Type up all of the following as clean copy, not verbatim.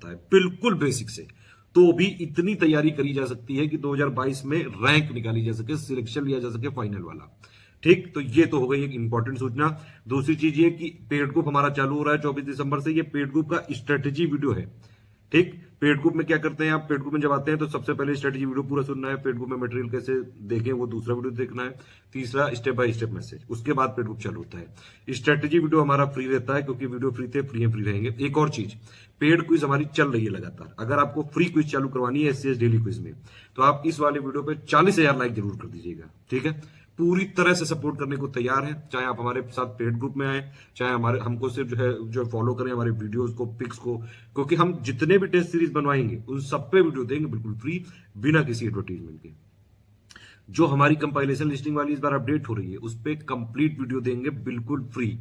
होता है, बिल्कुल बेसिक से, तो भी इतनी तैयारी करी जा सकती है कि 2022 में रैंक निकाली जा सके, सिलेक्शन लिया जा सके फाइनल वाला। ठीक, तो ये तो हो गई एक इंपॉर्टेंट सूचना। दूसरी चीज ये कि पेड ग्रुप हमारा चालू हो रहा है 24 दिसंबर से। ये पेड ग्रुप का स्ट्रेटेजी वीडियो है। ठीक, पेड ग्रुप में क्या करते हैं आप, पेड ग्रुप में जब आते हैं तो सबसे पहले स्ट्रेटेजी वीडियो पूरा सुनना है, पेड ग्रुप में मटेरियल कैसे देखें वो दूसरा वीडियो देखना है, तीसरा स्टेप बाय स्टेप मैसेज, उसके बाद पेड ग्रुप चालू होता है। स्ट्रेटेजी वीडियो हमारा फ्री रहता है क्योंकि वीडियो फ्री थे, फ्री रहेंगे। एक और चीज, पेड क्विज हमारी चल रही है लगातार। अगर आपको फ्री क्विज चालू करवानी है एससीएस डेली क्विज में, तो आप इस वाले वीडियो पे 40,000 लाइक जरूर कर दीजिएगा। ठीक है, पूरी तरह से सपोर्ट करने को तैयार है, चाहे आप हमारे साथ पेड ग्रुप में आए, चाहे हमारे हमको सिर्फ जो फॉलो करें हमारे वीडियोस को, पिक्स को, क्योंकि हम जितने भी टेस्ट सीरीज बनवाएंगे उन सब पे वीडियो देंगे बिल्कुल फ्री, बिना किसी एडवर्टीजमेंट के। जो हमारी कंपाइलेशन लिस्टिंग वाली इस बार अपडेट हो रही है उस पर कंप्लीट वीडियो देंगे बिल्कुल फ्री,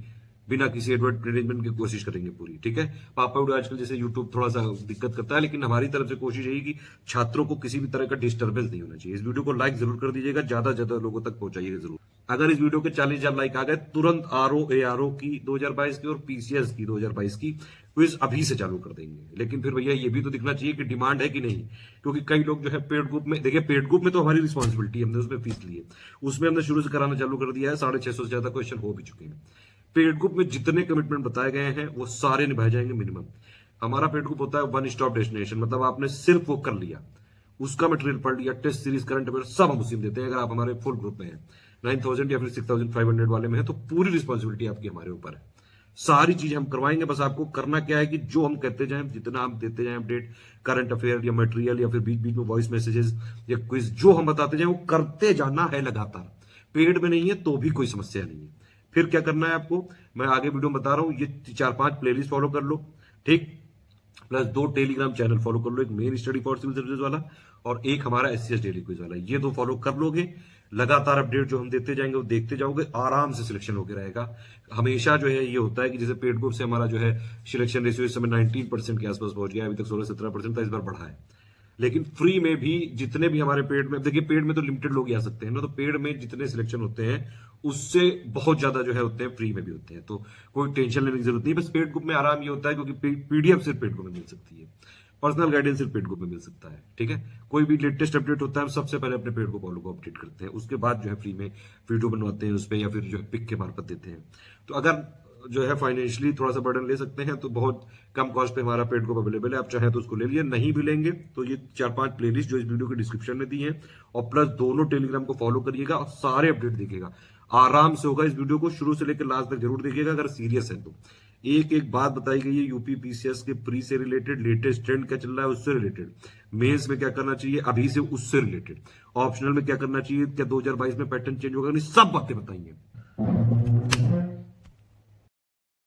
बिना किसी एडवर्टाइजमेंट की कोशिश करेंगे पूरी। ठीक है, पापा वीडियो आजकल जैसे यूट्यूब थोड़ा सा दिक्कत करता है, लेकिन हमारी तरफ से कोशिश यही कि छात्रों को किसी भी तरह का डिस्टर्बेंस नहीं होना चाहिए। इस वीडियो को लाइक जरूर कर दीजिएगा, ज्यादा ज्यादा लोगों तक पहुंचाइएगा जरूर। अगर इस वीडियो के 40,000 लाइक आ गए, तुरंत आरओ की 2022 की और पीसीएस की 2022 की क्विज अभी से चालू कर देंगे। लेकिन फिर भैया ये भी तो दिखना चाहिए कि डिमांड है कि नहीं, क्योंकि कई लोग जो है पेड ग्रुप में, देखिए पेड ग्रुप में तो हमारी रिस्पॉन्सिबिलिटी, हमने उसमें फीस ली है, उसमें हमने शुरू से कराना चालू कर दिया है, 650 से ज्यादा क्वेश्चन हो भी चुके हैं। पेड ग्रुप में जितने कमिटमेंट बताए गए हैं वो सारे निभाए जाएंगे मिनिमम। हमारा पेड ग्रुप होता है वन स्टॉप डेस्टिनेशन, मतलब आपने सिर्फ वो कर लिया, उसका मटेरियल पढ़ लिया, टेस्ट सीरीज, करंट अफेयर सब हम उसी में देते हैं। अगर आप हमारे फुल ग्रुप में हैं, 9,000 या फिर 6,500 वाले में है, तो पूरी रिस्पॉन्सिबिलिटी आपकी हमारे ऊपर है। सारी चीजें हम करवाएंगे, बस आपको करना क्या है कि जो हम कहते जाएं, जितना हम देते जाएं अपडेट, करंट अफेयर या मटेरियल या फिर बीच बीच में वॉइस मैसेजेस या क्विज, जो हम बताते जाएं वो करते जाना है लगातार। पेड में नहीं है तो भी कोई समस्या नहीं है। फिर क्या करना है आपको, मैं आगे वीडियो में बता रहा हूं, ये 4-5 प्लेलिस्ट फॉलो कर लो। ठीक, प्लस 2 टेलीग्राम चैनल फॉलो कर लो, एक main study for civil services वाला और एक हमारा एससीएस डेली क्विज वाला। ये 2 फॉलो कर लोगे, लगातार अपडेट जो हम देते जाएंगे वो देखते जाओगे, आराम से सिलेक्शन होकर रहेगा। हमेशा जो है ये होता है कि जैसे पेड ग्रुप से हमारा जो है सिलेक्शन रेशियो इस समय 19% के आसपास पहुंच गया, अभी तक 16-17% था, इस बार बढ़ा है। लेकिन फ्री में भी जितने भी हमारे पेड में, देखिए पेड में तो लिमिटेड लोग ही आ सकते हैं ना, तो पेड में जितने सिलेक्शन होते हैं उससे बहुत ज्यादा जो है होते हैं फ्री में भी होते हैं, तो कोई टेंशन लेने की जरूरत नहीं। बस पेड ग्रुप में आराम ये होता है क्योंकि पीडीएफ सिर्फ पेड ग्रुप में मिल सकती है, पर्सनल गाइडेंस सिर्फ पेड ग्रुप में मिल सकता है। ठीक है, कोई भी लेटेस्ट अपडेट होता है हम सबसे पहले अपने पेड ग्रुप वालों को अपडेट करते हैं, उसके बाद जो है फ्री में वीडियो बनवाते हैं उस पर, या फिर जो है पिक के मार्फत देते हैं। तो अगर जो है फाइनेंशियली थोड़ा सा बर्डन ले सकते हैं तो बहुत कम कॉस्ट पे हमारा पेड ग्रुप अवेलेबल है, आप चाहें तो उसको ले लिए, नहीं भी लेंगे तो ये 4-5 प्लेलिस्ट जो इस वीडियो के डिस्क्रिप्शन में दी है, और प्लस दोनों टेलीग्राम को फॉलो करिएगा और सारे अपडेट देखिएगा, आराम से होगा। इस वीडियो को शुरू से लेकर लास्ट तक जरूर देखिएगा अगर सीरियस है तो। एक एक बात बताई गई है यूपी पीसीएस के प्री से रिलेटेड, लेटेस्ट ट्रेंड क्या चल रहा है उससे रिलेटेड, मेंस में क्या करना चाहिए अभी से उससे रिलेटेड, ऑप्शनल में क्या करना चाहिए, क्या 2022 में पैटर्न चेंज होगा, नहीं, सब बातें बताएंगे।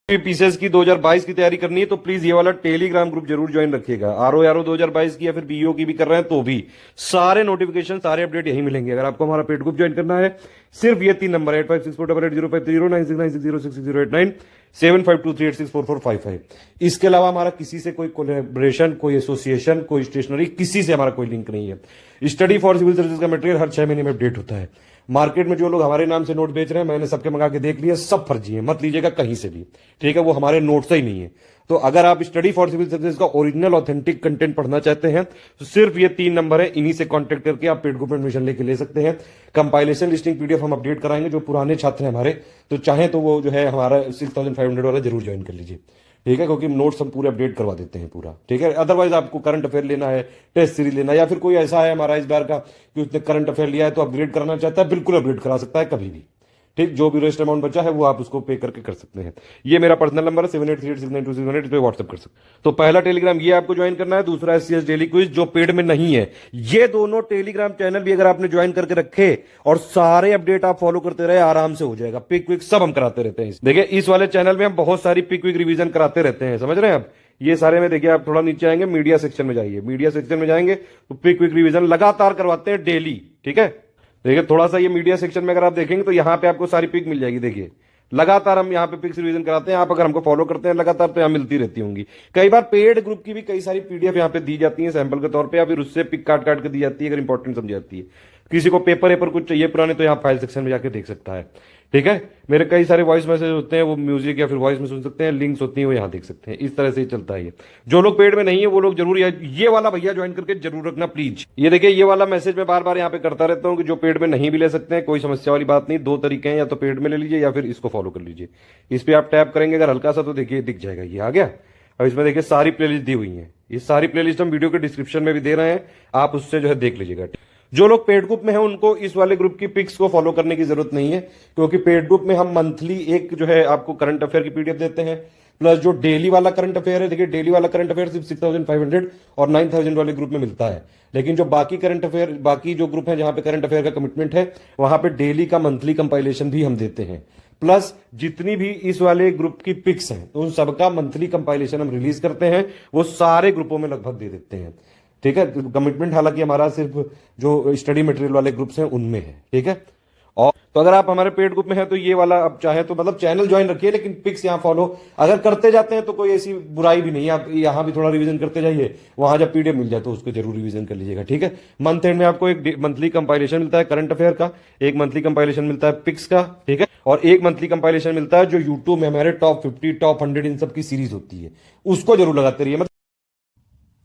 पीसीएस की 2022 की तैयारी करनी है तो प्लीज ये वाला टेलीग्राम ग्रुप जरूर ज्वाइन रखिएगा। आरओ 2022 की या फिर बीईओ की भी कर रहे हैं तो भी सारे नोटिफिकेशन, सारे अपडेट यही मिलेंगे। अगर आपको हमारा पेड ग्रुप ज्वाइन करना है, सिर्फ ये 3 नंबर 8564880530, 9696066089, 7523864455। इसके अलावा हमारा किसी से कोई कोलैबोरेशन, कोई एसोसिएशन, कोई स्टेशनरी, किसी से हमारा कोई लिंक नहीं है। स्टडी फॉर सिविल सर्विसेज का मटेरियल हर 6 महीने में अपडेट होता है। मार्केट में जो लोग हमारे नाम से नोट बेच रहे हैं, मैंने सबके मंगा के देख लिया, सब फर्जी है, मत लीजिएगा कहीं से भी। ठीक है, वो हमारे नोट से ही नहीं है। तो अगर आप स्टडी फॉर सिविल सर्विसेज का ओरिजिनल ऑथेंटिक कंटेंट पढ़ना चाहते हैं तो सिर्फ ये 3 नंबर है, इन्हीं से कांटेक्ट करके आप पेड ग्रुप में एडमिशन लेके ले सकते हैं। कंपाइलेशन लिस्टिंग पीडीएफ हम अपडेट कराएंगे, जो पुराने छात्र हैं हमारे, तो चाहे तो वो जो है हमारा 6,500 वाला जरूर ज्वाइन कर लीजिए। ठीक है, क्योंकि नोट्स हम पूरे अपडेट करवा देते हैं पूरा। ठीक है, अदरवाइज आपको करंट अफेयर लेना है, टेस्ट सीरीज लेना है, या फिर कोई ऐसा है हमारा इस बार का कि उसने करंट अफेयर लिया है तो अपग्रेड कराना चाहता है, बिल्कुल अपग्रेड करा सकता है कभी भी। ठीक, जो भी रेस्ट अमाउंट बचा है वो आप उसको पे करके कर सकते हैं। ये मेरा पर्सनल नंबर है 7838692618, इस पे व्हाट्सएप कर सकते हैं। तो पहला टेलीग्राम ये आपको ज्वाइन करना है, दूसरा एससीएस डेली क्विज जो पेड में नहीं है। ये दोनों टेलीग्राम चैनल भी अगर आपने ज्वाइन करके रखे और सारे अपडेट आप फॉलो करते रहे, आराम से हो जाएगा। पिक विक सब हम कराते रहते हैं। देखिए इस वाले चैनल में हम बहुत सारी पिक विक रिवीजन कराते रहते हैं, समझ रहे हैं आप। ये सारे में देखिए, आप थोड़ा नीचे आएंगे, मीडिया सेक्शन में जाइए, मीडिया सेक्शन में जाएंगे तो पिक विक रिवीजन लगातार करवाते हैं डेली। ठीक है, देखिए थोड़ा सा ये मीडिया सेक्शन में अगर आप देखेंगे तो यहाँ पे आपको सारी पिक मिल जाएगी। देखिए लगातार हम यहाँ पे पिक्स रिवीजन कराते हैं, आप अगर हमको फॉलो करते हैं लगातार तो यहाँ मिलती रहती होंगी। कई बार पेड ग्रुप की भी कई सारी पीडीएफ यहाँ पे दी जाती है सैंपल के तौर पे, या फिर उससे पिक काट काट के दी जाती है अगर इंपॉर्टेंट समझी जाती है। किसी को पेपर वेपर कुछ चाहिए पुराने तो यहाँ फाइल सेक्शन में जाके देख सकता है। ठीक है, मेरे कई सारे वॉइस मैसेज होते हैं, वो म्यूजिक या फिर वॉइस में सुन सकते हैं, लिंक्स होती हैं वो यहाँ देख सकते हैं। इस तरह से ही चलता है ये। जो लोग पेड में नहीं है वो लोग जरूर ये वाला भैया ज्वाइन करके जरूर रखना प्लीज। ये देखिए, ये वाला मैसेज मैं बार बार यहाँ पे करता रहता हूँ कि जो पेड में नहीं भी ले सकते हैं, कोई समस्या वाली बात नहीं। दो तरीके हैं, या तो पेड में ले लीजिए या फिर इसको फॉलो कर लीजिए। इस पे आप टैप करेंगे अगर हल्का सा तो देखिए दिख जाएगा, ये आ गया। अब इसमें देखिए सारी प्लेलिस्ट दी हुई है। ये सारी प्लेलिस्ट हम वीडियो के डिस्क्रिप्शन में भी दे रहे हैं, आप उससे जो है देख लीजिएगा। जो लोग पेड ग्रुप में हैं उनको इस वाले ग्रुप की पिक्स को फॉलो करने की जरूरत नहीं है, क्योंकि पेड ग्रुप में हम मंथली एक जो है आपको करंट अफेयर की पीडीएफ देते हैं, प्लस जो डेली वाला करंट अफेयर है, देखिए डेली वाला करंट अफेयर सिर्फ 6500 और 9000 वाले ग्रुप में मिलता है। लेकिन जो बाकी करंट अफेयर, बाकी जो ग्रुप है जहां पे करंट अफेयर का कमिटमेंट है, वहां पे डेली का मंथली कंपाइलेशन भी हम देते हैं। प्लस जितनी भी इस वाले ग्रुप की पिक्स हैं उन सबका मंथली कंपाइलेशन हम रिलीज करते हैं, वो सारे ग्रुपों में लगभग दे देते हैं। ठीक है, कमिटमेंट हालांकि हमारा सिर्फ जो स्टडी मटेरियल वाले ग्रुप्स हैं उनमें है। ठीक है, और तो अगर आप हमारे पेड ग्रुप में हैं तो ये वाला आप चाहे तो मतलब चैनल ज्वाइन रखिए, लेकिन पिक्स यहाँ फॉलो अगर करते जाते हैं तो कोई ऐसी बुराई भी नहीं है। आप यहाँ भी थोड़ा रिवीजन करते जाइए, वहां जब पीडीएफ मिल जाए तो उसको जरूर रिवीजन कर लीजिएगा। ठीक है, मंथ एंड में आपको एक मंथली कंपाइलेशन मिलता है करंट अफेयर का, एक मंथली कंपाइलेशन मिलता है पिक्स का। ठीक है, और एक मंथली कंपाइलेशन मिलता है जो यूट्यूब में हमारे टॉप 50 टॉप 100 इन सब की सीरीज होती है, उसको जरूर लगाते रहिए।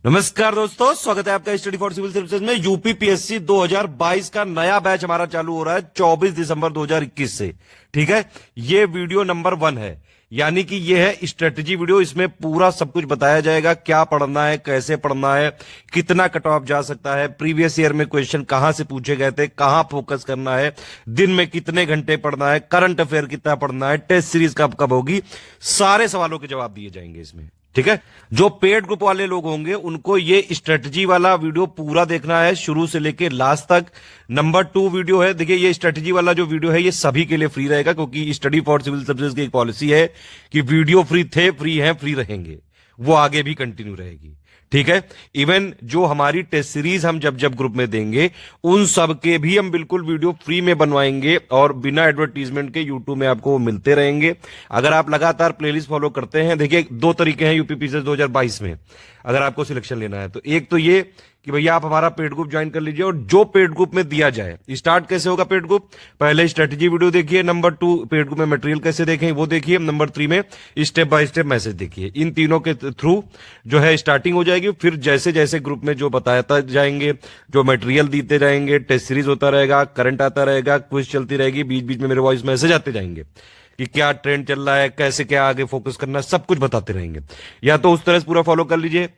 नमस्कार दोस्तों, स्वागत है आपका स्टडी फॉर सिविल सर्विसेज में। यूपीपीएससी 2022 का नया बैच हमारा चालू हो रहा है 24 दिसंबर 2021 से। ठीक है, ये वीडियो नंबर 1 है, यानी कि ये है स्ट्रेटजी वीडियो। इसमें पूरा सब कुछ बताया जाएगा, क्या पढ़ना है, कैसे पढ़ना है, कितना कट ऑफ जा सकता है, प्रीवियस ईयर में क्वेश्चन कहां से पूछे गए थे, कहां फोकस करना है, दिन में कितने घंटे पढ़ना है, करंट अफेयर कितना पढ़ना है, टेस्ट सीरीज कब कब होगी, सारे सवालों के जवाब दिए जाएंगे इसमें। ठीक है, जो पेड ग्रुप वाले लोग होंगे उनको ये स्ट्रेटजी वाला वीडियो पूरा देखना है शुरू से लेके लास्ट तक। नंबर 2 वीडियो है, देखिए ये स्ट्रेटजी वाला जो वीडियो है ये सभी के लिए फ्री रहेगा, क्योंकि स्टडी फॉर सिविल सर्विसेज की एक पॉलिसी है कि वीडियो फ्री थे, फ्री हैं, फ्री रहेंगे, वो आगे भी कंटिन्यू रहेगी। ठीक है, इवन जो हमारी टेस्ट सीरीज हम जब जब ग्रुप में देंगे उन सब के भी हम बिल्कुल वीडियो फ्री में बनवाएंगे और बिना एडवर्टीजमेंट के यूट्यूब में आपको वो मिलते रहेंगे। अगर आप लगातार प्लेलिस्ट फॉलो करते हैं, देखिए 2 तरीके हैं यूपीपीएससी 2022 में अगर आपको सिलेक्शन लेना है तो। एक तो ये कि भैया आप हमारा पेड ग्रुप ज्वाइन कर लीजिए, और जो पेड ग्रुप में दिया जाए, स्टार्ट कैसे होगा पेड ग्रुप, पहले स्ट्रेटजी वीडियो देखिए, नंबर 2 पेड ग्रुप में मटेरियल कैसे देखें वो देखिए, नंबर 3 में स्टेप बाय स्टेप मैसेज देखिए। इन तीनों के थ्रू जो है स्टार्टिंग हो जाएगी। फिर जैसे जैसे ग्रुप में जो बताता जाएंगे, जो मटेरियल देते जाएंगे, टेस्ट सीरीज होता रहेगा, करंट आता रहेगा, क्विज चलती रहेगी, बीच बीच में मेरे वॉइस मैसेज आते जाएंगे कि क्या ट्रेंड चल रहा है, कैसे क्या आगे फोकस करना है, सब कुछ बताते रहेंगे। या तो उस तरह से पूरा फॉलो कर लीजिए।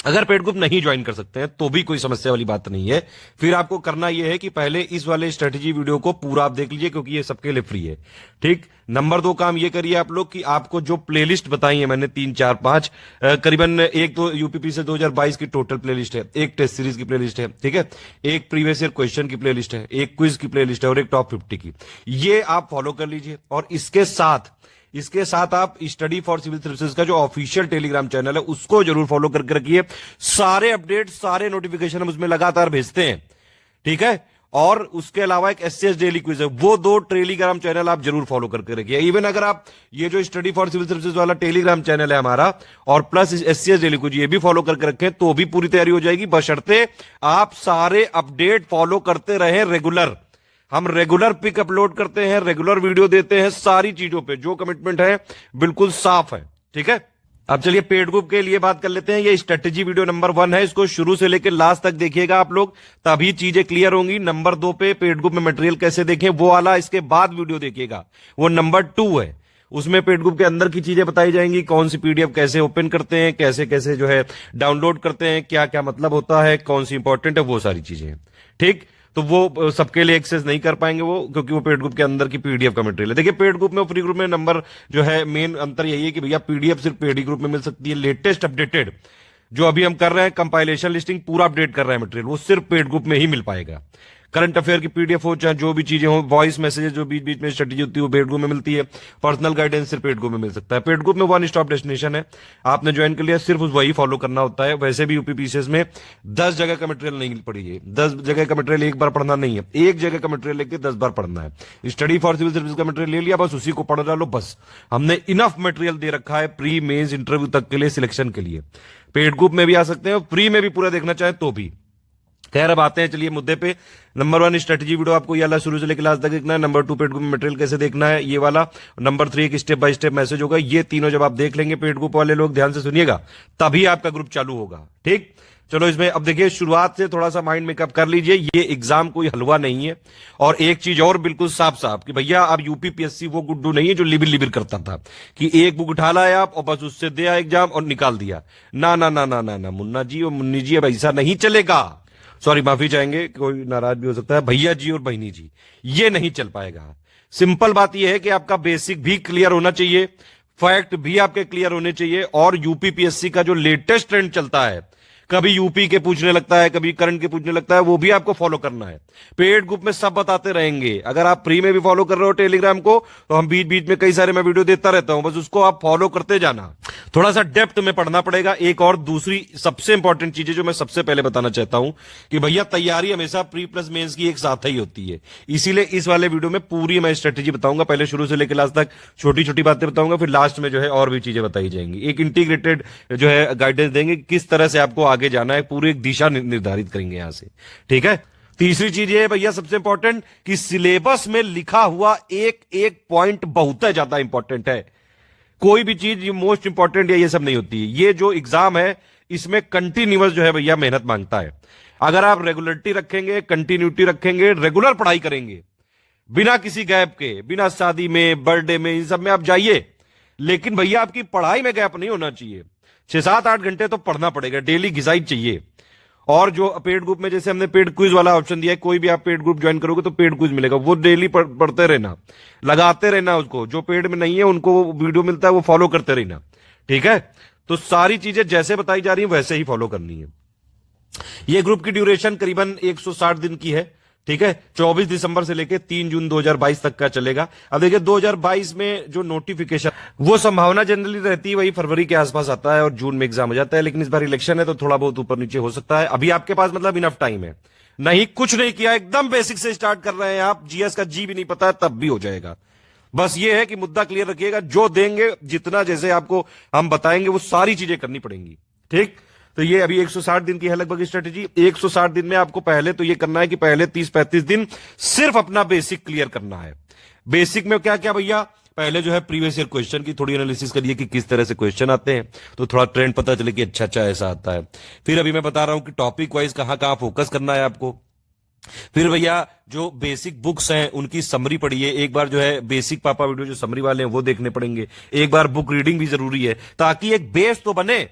अगर पेड ग्रुप नहीं ज्वाइन कर सकते हैं तो भी कोई समस्या वाली बात नहीं है। फिर आपको करना यह है कि पहले इस वाले स्ट्रेटजी वीडियो को पूरा आप देख लीजिए, क्योंकि ये सबके लिए फ्री है। ठीक, नंबर 2 काम ये करिए आप लोग कि आपको जो प्लेलिस्ट बताई है मैंने 3 4 5 करीबन, एक तो यूपीपीएससी 2022 की टोटल प्लेलिस्ट है, एक टेस्ट सीरीज की प्लेलिस्ट है, ठीक है, एक प्रीवियस ईयर क्वेश्चन की प्लेलिस्ट है, एक क्विज की प्लेलिस्ट है और एक टॉप 50 की। ये आप फॉलो कर लीजिए। और इसके साथ आप स्टडी फॉर सिविल सर्विसेज का जो ऑफिशियल टेलीग्राम चैनल है उसको जरूर फॉलो करके रखिए। सारे अपडेट, सारे नोटिफिकेशन हम उसमें लगातार भेजते हैं। ठीक है, और उसके अलावा एक एससीएस डेली क्विज है, वो 2 टेलीग्राम चैनल आप जरूर फॉलो करके रखिए। इवन अगर आप ये जो स्टडी फॉर सिविल सर्विसेज वाला टेलीग्राम चैनल है हमारा और प्लस एससीएस डेली क्विज ये भी फॉलो करके रखें तो भी पूरी तैयारी हो जाएगी, बशर्ते आप सारे अपडेट फॉलो करते रहें रेगुलर। हम रेगुलर पिक अपलोड करते हैं, रेगुलर वीडियो देते हैं, सारी चीजों पे जो कमिटमेंट है बिल्कुल साफ है। ठीक है, अब चलिए पेड ग्रुप के लिए बात कर लेते हैं। ये स्ट्रेटजी वीडियो नंबर 1 है, इसको शुरू से लेकर लास्ट तक देखिएगा आप लोग, तभी चीजें क्लियर होंगी। नंबर 2 पे पेड ग्रुप में मटेरियल कैसे देखें वो वाला इसके बाद वीडियो देखिएगा, वो नंबर 2 है। उसमें पेड ग्रुप के अंदर की चीजें बताई जाएंगी, कौन सी पीडीएफ कैसे ओपन करते हैं, कैसे कैसे जो है डाउनलोड करते हैं, क्या क्या मतलब होता है, कौन सी इंपॉर्टेंट है, वो सारी चीजें। ठीक, तो वो सबके लिए एक्सेस नहीं कर पाएंगे वो, क्योंकि वो पेड ग्रुप के अंदर की पीडीएफ का मटेरियल है। देखिए पेड ग्रुप में और फ्री ग्रुप में नंबर जो है मेन अंतर यही है कि भैया पीडीएफ सिर्फ पेड ग्रुप में मिल सकती है। लेटेस्ट अपडेटेड जो अभी हम कर रहे हैं कंपाइलेशन लिस्टिंग पूरा अपडेट कर रहे हैं मटेरियल, वो सिर्फ पेड ग्रुप में ही मिल पाएगा। करंट अफेयर की पीडीएफ हो, चाहे जो भी चीजें हो, वॉइस मैसेजेस जो बीच बीच में स्ट्रेटजी होती है वो पेड ग्रुप में मिलती है। पर्सनल गाइडेंस सिर्फ पेड ग्रुप में मिल सकता है। पेड ग्रुप में 1 स्टॉप डेस्टिनेशन है, आपने ज्वाइन कर लिया, सिर्फ वही फॉलो करना होता है। वैसे भी यूपीपीसीएस में 10 जगह का मटेरियल नहीं पढ़िए, 10 जगह का मटेरियल एक बार पढ़ना नहीं है, एक जगह का मटेरियल लेके 10 बार पढ़ना है। स्टडी फॉर सिविल सर्विस का मटेरियल ले लिया, बस उसी को पढ़ डालो, बस हमने इनफ मटेरियल दे रखा है प्री मेंस इंटरव्यू तक के लिए, सिलेक्शन के लिए। पेड ग्रुप में भी आ सकते हैं, फ्री में भी पूरा देखना चाहे तो भी। खैर अब आते हैं चलिए मुद्दे पे। नंबर 1 स्ट्रेटेजी वीडियो आपको ये वाला शुरू से लेकर लास्ट तक देखना है। नंबर 2 पेड ग्रुप में मटेरियल कैसे देखना है ये वाला। नंबर 3 एक स्टेप बाय स्टेप मैसेज होगा। ये तीनों जब आप देख लेंगे पेड ग्रुप वाले लोग ध्यान से सुनिएगा, तभी आपका ग्रुप चालू होगा। ठीक, चलो इसमें अब देखिए शुरुआत से थोड़ा सा माइंड मेकअप कर लीजिए। ये एग्जाम कोई हलवा नहीं है। और एक चीज और बिल्कुल साफ साफ कि भैया अब यूपीपीएससी वो गुड्डू नहीं है जो लिबिर लिबिर करता था कि एक बुक उठा लाया आप और बस उससे दिया एग्जाम और निकाल दिया। ना ना ना ना ना ना मुन्ना जी और मुन्नी जी, अब ऐसा नहीं चलेगा। सॉरी, माफी चाहेंगे, कोई नाराज भी हो सकता है। भैया जी और बहनी जी, ये नहीं चल पाएगा। सिंपल बात यह है कि आपका बेसिक भी क्लियर होना चाहिए, फैक्ट भी आपके क्लियर होने चाहिए। और यूपीपीएससी का जो लेटेस्ट ट्रेंड चलता है, कभी यूपी के पूछने लगता है, कभी करंट के पूछने लगता है, वो भी आपको फॉलो करना है। पेड ग्रुप में सब बताते रहेंगे। अगर आप फ्री में भी फॉलो कर रहे हो टेलीग्राम को, तो हम बीच बीच में कई सारे मैं वीडियो देता रहता हूं, बस उसको आप फॉलो करते जाना। थोड़ा सा डेप्थ में पढ़ना पड़ेगा। एक और दूसरी सबसे इंपॉर्टेंट चीज है जो मैं सबसे पहले बताना चाहता हूं कि भैया तैयारी हमेशा प्री प्लस मेंस की एक साथ ही होती है। इसीलिए इस वाले वीडियो में पूरी मैं स्ट्रेटेजी बताऊंगा, पहले शुरू से लेकर लास्ट तक छोटी छोटी बातें बताऊंगा, फिर लास्ट में जो है और भी चीजें बताई जाएंगी। एक इंटीग्रेटेड जो है गाइडेंस देंगे किस तरह से आपको आगे जाना है, पूरी एक दिशा निर्धारित करेंगे यहां से। ठीक है, तीसरी चीज ये है भैया सबसे इंपॉर्टेंट कि सिलेबस में लिखा हुआ एक एक पॉइंट बहुत ज्यादा इंपॉर्टेंट है। कोई भी चीज ये मोस्ट इंपॉर्टेंट या ये सब नहीं होती है। ये जो एग्जाम है इसमें कंटिन्यूअस जो है भैया मेहनत मांगता है। अगर आप रेगुलरिटी रखेंगे, कंटिन्यूटी रखेंगे, रेगुलर पढ़ाई करेंगे बिना किसी गैप के, बिना शादी में, बर्थडे में, इन सब में आप जाइए, लेकिन भैया आपकी पढ़ाई में गैप नहीं होना चाहिए। 6-7-8 घंटे तो पढ़ना पड़ेगा, डेली घिसाई चाहिए। और जो पेड ग्रुप में जैसे हमने पेड क्विज वाला ऑप्शन दिया है, कोई भी आप पेड ग्रुप ज्वाइन करोगे तो पेड क्विज मिलेगा, वो डेली पढ़ते रहना, लगाते रहना उसको। जो पेड में नहीं है उनको वीडियो मिलता है वो फॉलो करते रहना। ठीक है, तो सारी चीजें जैसे बताई जा रही है वैसे ही फॉलो करनी है। ये ग्रुप की ड्यूरेशन करीबन 160 दिन की है। ठीक है, 24 दिसंबर से लेकर 3 जून 2022 तक का चलेगा। अब देखिए 2022 में जो नोटिफिकेशन, वो संभावना जनरली रहती है वही फरवरी के आसपास आता है और जून में एग्जाम हो जाता है, लेकिन इस बार इलेक्शन है तो थोड़ा बहुत ऊपर नीचे हो सकता है। अभी आपके पास मतलब इनफ टाइम है। नहीं, कुछ नहीं किया, एकदम बेसिक से स्टार्ट कर रहे हैं आप, जीएस का जी भी नहीं पता है तब भी हो जाएगा। बस ये है कि मुद्दा क्लियर रखिएगा, जो देंगे जितना जैसे आपको हम बताएंगे वो सारी चीजें करनी पड़ेंगी। ठीक, तो ये अभी 160 दिन की है लगभग स्ट्रेटेजी। 160 दिन में आपको पहले तो ये करना है कि पहले 30-35 दिन सिर्फ अपना बेसिक क्लियर करना है। बेसिक में क्या क्या भैया, पहले जो है प्रीवियस ईयर क्वेश्चन की थोड़ी एनालिसिस करिए कि किस तरह से क्वेश्चन आते हैं, तो थोड़ा ट्रेंड पता चले कि अच्छा अच्छा ऐसा आता है। फिर अभी मैं बता रहा हूं कि टॉपिक वाइज कहां कहां फोकस करना है आपको। फिर भैया जो बेसिक बुक्स हैं उनकी समरी पढ़िए। एक बार जो है बेसिक पापा वीडियो जो समरी वाले हैं वो देखने पड़ेंगे। एक बार बुक रीडिंग भी जरूरी है ताकि एक बेस तो बने।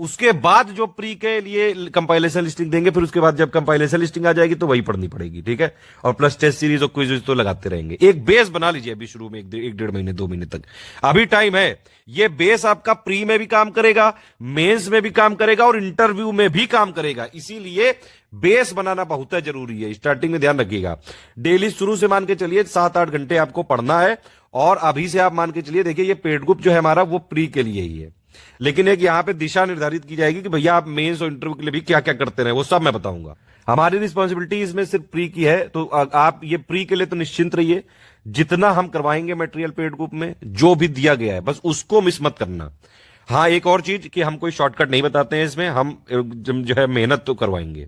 उसके बाद जो प्री के लिए कंपाइलेशन लिस्टिंग देंगे, फिर उसके बाद जब कंपाइलेशन लिस्टिंग आ जाएगी तो वही पढ़नी पड़ेगी। ठीक है, और प्लस टेस्ट सीरीज और क्विज तो लगाते रहेंगे। एक बेस बना लीजिए अभी शुरू में, 1-1.5 महीने 2 महीने तक अभी टाइम है। ये बेस आपका प्री में भी काम करेगा, मेंस में भी काम करेगा और इंटरव्यू में भी काम करेगा। इसीलिए बेस बनाना बहुत जरूरी है। स्टार्टिंग में ध्यान रखिएगा, डेली शुरू से मान के चलिए 7-8 घंटे आपको पढ़ना है। और अभी से आप मान के चलिए, देखिए ये पेड ग्रुप जो है हमारा वो प्री के लिए ही है, लेकिन एक यहां पे दिशा निर्धारित की जाएगी कि भैया आप मेंस और इंटरव्यू के लिए भी क्या क्या करते रहे, वो सब मैं बताऊंगा। हमारी रिस्पॉन्सिबिलिटी इसमें सिर्फ प्री की है, तो आप ये प्री के लिए तो निश्चिंत रहिए। जितना हम करवाएंगे मटेरियल पेड ग्रुप में जो भी दिया गया है बस उसको मिस मत करना। हाँ, एक और चीज कि हम कोई शॉर्टकट नहीं बताते हैं इसमें, हम जो है मेहनत तो करवाएंगे।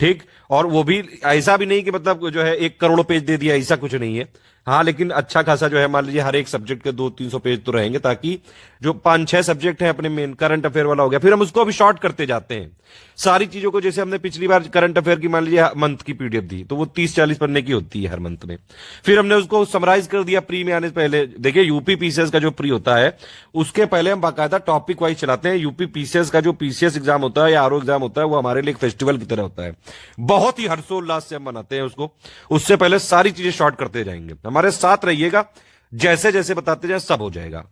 ठीक, और वो भी ऐसा भी नहीं कि मतलब जो है 1 करोड़ पेज दे दिया, ऐसा कुछ नहीं है। हाँ, लेकिन अच्छा खासा जो है मान लीजिए हर एक सब्जेक्ट के 200-300 पेज तो रहेंगे, ताकि जो 5-6 सब्जेक्ट हैं अपने मेन, करंट अफेयर वाला हो गया, फिर हम उसको भी शॉर्ट करते जाते हैं सारी चीजों को। जैसे हमने पिछली बार करंट अफेयर की मान लीजिए मंथ की पीडीएफ दी, तो वो 30-40 पन्ने की होती है हर मंथ में, फिर हमने उसको समराइज कर दिया प्री में आने से पहले। देखिए यूपी पीसीएस का जो प्री होता है उसके पहले हम बाकायदा टॉपिक वाइज चलाते हैं। यूपी पीसीएस का जो पीसीएस एग्जाम होता है या आरओ एग्जाम होता है वो हमारे लिए एक फेस्टिवल की तरह होता है, बहुत ही हर्षोल्लास से हम मनाते हैं उसको। उससे पहले सारी चीजें शॉर्ट करते जाएंगे, हमारे साथ रहिएगा, जैसे जैसे बताते जाए सब हो जाएगा।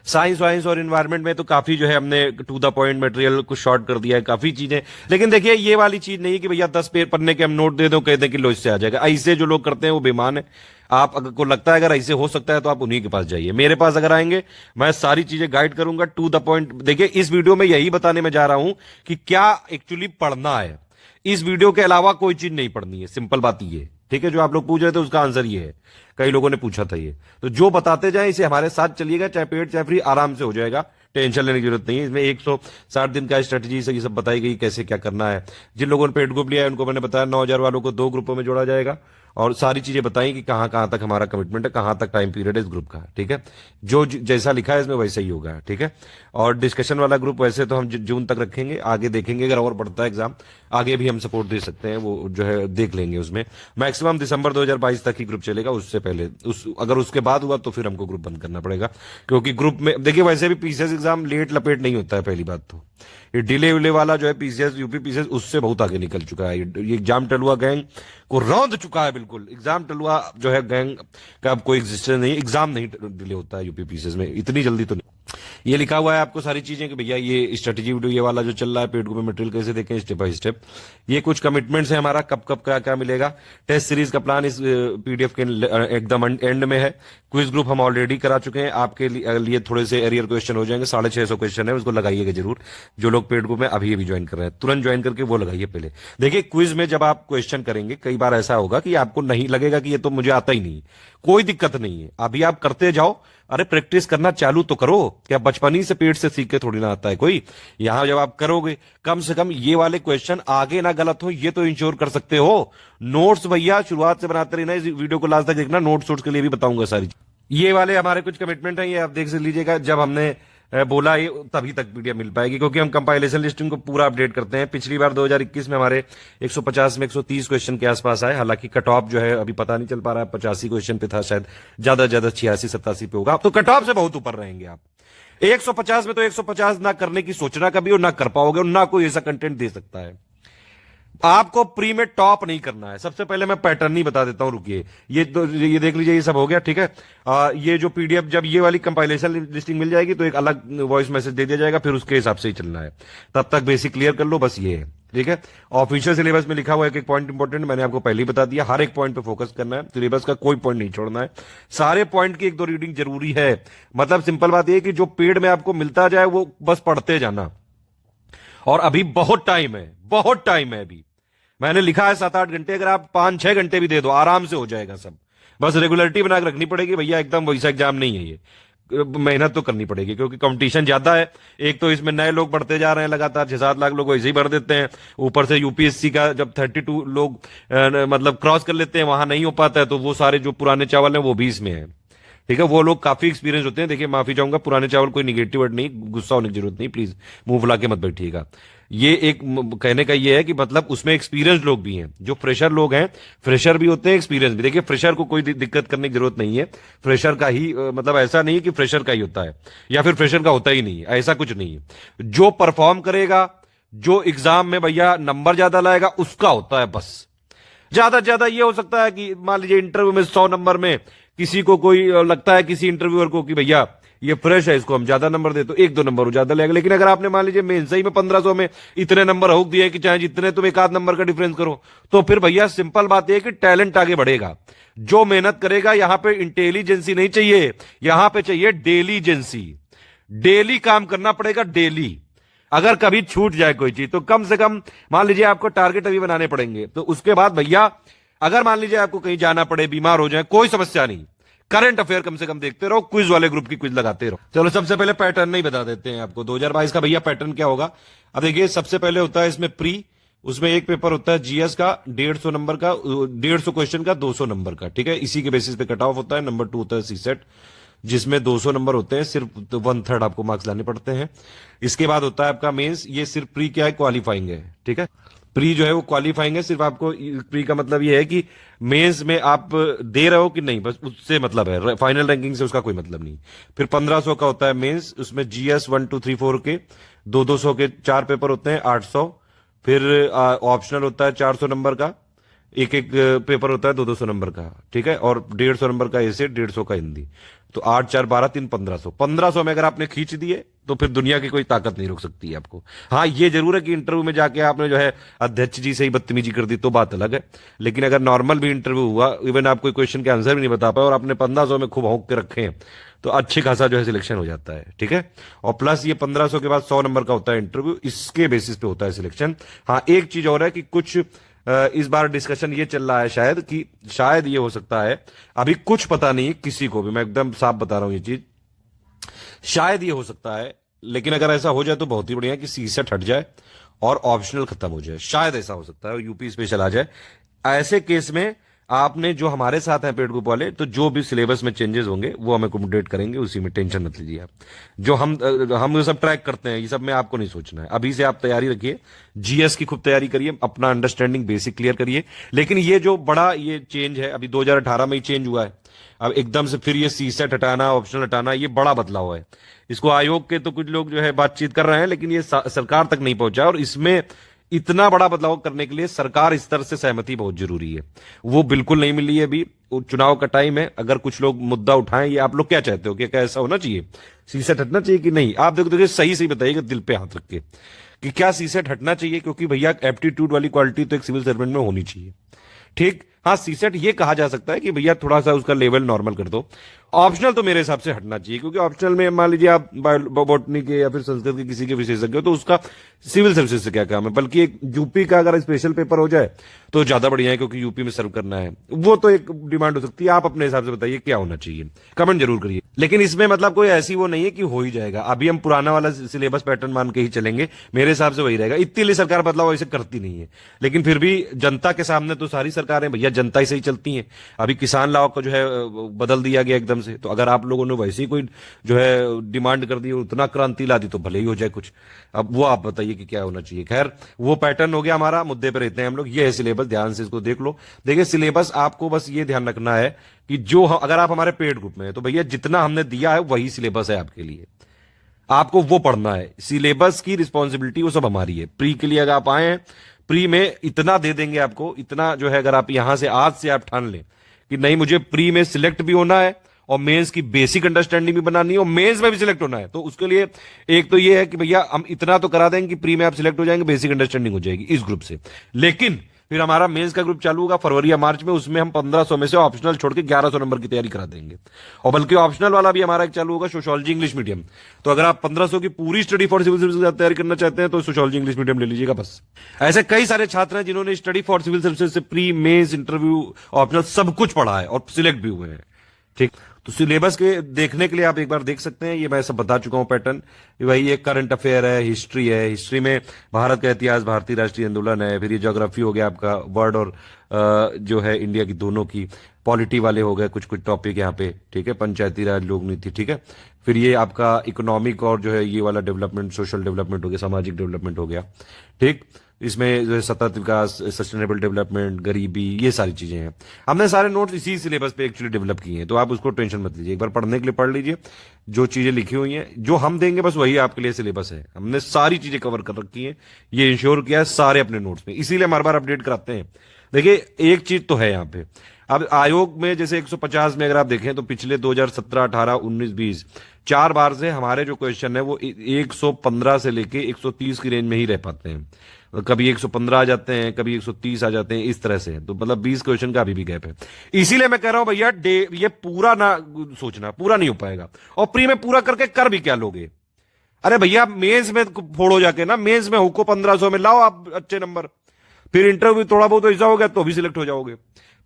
साइंस वाइंस और इन्वायरमेंट में तो काफी जो है हमने टू द पॉइंट मटेरियल को शॉर्ट कर दिया है, काफी चीजें। लेकिन देखिए ये वाली चीज नहीं कि भैया 10 पेज पढ़ने के हम नोट दे दो, कह दें कि लो इससे आ जाएगा। ऐसे जो लोग करते हैं वो बेईमान है। आप अगर को लगता है अगर ऐसे हो सकता है तो आप उन्हीं के पास जाइए। मेरे पास अगर आएंगे मैं सारी चीजें गाइड करूंगा टू द पॉइंट। देखिए इस वीडियो में यही बताने में जा रहा हूं कि क्या एक्चुअली पढ़ना है। इस वीडियो के अलावा कोई चीज नहीं पढ़नी है, सिंपल बात ये। ठीक है, जो आप लोग पूछ रहे थे उसका आंसर ये है, कई लोगों ने पूछा था ये। तो जो बताते जाए इसे हमारे साथ चलिएगा, चाहे पेड चाहे फ्री, आराम से हो जाएगा। टेंशन लेने की जरूरत नहीं है। इसमें 160 दिन का स्ट्रेटजी से ये सब बताई गई कैसे क्या करना है। जिन लोगों ने पेड ग्रुप लिया है उनको मैंने बताया 9,000 वालों को 2 ग्रुपों में जोड़ा जाएगा और सारी चीजें बताई कि कहां कहां तक हमारा कमिटमेंट है, कहां तक टाइम पीरियड है इस ग्रुप का। ठीक है, जो जैसा लिखा है इसमें वैसा ही होगा। ठीक है, और डिस्कशन वाला ग्रुप वैसे तो हम जून तक रखेंगे, आगे देखेंगे अगर और बढ़ता है एग्जाम आगे भी हम सपोर्ट दे सकते हैं, वो जो है देख लेंगे। उसमें मैक्सिमम दिसंबर 2022 तक ही ग्रुप चलेगा, उससे पहले अगर उसके बाद हुआ तो फिर हमको ग्रुप बंद करना पड़ेगा, क्योंकि ग्रुप में देखिए वैसे भी पीसीएस एग्जाम लेट लपेट नहीं होता है। पहली बात तो ये डिले विले वाला जो है पीसीएस यूपी पीसीएस उससे बहुत आगे निकल चुका है। ये एग्जाम टलुआ गैंग को रौंद चुका है बिल्कुल। एग्जाम टलुआ जो है गैंग का अब कोई एग्जिस्टेंस नहीं, एग्जाम नहीं डिले होता है यूपी पीसीएस में इतनी जल्दी तो नहीं। ये लिखा हुआ है आपको सारी चीजें कि भैया ये स्ट्रेटेजी वीडियो ये वाला जो चल रहा है पेड ग्रुप में मटेरियल कैसे देखें स्टेप बाय स्टेप। ये कुछ कमिटमेंट्स है हमारा, कब कब क्या क्या मिलेगा। टेस्ट सीरीज का प्लान इस पीडीएफ के एकदम एंड में है। क्विज ग्रुप हम ऑलरेडी करा चुके हैं, आपके लिए थोड़े से एरियर क्वेश्चन हो जाएंगे, 650 क्वेश्चन है, उसको लगाइएगा जरूर। जो लोग पेड ग्रुप में अभी अभी ज्वाइन कर रहे हैं तुरंत ज्वाइन करके वो लगाइए पहले। देखिए क्विज में जब आप क्वेश्चन करेंगे कई बार ऐसा होगा कि आपको नहीं लगेगा कि ये तो मुझे आता ही नहीं, कोई दिक्कत नहीं है, अभी आप करते जाओ। अरे प्रैक्टिस करना चालू तो करो, क्या बचपन ही से पेट से सीख के थोड़ी ना आता है कोई। यहां जब आप करोगे कम से कम ये वाले क्वेश्चन आगे ना गलत हो ये तो इंश्योर कर सकते हो। नोट्स भैया शुरुआत से बनाते रहना, इस वीडियो को लास्ट तक देखना, नोट्स के लिए भी बताऊंगा सारी। ये वाले हमारे कुछ कमिटमेंट है, ये आप देख लीजिएगा। जब हमने बोला ये तभी तक पीडीएफ मिल पाएगी, क्योंकि हम कंपाइलेशन लिस्टिंग को पूरा अपडेट करते हैं। पिछली बार 2021 में हमारे 150 में 130 क्वेश्चन के आसपास आए, हालांकि कट ऑफ जो है अभी पता नहीं चल पा रहा है, 85 क्वेश्चन पे था शायद, ज्यादा 86-87 पे होगा, तो कट ऑफ से बहुत ऊपर रहेंगे आप। 150 में तो 150 ना करने की सोचना कभी, और ना कर पाओगे, और ना कोई ऐसा कंटेंट दे सकता है। आपको प्री में टॉप नहीं करना है। सबसे पहले मैं पैटर्न ही बता देता हूं, रुकिए। ये देख लीजिए, ये सब हो गया। ठीक है, ये जो पीडीएफ जब ये वाली कंपाइलेशन लिस्टिंग मिल जाएगी तो एक अलग वॉइस मैसेज दे दिया जाएगा, फिर उसके हिसाब से ही चलना है। तब तक बेसिक क्लियर कर लो, बस ये है। ठीक है, ऑफिशियल सिलेबस में लिखा हुआ है एक पॉइंट इंपॉर्टेंट, मैंने आपको पहले ही बता दिया, हर एक पॉइंट पे फोकस करना है, सिलेबस का कोई पॉइंट नहीं छोड़ना है, सारे पॉइंट की 1-2 रीडिंग जरूरी है। मतलब सिंपल बात यह है कि जो पेड में आपको मिलता जाए वो बस पढ़ते जाना, और अभी बहुत टाइम है, बहुत टाइम है। अभी मैंने लिखा है 7-8 घंटे, अगर आप 5-6 घंटे भी दे दो आराम से हो जाएगा सब। बस रेगुलरिटी बना के रखनी पड़ेगी भैया, एकदम वैसा एग्जाम नहीं है ये। मेहनत तो करनी पड़ेगी क्योंकि कंपटीशन ज्यादा है। एक तो इसमें नए लोग बढ़ते जा रहे हैं लगातार, 6-7 लाख लोग वैसे ही भर देते हैं, ऊपर से यूपीएससी का जब 32 लोग मतलब क्रॉस कर लेते हैं वहां नहीं हो पाता है, तो वो सारे जो पुराने चावल हैं वो भी इसमें है। ठीक है, वो लोग काफी एक्सपीरियंस होते हैं। देखिए माफी चाहूंगा, पुराने चावल कोई निगेटिव वर्ड नहीं, गुस्सा होने की जरूरत नहीं, प्लीज मुंह फुला के मत बैठिएगा। ये एक कहने का ये है कि मतलब उसमें एक्सपीरियंस लोग भी हैं, जो फ्रेशर लोग हैं, फ्रेशर भी होते हैं, एक्सपीरियंस भी। देखिए फ्रेशर को कोई दिक्कत करने की जरूरत नहीं है, फ्रेशर का ही मतलब ऐसा नहीं है कि फ्रेशर का ही होता है या फिर फ्रेशर का होता ही नहीं है, ऐसा कुछ नहीं है। जो परफॉर्म करेगा, जो एग्जाम में भैया नंबर ज्यादा लाएगा उसका होता है बस। ज्यादा से ज्यादा ये हो सकता है कि मान लीजिए इंटरव्यू में 100 नंबर में किसी को कोई लगता है किसी इंटरव्यूअर को कि भैया ये फ्रेश है, इसको हम ज्यादा नंबर दे, तो 1-2 नंबर वो ज्यादा लेगा। लेकिन अगर आपने मान लीजिए मेन सही में 1500 में इतने नंबर हुक दिए कि चाहे जितने तुम 1-8 नंबर का डिफरेंस करो, तो फिर भैया सिंपल बात यह है कि टैलेंट आगे बढ़ेगा। जो मेहनत करेगा, यहां पे इंटेलिजेंसी नहीं चाहिए, यहां पे चाहिए डेलीजेंसी। डेली काम करना पड़ेगा, डेली। अगर कभी छूट जाए कोई चीज तो कम से कम मान लीजिए आपको टारगेट अभी बनाने पड़ेंगे, तो उसके बाद भैया अगर मान लीजिए आपको कहीं जाना पड़े, बीमार हो जाए, कोई समस्या नहीं, करंट अफेयर कम से कम देखते रहो, क्विज वाले ग्रुप की क्विज लगाते रहो। चलो सबसे पहले पैटर्न नहीं बता देते हैं आपको 2022 का भैया पैटर्न क्या होगा। अब देखिए सबसे पहले होता है इसमें प्री, उसमें एक पेपर होता है जीएस का 150 नंबर का, 150 क्वेश्चन का 200 नंबर का। ठीक है, इसी के बेसिस पे कट ऑफ होता है। नंबर 2 होता है सीसेट, जिसमें 200 नंबर होते हैं, सिर्फ 1/3 आपको मार्क्स लाने पड़ते हैं। इसके बाद होता है आपका मेंस, ये सिर्फ प्री क्या है, क्वालिफाइंग है। ठीक है, प्री जो है वो क्वालिफाइंग है, सिर्फ आपको प्री का मतलब ये है कि मेंस में आप दे रहे हो कि नहीं, बस उससे मतलब है, फाइनल रैंकिंग से उसका कोई मतलब नहीं। फिर 1500 का होता है मेंस, उसमें जीएस 1, 2, 3, 4 के 200 के 4 पेपर होते हैं, 800। फिर ऑप्शनल होता है 400 नंबर का, एक पेपर होता है 200 नंबर का। ठीक है, और 150 नंबर का ऐसे, 150 का हिंदी, तो 8, 4, 12, 3, 1500। 1500 में अगर आपने खींच दिए तो फिर दुनिया की कोई ताकत नहीं रोक सकती है आपको। हाँ ये जरूर है कि इंटरव्यू में जाके आपने जो है अध्यक्ष जी से ही बदतमीजी कर दी तो बात अलग है, लेकिन अगर नॉर्मल भी इंटरव्यू हुआ, इवन आप कोई क्वेश्चन के आंसर भी नहीं बता पाए और आपने 1500 में खूब हौंक के रखे हैं, तो अच्छी खासा जो है सिलेक्शन हो जाता है। ठीक है, और प्लस ये 1500 के बाद 100 नंबर का होता है इंटरव्यू, इसके बेसिस पे होता है सिलेक्शन। हाँ एक चीज और है कि कुछ इस बार डिस्कशन ये चल रहा है शायद ये हो सकता है, अभी कुछ पता नहीं किसी को भी, मैं एकदम साफ बता रहा हूं ये चीज, शायद ये हो सकता है लेकिन अगर ऐसा हो जाए तो बहुत ही बढ़िया कि सीसेट हट जाए और ऑप्शनल खत्म हो जाए, शायद ऐसा हो सकता है, यूपी स्पेशल आ जाए। ऐसे केस में आपने जो हमारे साथ हैं पेड ग्रुप वाले, तो जो भी सिलेबस में चेंजेस होंगे वो हम अकोमोडेट करेंगे, उसी में टेंशन मत लीजिए आप। जो हम ये सब ट्रैक करते हैं, ये सब में आपको नहीं सोचना है। अभी से आप तैयारी रखिए, जीएस की खूब तैयारी करिए, अपना अंडरस्टैंडिंग बेसिक क्लियर करिए। लेकिन ये जो बड़ा ये चेंज है, अभी 2018 में ही चेंज हुआ है, अब एकदम से फिर ये सीसेट हटाना, ऑप्शनल हटाना, ये बड़ा बदलाव है। इसको आयोग के तो कुछ लोग जो है बातचीत कर रहे हैं, लेकिन ये सरकार तक नहीं पहुंचा। और इसमें इतना बड़ा बदलाव करने के लिए सरकार स्तर से सहमति बहुत जरूरी है, वो बिल्कुल नहीं मिली है अभी। चुनाव का टाइम है, अगर कुछ लोग मुद्दा उठाएं, ये आप लोग क्या चाहते हो कि क्या ऐसा होना चाहिए, सीसेट हटना चाहिए कि नहीं? आप देखो सही सही बताइएगा, दिल पे हाथ रख के, कि क्या सीसेट हटना चाहिए? क्योंकि भैया एप्टीट्यूड वाली क्वालिटी तो एक सिविल सर्वेंट में होनी चाहिए, ठीक। हाँ, सीसेट ये कहा जा सकता है कि भैया थोड़ा सा उसका लेवल नॉर्मल कर दो। ऑप्शनल तो मेरे हिसाब से हटना चाहिए, क्योंकि ऑप्शनल में मान लीजिए आप बॉटनी के या फिर संस्कृत के किसी के विशेषज्ञ हो, तो उसका सिविल सर्विसेज से क्या काम है? बल्कि एक यूपी का अगर स्पेशल पेपर हो जाए तो ज्यादा बढ़िया है, क्योंकि यूपी में सर्व करना है। वो तो एक डिमांड हो सकती है, आप अपने हिसाब से बताइए क्या होना चाहिए, कमेंट जरूर करिए। लेकिन इसमें मतलब कोई ऐसी वो नहीं है कि हो ही जाएगा, अभी हम पुराना वाला सिलेबस पैटर्न मान के ही चलेंगे, मेरे हिसाब से वही रहेगा। इतनी सरकार बदलाव ऐसे करती नहीं है, लेकिन फिर भी जनता के सामने तो सारी सरकारें भैया जनता ही से ही चलती हैं। अभी किसान लॉ को जो है बदल दिया गया एकदम से, तो अगर आप लोगों ने वैसे ही कोई जो है डिमांड कर दी, उतना क्रांति ला दी, तो भले ही हो जाए कुछ। अब वो आप बताइए कि क्या होना चाहिए। खैर, वो पैटर्न हो गया हमारा, मुद्दे पर रहते हैं हम लोग। ये है सिलेबस, ध्यान से इसको देख लो। देखिए सिलेबस आपको बस ये ध्यान रखना है कि जो अगर आप हमारे पेड ग्रुप में है, तो भैया जितना हमने दिया है वही सिलेबस है आपके लिए, आपको वो पढ़ना है। सिलेबस की रिस्पॉन्सिबिलिटी वो सब हमारी है। प्री के लिए अगर आप आए हैं, प्री में इतना दे देंगे आपको, इतना जो है, अगर आप यहां से आज से आप ठान लें कि नहीं मुझे प्री में सिलेक्ट भी होना है और मेंस की बेसिक अंडरस्टैंडिंग भी बनानी है और मेंस में भी सिलेक्ट होना है, तो उसके लिए एक तो ये है कि भैया हम इतना तो करा देंगे कि प्री में आप सिलेक्ट हो जाएंगे, बेसिक अंडरस्टैंडिंग हो जाएगी इस ग्रुप से। लेकिन फिर हमारा मेंस का ग्रुप चालू होगा फरवरी या मार्च में, उसमें हम 1500 में से ऑप्शनल छोड़ के 1100 नंबर की तैयारी करा देंगे। और बल्कि ऑप्शनल वाला भी हमारा एक चालू होगा, सोशियोलॉजी इंग्लिश मीडियम। तो अगर आप 1500 की पूरी स्टडी फॉर सिविल सर्विसेज तैयारी करना चाहते हैं तो सोशियोलॉजी इंग्लिश मीडियम ले लीजिएगा बस। ऐसे कई सारे छात्र हैं जिन्होंने स्टडी फॉर सिविल सर्विसेज से प्री, मेंस, इंटरव्यू, ऑप्शनल सब कुछ पढ़ा है और सिलेक्ट भी हुए हैं, ठीक। तो सिलेबस के देखने के लिए आप एक बार देख सकते हैं, ये मैं सब बता चुका हूं पैटर्न। भाई ये करंट अफेयर है, हिस्ट्री है, हिस्ट्री में भारत का इतिहास, भारतीय राष्ट्रीय आंदोलन है। फिर ये ज्योग्राफी हो गया आपका, वर्ल्ड और जो है इंडिया की दोनों की। पॉलिटी वाले हो गए कुछ कुछ टॉपिक यहाँ पे, ठीक है, पंचायती राज, लोक नीति, ठीक है। फिर ये आपका इकोनॉमिक और जो है ये वाला डेवलपमेंट, सोशल डेवलपमेंट हो गया, सामाजिक डेवलपमेंट हो गया, ठीक। इसमें जो है सतत विकास, सस्टेनेबल डेवलपमेंट, गरीबी, ये सारी चीजें हैं। हमने सारे नोट्स इसी सिलेबस पे एक्चुअली डेवलप किए हैं, तो आप उसको टेंशन मत लीजिए। एक बार पढ़ने के लिए पढ़ लीजिए, जो चीजें लिखी हुई हैं, जो हम देंगे बस वही आपके लिए सिलेबस है। हमने सारी चीजें कवर कर रखी हैं, ये इंश्योर किया है सारे अपने नोट्स में, इसीलिए हम हर बार अपडेट कराते हैं। देखिए एक चीज तो है यहाँ पे, अब आयोग में जैसे 150 में अगर आप देखें तो पिछले 2017, 18, 19, 20 4 बार से हमारे जो क्वेश्चन है वो 115 से लेके 130 की रेंज में ही रह पाते हैं। कभी 115 आ जाते हैं, कभी 130 आ जाते हैं, इस तरह से। तो मतलब 20 क्वेश्चन का अभी भी गैप है। इसीलिए मैं कह रहा हूं भैया ये पूरा ना सोचना, पूरा नहीं हो पाएगा। और प्री में पूरा करके कर भी क्या लोगे? अरे भैया मेंस में फोड़ो जाके ना, मेंस में हुको 1500 में लाओ आप अच्छे नंबर, फिर इंटरव्यू थोड़ा बहुत ऐसा हो गया तो भी सिलेक्ट हो जाओगे।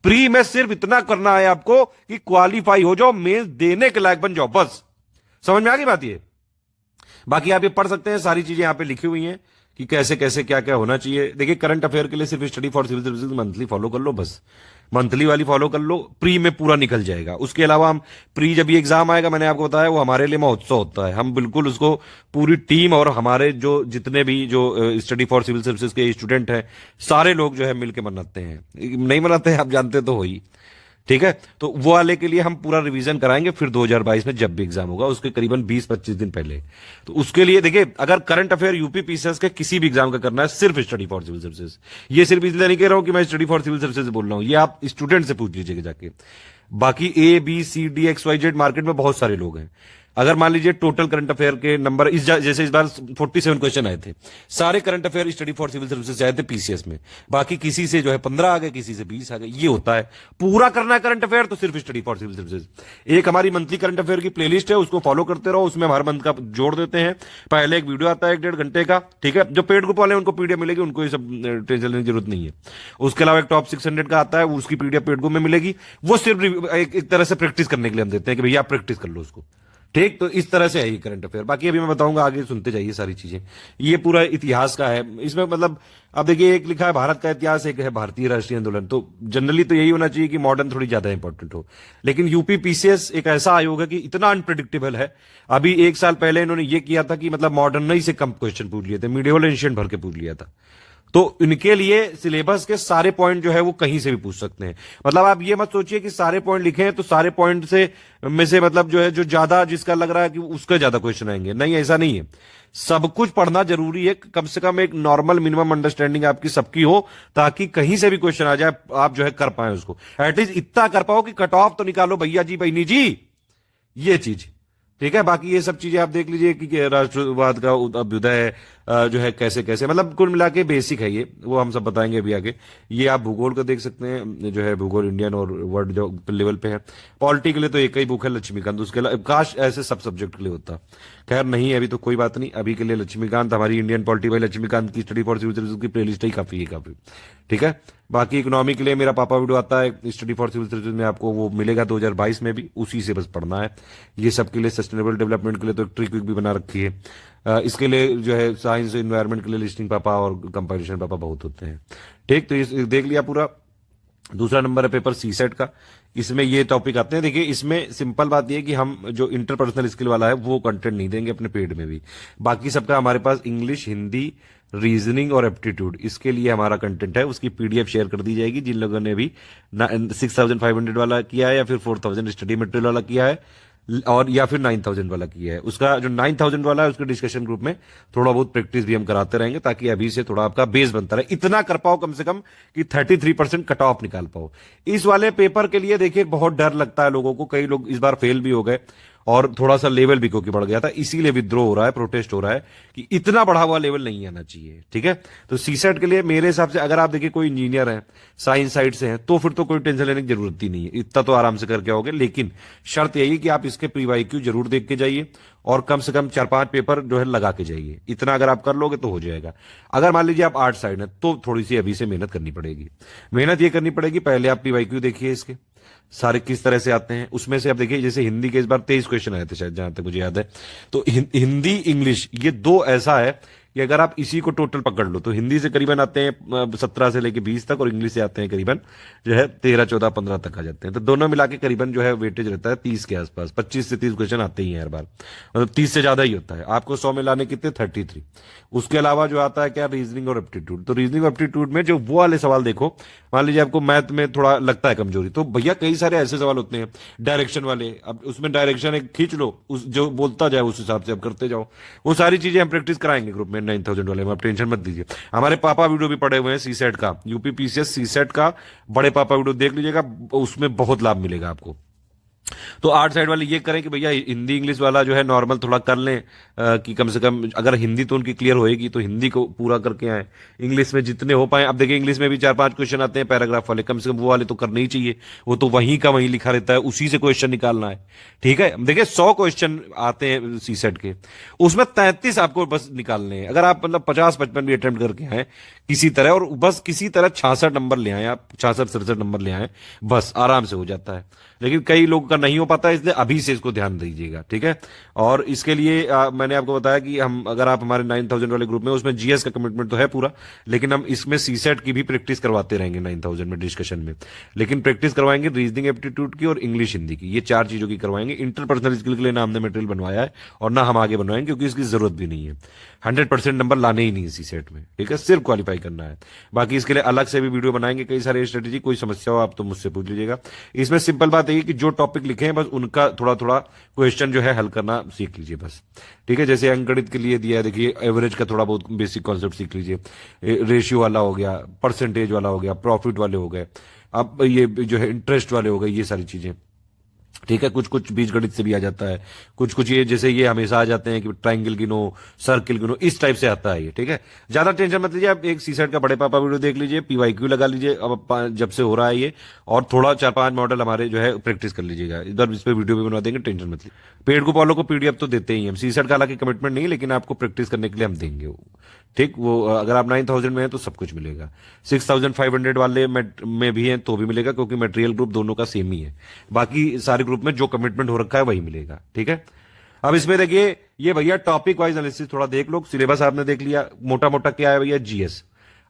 प्री में सिर्फ इतना करना है आपको कि क्वालिफाई हो जाओ, मेंस देने के लायक बन जाओ, बस। समझ में आ गई बात? ये बाकी आप ये पढ़ सकते हैं, सारी चीजें यहां पे लिखी हुई हैं कि कैसे कैसे क्या क्या होना चाहिए। देखिए करंट अफेयर के लिए सिर्फ study for civil services monthly follow कर लो, बस मंथली वाली फॉलो कर लो, प्री में पूरा निकल जाएगा। उसके अलावा हम प्री जब ये एग्जाम आएगा, मैंने आपको बताया, वो हमारे लिए महोत्सव होता है। हम बिल्कुल उसको पूरी टीम और हमारे जो जितने भी जो स्टडी फॉर सिविल सर्विसेज के स्टूडेंट हैं, सारे लोग जो है मिलकर मनाते हैं। नहीं मनाते हैं आप जानते तो हो ही, ठीक है। तो वो वाले के लिए हम पूरा रिवीजन कराएंगे फिर 2022 में जब भी एग्जाम होगा, उसके करीबन 20-25 दिन पहले। तो उसके लिए देखिए, अगर करंट अफेयर यूपी पीसीएस के किसी भी एग्जाम का करना है, सिर्फ स्टडी फॉर सिविल सर्विसेज। ये सिर्फ इसलिए नहीं कह रहा हूं कि मैं स्टडी फॉर सिविल सर्विसेज बोल रहा हूं, ये आप स्टूडेंट से पूछ लीजिएगा जाके। बाकी ABCD XYZ मार्केट में बहुत सारे लोग हैं। अगर मान लीजिए टोटल करंट अफेयर के नंबर जैसे इस बार 47 क्वेश्चन आए थे, सारे current affair study for civil services आए थे पीसीएस में। बाकी किसी से जो है 15 आ गए, किसी से 20 आ गए, ये होता है। पूरा करना है करंट अफेयर तो सिर्फ स्टडी फॉर सिविल सर्विसेज। एक हमारी मंथली करंट अफेयर की प्लेलिस्ट है, उसको फॉलो करते रहो, उसमें हर मंथ का जोड़ देते हैं। पहले एक वीडियो आता है 1-1.5 घंटे का, ठीक है। जो पेड ग्रुप वाले हैं उनको पीडीएफ मिलेगी, उनको ये सब टेंशन लेने की जरूरत नहीं है। उसके अलावा एक टॉप 600 का आता है, उसकी पीडीएफ पेड ग्रुप में मिलेगी। वो सिर्फ एक तरह से प्रैक्टिस करने के लिए हम देते हैं कि भैया आप प्रैक्टिस कर लो उसको, ठीक, तो इस तरह से है ये करंट अफेयर। बाकी अभी मैं बताऊंगा, आगे सुनते जाइए सारी चीजें। ये पूरा इतिहास का है, इसमें मतलब अब देखिए, एक लिखा है भारत का इतिहास, एक है भारतीय राष्ट्रीय आंदोलन। तो जनरली तो यही होना चाहिए कि मॉडर्न थोड़ी ज्यादा इंपॉर्टेंट हो, लेकिन यूपी पीसीएस एक ऐसा आयोग है कि इतना अनप्रिडिक्टेबल है। अभी एक साल पहले इन्होंने ये किया था कि मतलब मॉडर्न ही से कम क्वेश्चन पूछ लिए थे, मीडियोवल एंशिएंट भर के पूछ लिया था। तो इनके लिए सिलेबस के सारे पॉइंट जो है वो कहीं से भी पूछ सकते हैं। मतलब आप ये मत सोचिए कि सारे पॉइंट लिखे हैं तो सारे पॉइंट से में से मतलब जो है, जो ज्यादा जिसका लग रहा है कि उसका ज्यादा क्वेश्चन आएंगे, नहीं, ऐसा नहीं है। सब कुछ पढ़ना जरूरी है, कम से कम एक नॉर्मल मिनिमम अंडरस्टैंडिंग आपकी सबकी हो, ताकि कहीं से भी क्वेश्चन आ जाए आप जो है कर पाए उसको। एटलीस्ट इतना कर पाओ कि कट ऑफ तो निकालो भैया जी, बहनी जी, ये चीज ठीक है। बाकी ये सब चीजें आप देख लीजिए कि राष्ट्रवाद का अभ्युदय जो है कैसे कैसे, मतलब कुल मिला के बेसिक है ये, वो हम सब बताएंगे अभी आगे। ये आप भूगोल का देख सकते हैं, जो है भूगोल इंडियन और वर्ल्ड जो लेवल पे है। पॉलिटी के लिए तो एक ही बुक है लक्ष्मीकांत, उसके अलावा काश ऐसे सब सब्जेक्ट के लिए होता, खैर नहीं है अभी, तो कोई बात नहीं। अभी के लिए लक्ष्मीकांत, हमारी इंडियन पॉलिटी बाई लक्ष्मीकांत की स्टडी फॉर सिविल सर्विस की प्लेलिस्ट ही काफी है, काफी ठीक है। बाकी इकोनॉमी के लिए मेरा पापा वीडियो आता है स्टडी फॉर सिविल सर्विस में, आपको वो मिलेगा 2022 में भी, उसी से बस पढ़ना है। ये सब के लिए सस्टेनेबल डेवलपमेंट के लिए तो एक ट्रिक भी बना रखी है। इसके लिए जो है साइंस एनवायरनमेंट के लिए लिस्टिंग पापा और कंपैरिजन पापा बहुत होते हैं, ठीक। तो ये देख लिया पूरा। दूसरा नंबर है पेपर सीसेट का, इसमें ये टॉपिक आते हैं। देखिए इसमें सिंपल बात ये है कि हम जो इंटरपर्सनल स्किल वाला है वो कंटेंट नहीं देंगे अपने पेड में भी, बाकी सबका हमारे पास इंग्लिश, हिंदी, रीजनिंग और एप्टीट्यूड, इसके लिए हमारा कंटेंट है। उसकी पीडीएफ शेयर कर दी जाएगी जिन लोगों ने भी 6500 वाला किया है, या फिर 4000 स्टडी मटेरियल वाला किया है, और या फिर 9000 वाला किया है। उसका जो 9000 वाला है उसके डिस्कशन ग्रुप में थोड़ा बहुत प्रैक्टिस भी हम कराते रहेंगे, ताकि अभी से थोड़ा आपका बेस बनता रहे। इतना कर पाओ कम से कम कि 33% कट ऑफ निकाल पाओ। इस वाले पेपर के लिए देखिए बहुत डर लगता है लोगों को, कई लोग इस बार फेल भी हो गए और थोड़ा सा लेवल भी क्योंकि बढ़ गया था, इसीलिए विद्रोह हो रहा है, प्रोटेस्ट हो रहा है कि इतना बढ़ा हुआ लेवल नहीं आना चाहिए, ठीक है। तो सीसेट के लिए मेरे हिसाब से अगर आप देखिए कोई इंजीनियर है, साइंस साइड से है, तो फिर तो कोई टेंशन लेने की जरूरत ही नहीं है, इतना तो आराम से करके आओगे। लेकिन शर्त यही कि आप इसके प्रीवाईक्यू जरूर देख के जाइए और कम से कम 4-5 पेपर जो है लगा के जाइए। इतना अगर आप कर लोगे तो हो जाएगा। अगर मान लीजिए आप आर्ट साइड है तो थोड़ी सी अभी से मेहनत करनी पड़ेगी। मेहनत ये करनी पड़ेगी, पहले आप प्रीवाईक्यू देखिए इसके सारे किस तरह से आते हैं। उसमें से आप देखिए जैसे हिंदी के इस बार 23 क्वेश्चन आए थे शायद, जहां तक मुझे याद है। तो हिंदी इंग्लिश ये दो ऐसा है कि अगर आप इसी को टोटल पकड़ लो तो हिंदी से करीबन आते हैं 17 से लेके 20 तक, और इंग्लिश से आते हैं करीबन जो है 13, 14, 15 तक आ जाते हैं। तो दोनों मिला के करीबन जो है वेटेज रहता है 30 के आसपास, 25 से 30 क्वेश्चन आते ही हैं हर बार, मतलब 30 से ज्यादा ही होता है। आपको 100 में लाने कितने, 33। उसके अलावा जो आता है क्या, रीजनिंग और एप्टीट्यूड। तो रीजनिंग और एप्टीट्यूड में जो वो वाले सवाल देखो, मान लीजिए आपको मैथ में थोड़ा लगता है कमजोरी, तो भैया कई सारे ऐसे सवाल होते हैं डायरेक्शन वाले, अब उसमें डायरेक्शन एक खींच लो, उस जो बोलता जाए उस हिसाब से आप करते जाओ। वो सारी चीजें हम प्रैक्टिस कराएंगे ग्रुप में 9000 वाले में, आप टेंशन मत दीजिए। हमारे पापा वीडियो भी पड़े हुए हैं सीसेट का, यूपी पीसीएस सीसेट का बड़े पापा वीडियो देख लीजिएगा, उसमें बहुत लाभ मिलेगा आपको। तो आर्ट साइड वाले ये करें कि भैया हिंदी इंग्लिश वाला जो है नॉर्मल थोड़ा कर लें, कि कम से कम अगर हिंदी तो उनकी क्लियर होएगी तो हिंदी को पूरा करके आए, इंग्लिश में जितने हो पाए। अब देखिए इंग्लिश में भी 4-5 क्वेश्चन आते हैं पैराग्राफ वाले, कम से कम वो वाले तो करने ही चाहिए, वो तो वहीं का वहीं लिखा रहता है, उसी से क्वेश्चन निकालना है, ठीक है। देखिए 100 क्वेश्चन आते हैं सीसेट के, उसमें 33 आपको बस निकालने हैं। अगर आप मतलब 50-55 भी अटेम्प्ट करके आए किसी तरह, और बस किसी तरह 66 नंबर ले आए, आप 66-67 नंबर ले आए, बस आराम से हो जाता है। लेकिन कई लोगों का नहीं हो पाता है, इसलिए अभी से इसको ध्यान दीजिएगा, ठीक है। और इसके लिए मैंने आपको बताया कि हम, अगर आप हमारे 9000 वाले ग्रुप में, उसमें जीएस का कमिटमेंट तो है पूरा, लेकिन हम इसमें सीसेट की भी प्रैक्टिस करवाते रहेंगे 9000 में डिस्कशन में। लेकिन प्रैक्टिस करवाएंगे रीजनिंग एप्टीट्यूड की और इंग्लिश हिंदी की, ये 4 चीजों की करवाएंगे। इंटरपर्सनल स्किल के लिए ना हमने मटेरियल बनवाया है और ना हम आगे बनवाएंगे, क्योंकि इसकी जरूरत भी नहीं है। 100% नंबर लाने ही नहीं है सीसेट में, ठीक है, सिर्फ क्वालिफाई करना है। बाकी इसके लिए अलग से भी वीडियो बनाएंगे, कई सारे स्ट्रेटेजी, कोई समस्या हो आप तो मुझसे पूछ लीजिएगा। इसमें सिंपल बात है कि जो टॉपिक लिखे हैं बस उनका थोड़ा थोड़ा क्वेश्चन जो है हल करना सीख लीजिए बस, ठीक है। जैसे अंकगणित के लिए दिया है, देखिए एवरेज का थोड़ा बहुत बेसिक कॉन्सेप्ट सीख लीजिए, रेशियो वाला हो गया, परसेंटेज वाला हो गया, प्रॉफिट वाले हो गए, अब ये जो है इंटरेस्ट वाले हो गए, ये सारी चीजें, ठीक है। कुछ कुछ बीजगणित से भी आ जाता है, कुछ कुछ ये जैसे ये हमेशा आ जाते हैं कि ट्रायंगल गिनो, सर्किल गिनो, इस टाइप से आता है ये, ठीक है। ज्यादा टेंशन मत लीजिए, आप एक सीसेट का बड़े पापा वीडियो देख लीजिए, पीवाईक्यू लगा लीजिए अब जब से हो रहा है ये, और थोड़ा 4-5 मॉडल हमारे जो है प्रैक्टिस कर लीजिएगा। इस बार इस पर वीडियो भी बनवा देंगे, टेंशन मत लीजिए। पेड ग्रुप वालों को पीडीएफ तो देते ही हम, सीसेट का हालांकि कमिटमेंट नहीं, लेकिन आपको प्रैक्टिस करने के लिए हम देंगे वो, ठीक। वो अगर आप 9000 में है तो सब कुछ मिलेगा, 6500 वाले में भी है तो भी मिलेगा, क्योंकि मटेरियल ग्रुप दोनों का सेम ही है। बाकी सारे ग्रुप में जो कमिटमेंट हो रखा है वही मिलेगा, ठीक है। अब इसमें देखिए ये भैया टॉपिक वाइज एनालिसिस थोड़ा देख लो, सिलेबस आपने देख लिया, मोटा मोटा क्या है भैया, जीएस।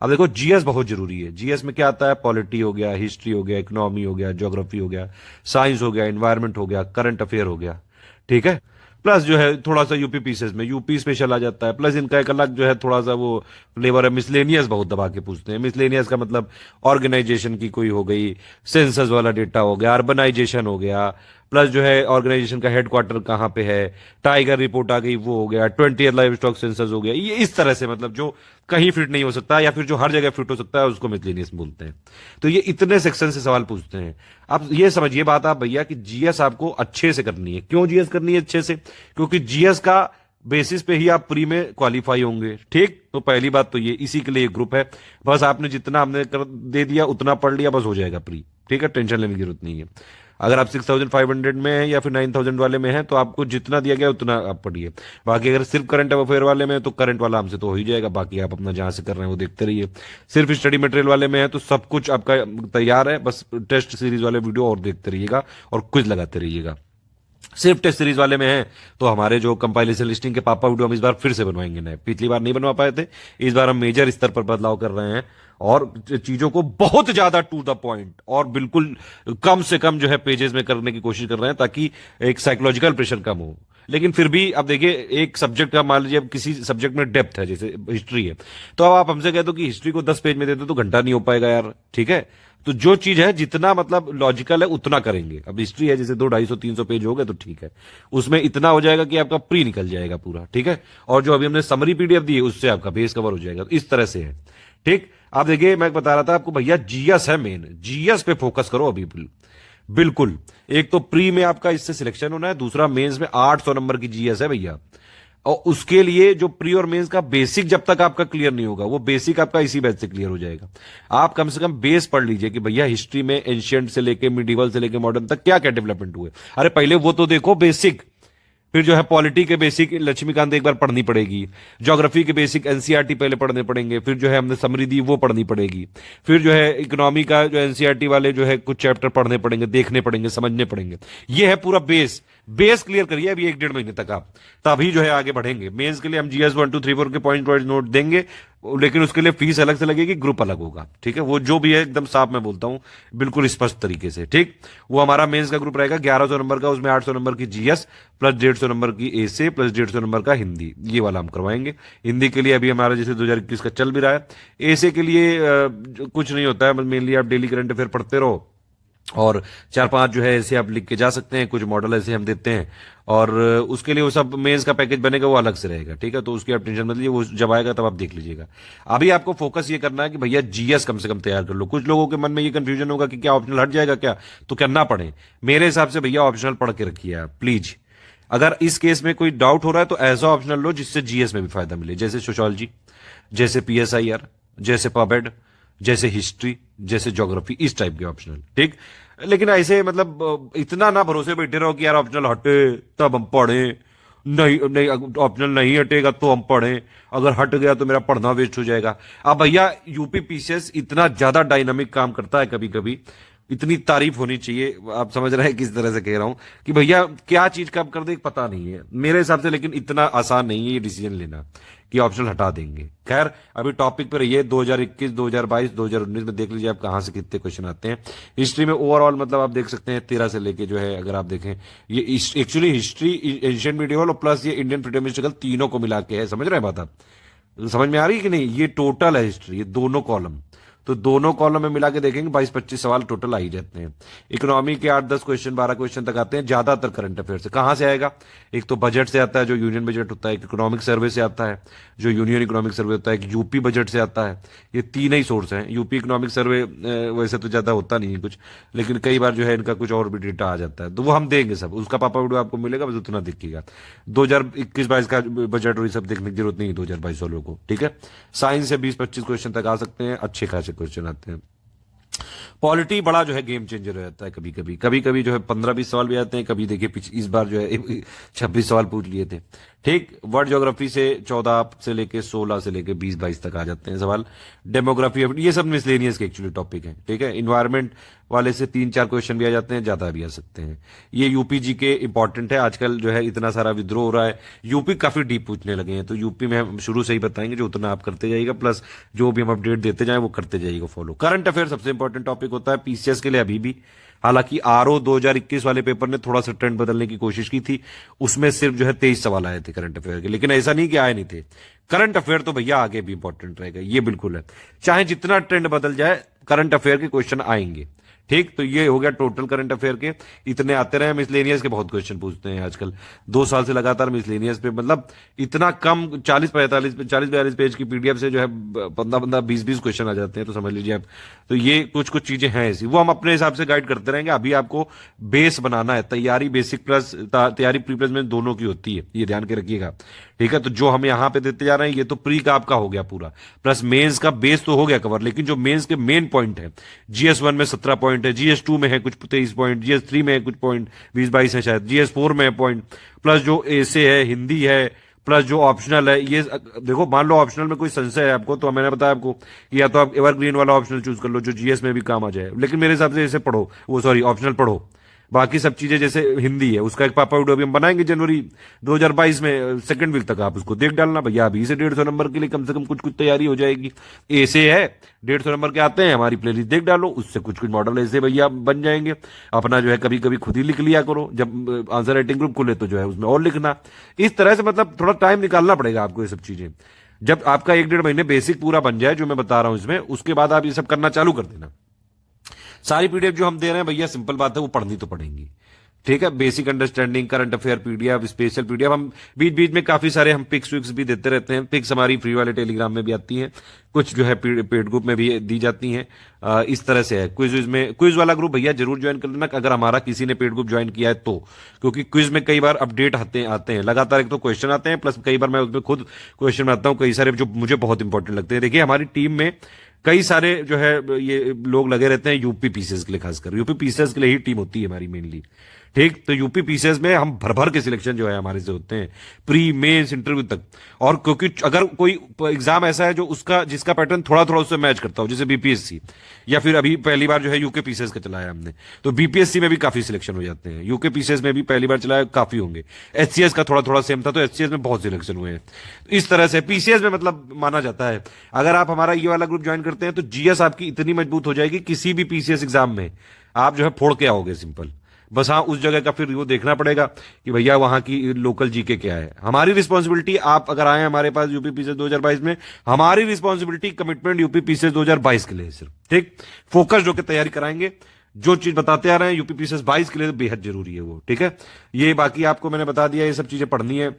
अब देखो जीएस बहुत जरूरी है। जीएस में क्या आता है, पॉलिटी हो गया, हिस्ट्री हो गया, इकोनॉमी हो गया, ज्योग्राफी हो गया, साइंस हो गया, एनवायरमेंट हो गया, करंट अफेयर हो गया, ठीक है। प्लस जो है थोड़ा सा यूपी पीसेस में यूपी स्पेशल आ जाता है, प्लस इनका एक अलग जो है थोड़ा सा वो फ्लेवर है, मिसलेनियस बहुत दबा के पूछते हैं। मिसलेनियस का मतलब ऑर्गेनाइजेशन की कोई हो गई, सेंसस वाला डेटा हो गया, अर्बनाइजेशन हो गया, प्लस जो है ऑर्गेनाइजेशन का हेडक्वार्टर कहाँ पे है, टाइगर रिपोर्ट आ गई वो हो गया, 20th लाइव स्टॉक सेंसस हो गया। ये इस तरह से मतलब जो कहीं फिट नहीं हो सकता या फिर जो हर जगह फिट हो सकता है उसको मिसलेनियस बोलते हैं। तो ये इतने सेक्शन से सवाल पूछते हैं। अब ये समझिए बात आप भैया कि जीएस आपको अच्छे से करनी है। क्यों जीएस करनी है अच्छे से? क्योंकि जीएस का बेसिस पे ही आप प्री में क्वालिफाई होंगे, ठीक। तो पहली बात तो ये, इसी के लिए ग्रुप है। बस आपने जितना हमने कर दे दिया उतना पढ़ लिया, बस हो जाएगा प्री, ठीक है, टेंशन लेने की जरूरत नहीं है। अगर आप 6500 में है या फिर 9000 वाले में है तो आपको जितना दिया गया उतना आप पढ़िए। बाकी अगर सिर्फ करंट अफेयर वाले में है तो करंट वाला हमसे तो हो ही जाएगा, बाकी आप अपना जहां से कर रहे हैं वो देखते रहिए। सिर्फ स्टडी मटेरियल वाले में है तो सब कुछ आपका तैयार है, बस टेस्ट सीरीज वाले वीडियो और देखते रहिएगा और क्विज लगाते रहिएगा। सिर्फ टेस्ट सीरीज वाले में है तो हमारे जो कंपाइलेशन लिस्टिंग के पापा वीडियो हम इस बार फिर से बनवाएंगे नए, पिछली बार नहीं बनवा पाए थे, इस बार हम मेजर स्तर पर बदलाव कर रहे हैं और चीजों को बहुत ज्यादा टू द पॉइंट और बिल्कुल कम से कम जो है पेजेस में करने की कोशिश कर रहे हैं ताकि एक साइकोलॉजिकल प्रेशर कम हो। लेकिन फिर भी अब देखिए एक सब्जेक्ट का मान लीजिए, अब किसी सब्जेक्ट में डेप्थ है, जैसे हिस्ट्री है, तो अब आप हमसे कहते हो कि हिस्ट्री को 10 पेज में देते तो घंटा नहीं हो पाएगा यार, ठीक है। तो जो चीज है जितना मतलब लॉजिकल है उतना करेंगे। अब हिस्ट्री है जैसे 200, 250, 300 पेज हो गए तो ठीक है, उसमें इतना हो जाएगा कि आपका प्री निकल जाएगा पूरा, ठीक है। और जो अभी हमने समरी पीडीएफ दी है उससे आपका बेस कवर हो जाएगा। तो इस तरह से है, ठीक। आप देखिए मैं बता रहा था आपको भैया जीएस है मेन, जीएस पे फोकस करो अभी बिल्कुल। एक तो प्री में आपका इससे सिलेक्शन होना है, दूसरा मेंस में 800 नंबर की जीएस है भैया। और उसके लिए जो प्री और मेंस का बेसिक जब तक आपका क्लियर नहीं होगा, वो बेसिक आपका इसी बैच से क्लियर हो जाएगा। आप कम से कम बेस पढ़ लीजिए कि भैया हिस्ट्री में एंशियंट से लेके मिडिवल से लेके मॉडर्न तक क्या क्या डेवलपमेंट हुए। अरे पहले वो तो देखो बेसिक, फिर जो है पॉलिटी के बेसिक लक्ष्मीकांत एक बार पढ़नी पड़ेगी, ज्योग्राफी के बेसिक एनसीईआरटी पहले पढ़ने पड़ेंगे, फिर जो है हमने समरी दी वो पढ़नी पड़ेगी, फिर जो है इकोनॉमी का जो एनसीईआरटी वाले जो है कुछ चैप्टर पढ़ने पड़ेंगे, देखने पड़ेंगे, समझने पड़ेंगे। ये है पूरा बेस क्लियर करिए अभी 1-1.5 महीने तक आप, तभी जो है आगे बढ़ेंगे। मेंस के लिए हम जीएस 1 2 3 4 के पॉइंट वाइज नोट देंगे, लेकिन उसके लिए फीस अलग से लगेगी, ग्रुप अलग होगा, ठीक है। वो जो भी है एकदम साफ मैं बोलता हूं, बिल्कुल स्पष्ट तरीके से, ठीक। वो हमारा मेंस का ग्रुप रहेगा 1100 नंबर का, उसमें 800 नंबर की जीएस प्लस 150 नंबर की एसे प्लस 150 नंबर का हिंदी, ये वाला हम करवाएंगे। हिंदी के लिए अभी हमारा जैसे 2021 का चल भी रहा है। एसे के लिए कुछ नहीं होता है, मेनली आप डेली करंट अफेयर पढ़ते रहो और 4-5 जो है ऐसे आप लिख के जा सकते हैं, कुछ मॉडल ऐसे हम देते हैं और उसके लिए वो सब मेंस का पैकेज बनेगा, वो अलग से रहेगा, ठीक है। तो उसकी आप टेंशन मत लीजिए, वो जब आएगा तब आप देख लीजिएगा। अभी आपको फोकस ये करना है कि भैया जीएस कम से कम तैयार कर लो। कुछ लोगों के मन में ये कंफ्यूजन होगा कि क्या ऑप्शनल हट जाएगा क्या, तो क्या ना पढ़े। मेरे हिसाब से भैया ऑप्शनल पढ़ के रखिए आप प्लीज। अगर इस केस में कोई डाउट हो रहा है तो ऐसा ऑप्शनल लो जिससे जीएस में भी फायदा मिले, जैसे सोशियोलॉजी, जैसे पीएसआईआर, जैसे पबेड, जैसे हिस्ट्री, जैसे ज्योग्राफी, इस टाइप के ऑप्शनल, ठीक। लेकिन ऐसे मतलब इतना ना भरोसे बैठे रहो कि यार ऑप्शनल हटे तब हम पढ़ें, नहीं नहीं ऑप्शनल नहीं हटेगा तो हम पढ़ें, अगर हट गया तो मेरा पढ़ना वेस्ट हो जाएगा। अब भैया यूपी पीसीएस इतना ज्यादा डायनामिक काम करता है, कभी कभी इतनी तारीफ होनी चाहिए। आप समझ रहे हैं किस तरह से कह रहा हूं कि भैया क्या चीज कब कर दे पता नहीं है मेरे हिसाब से, लेकिन इतना आसान नहीं है ये डिसीजन लेना कि ऑप्शनल हटा देंगे। खैर अभी टॉपिक पर रहिए, 2021, 2022, 2019 में देख लीजिए आप कहां से कितने क्वेश्चन आते हैं। हिस्ट्री में ओवरऑल मतलब आप देख सकते हैं 13 से लेके जो है, अगर आप देखें ये एक्चुअली हिस्ट्री, एंशिएंट मिडिवल और प्लस ये इंडियन फ्रीडम स्ट्रगल तीनों को मिला के है। समझ रहे हैं बात आप, समझ में आ रही है कि नहीं? ये टोटल है हिस्ट्री, ये दोनों कॉलम, तो दोनों कॉलम में मिला के देखेंगे 22-25 सवाल टोटल आ ही जाते हैं। इकोनॉमी के 8-10 क्वेश्चन, 12 क्वेश्चन तक आते हैं, ज्यादातर करंट अफेयर से। कहां से आएगा? एक तो बजट से आता है जो यूनियन बजट होता है, एक इकोनॉमिक सर्वे से आता है जो यूनियन इकोनॉमिक सर्वे होता है, एक यूपी बजट से आता है। ये तीन ही सोर्स हैं। यूपी इकोनॉमिक सर्वे वैसे तो ज्यादा होता नहीं है कुछ, लेकिन कई बार जो है इनका कुछ और भी डेटा आ जाता है, तो वो हम देंगे सब, उसका पापा वीडियो आपको मिलेगा, बस उतना देखिएगा। 2021-22 का बजट और ये सब देखने की जरूरत नहीं है 2022 वालों को, ठीक है। साइंस से 20-25 क्वेश्चन तक आ सकते हैं, अच्छे खासे क्वेश्चन आते हैं। पॉलिटी बड़ा जो है गेम चेंजर हो जाता है, कभी कभी जो है 15-20 सवाल भी आते हैं, कभी देखिए इस बार जो है 26 सवाल पूछ लिए थे, ठीक। वर्ल्ड ज्योग्राफी से 14 से लेके 16 से लेके 20-22 तक आ जाते हैं सवाल। डेमोग्राफी, ये सब मिसलेनियस के एक्चुअली टॉपिक है। ठीक है, इन्वायरमेंट वाले से 3-4 क्वेश्चन भी आ जाते हैं, ज्यादा भी आ सकते हैं। ये यूपी के इंपॉर्टेंट है। आजकल जो है इतना सारा विद्रोह हो रहा है, यूपी काफी डीप पूछने लगे हैं, तो यूपी में हम शुरू से ही बताएंगे, जो उतना आप करते जाइएगा, प्लस जो भी हम अपडेट देते जाए वो करते जाइएगा फॉलो। करंट अफेयर सबसे इंपॉर्टेंट टॉपिक होता है पीसीएस के लिए अभी भी। हालांकि आरओ 2021 वाले पेपर ने थोड़ा सा ट्रेंड बदलने की कोशिश की थी, उसमें सिर्फ जो है 23 सवाल आए थे करंट अफेयर के, लेकिन ऐसा नहीं कि आए नहीं थे। करंट अफेयर तो भैया आगे भी इंपॉर्टेंट रहेगा, ये बिल्कुल है। चाहे जितना ट्रेंड बदल जाए, करंट अफेयर के क्वेश्चन आएंगे। ठीक, तो ये हो गया टोटल करंट अफेयर के, इतने आते रहे। मिसलेनियस के बहुत क्वेश्चन पूछते हैं आजकल, 2 साल से लगातार मिसलेनियस पे, मतलब इतना कम 40-42 पेज की पीडीएफ से जो है 15-20 क्वेश्चन आ जाते हैं, तो समझ लीजिए आप। तो ये कुछ चीजें हैं ऐसी, वो हम अपने हिसाब से गाइड करते रहेंगे। अभी आपको बेस बनाना है, तैयारी बेसिक प्लस तैयारी प्री प्लस में दोनों की होती है, ये ध्यान के रखिएगा। ठीक है, तो जो हम यहाँ पे देते जा रहे हैं, ये तो प्री का आपका हो गया पूरा, प्लस मेंस का बेस तो हो गया कवर, लेकिन जो मेंस के मेन पॉइंट है, जीएस1 में 17 पॉइंट है, जीएस2 में है कुछ 23 पॉइंट, जीएस3 में है कुछ पॉइंट 20-22 है शायद, जीएस4 में है पॉइंट, प्लस जो एसे है, हिंदी है, प्लस जो ऑप्शनल है। ये देखो, मान लो ऑप्शनल में कोई संशय है आपको, तो मैंने बताया आपको कि या तो आप एवरग्रीन वाला ऑप्शनल चूज कर लो जो जीएस में भी काम आ जाए, लेकिन मेरे हिसाब से इसे पढ़ो, वो सॉरी ऑप्शनल पढ़ो। बाकी सब चीजें, जैसे हिंदी है, उसका एक पापा वीडियो भी हम बनाएंगे जनवरी 2022 में, सेकंड वीक तक आप उसको देख डालना भैया। अभी से 150 नंबर के लिए कम से कम कुछ तैयारी हो जाएगी। ऐसे है 150 नंबर के आते हैं, हमारी प्लेलिस्ट देख डालो, उससे कुछ मॉडल ऐसे भैया बन जाएंगे। अपना जो है कभी कभी खुद ही लिख लिया करो, जब आंसर राइटिंग ग्रुप खुले तो जो है उसमें और लिखना। इस तरह से मतलब थोड़ा टाइम निकालना पड़ेगा आपको ये सब चीजें। जब आपका 1-1.5 महीने बेसिक पूरा बन जाए, जो मैं बता रहा हूं इसमें, उसके बाद आप ये सब करना चालू कर देना। सारी पीडीएफ जो हम दे रहे हैं भैया, सिंपल बात है, वो पढ़नी तो पड़ेंगी। ठीक है, basic understanding, current affair PDF, special PDF, हम बीच बीच में काफी सारे हम पिक्स विक्स भी देते रहते हैं। पिक्स हमारी फ्री वाले टेलीग्राम में भी आती हैं, कुछ जो है पेड ग्रुप में भी दी जाती हैं। इस तरह से है। क्विज वाला ग्रुप भैया जरूर ज्वाइन कर लेना, अगर हमारा किसी ने पेड ग्रुप ज्वाइन किया है तो, क्योंकि क्विज में कई बार अपडेट आते हैं लगातार। एक तो क्वेश्चन आते हैं, प्लस कई बार मैं उसमें खुद क्वेश्चन में आता हूँ, कई सारे जो मुझे बहुत इंपॉर्टेंट लगते हैं। देखिए, हमारी टीम में कई सारे जो है ये लोग लगे रहते हैं यूपी पीसीएस के लिए, खासकर यूपी पीसीएस के लिए ही टीम होती है हमारी मेनली। ठीक, तो यूपी पीसीएस में हम भर भर के सिलेक्शन जो है हमारे से होते हैं, प्री मेंस इंटरव्यू तक। और क्योंकि अगर कोई एग्जाम ऐसा है जो जिसका पैटर्न थोड़ा थोड़ा उससे मैच करता हो, जैसे बीपीएससी, या फिर अभी पहली बार जो है यूके पीसीएस का चलाया हमने, तो बीपीएससी में भी काफी सिलेक्शन हो जाते हैं, यूके पीसीएस में भी पहली बार चलाया काफी होंगे। एचसीएस का थोड़ा थोड़ा सेम था, तो एचसीएस में बहुत सिलेक्शन हुए हैं। इस तरह से पीसीएस में मतलब माना जाता है, अगर आप हमारा ये वाला ग्रुप ज्वाइन करते हैं तो जीएस आपकी इतनी मजबूत हो जाएगी, किसी भी पीसीएस एग्जाम में आप जो है फोड़ के आओगे, सिंपल। बस हाँ, उस जगह का फिर वो देखना पड़ेगा कि भैया वहां की लोकल जीके क्या है। हमारी रिस्पॉन्सिबिलिटी, आप अगर आए हमारे पास यूपी पीसीएस 2022 में, हमारी रिस्पॉन्सिबिलिटी, कमिटमेंट यूपी पीसीएस 2022 के लिए सिर्फ। ठीक, फोकस होकर तैयारी कराएंगे। जो चीज बताते आ रहे हैं यूपी पीसीएस 22 के लिए बेहद जरूरी है वो। ठीक है, ये बाकी आपको मैंने बता दिया, ये सब चीजें पढ़नी है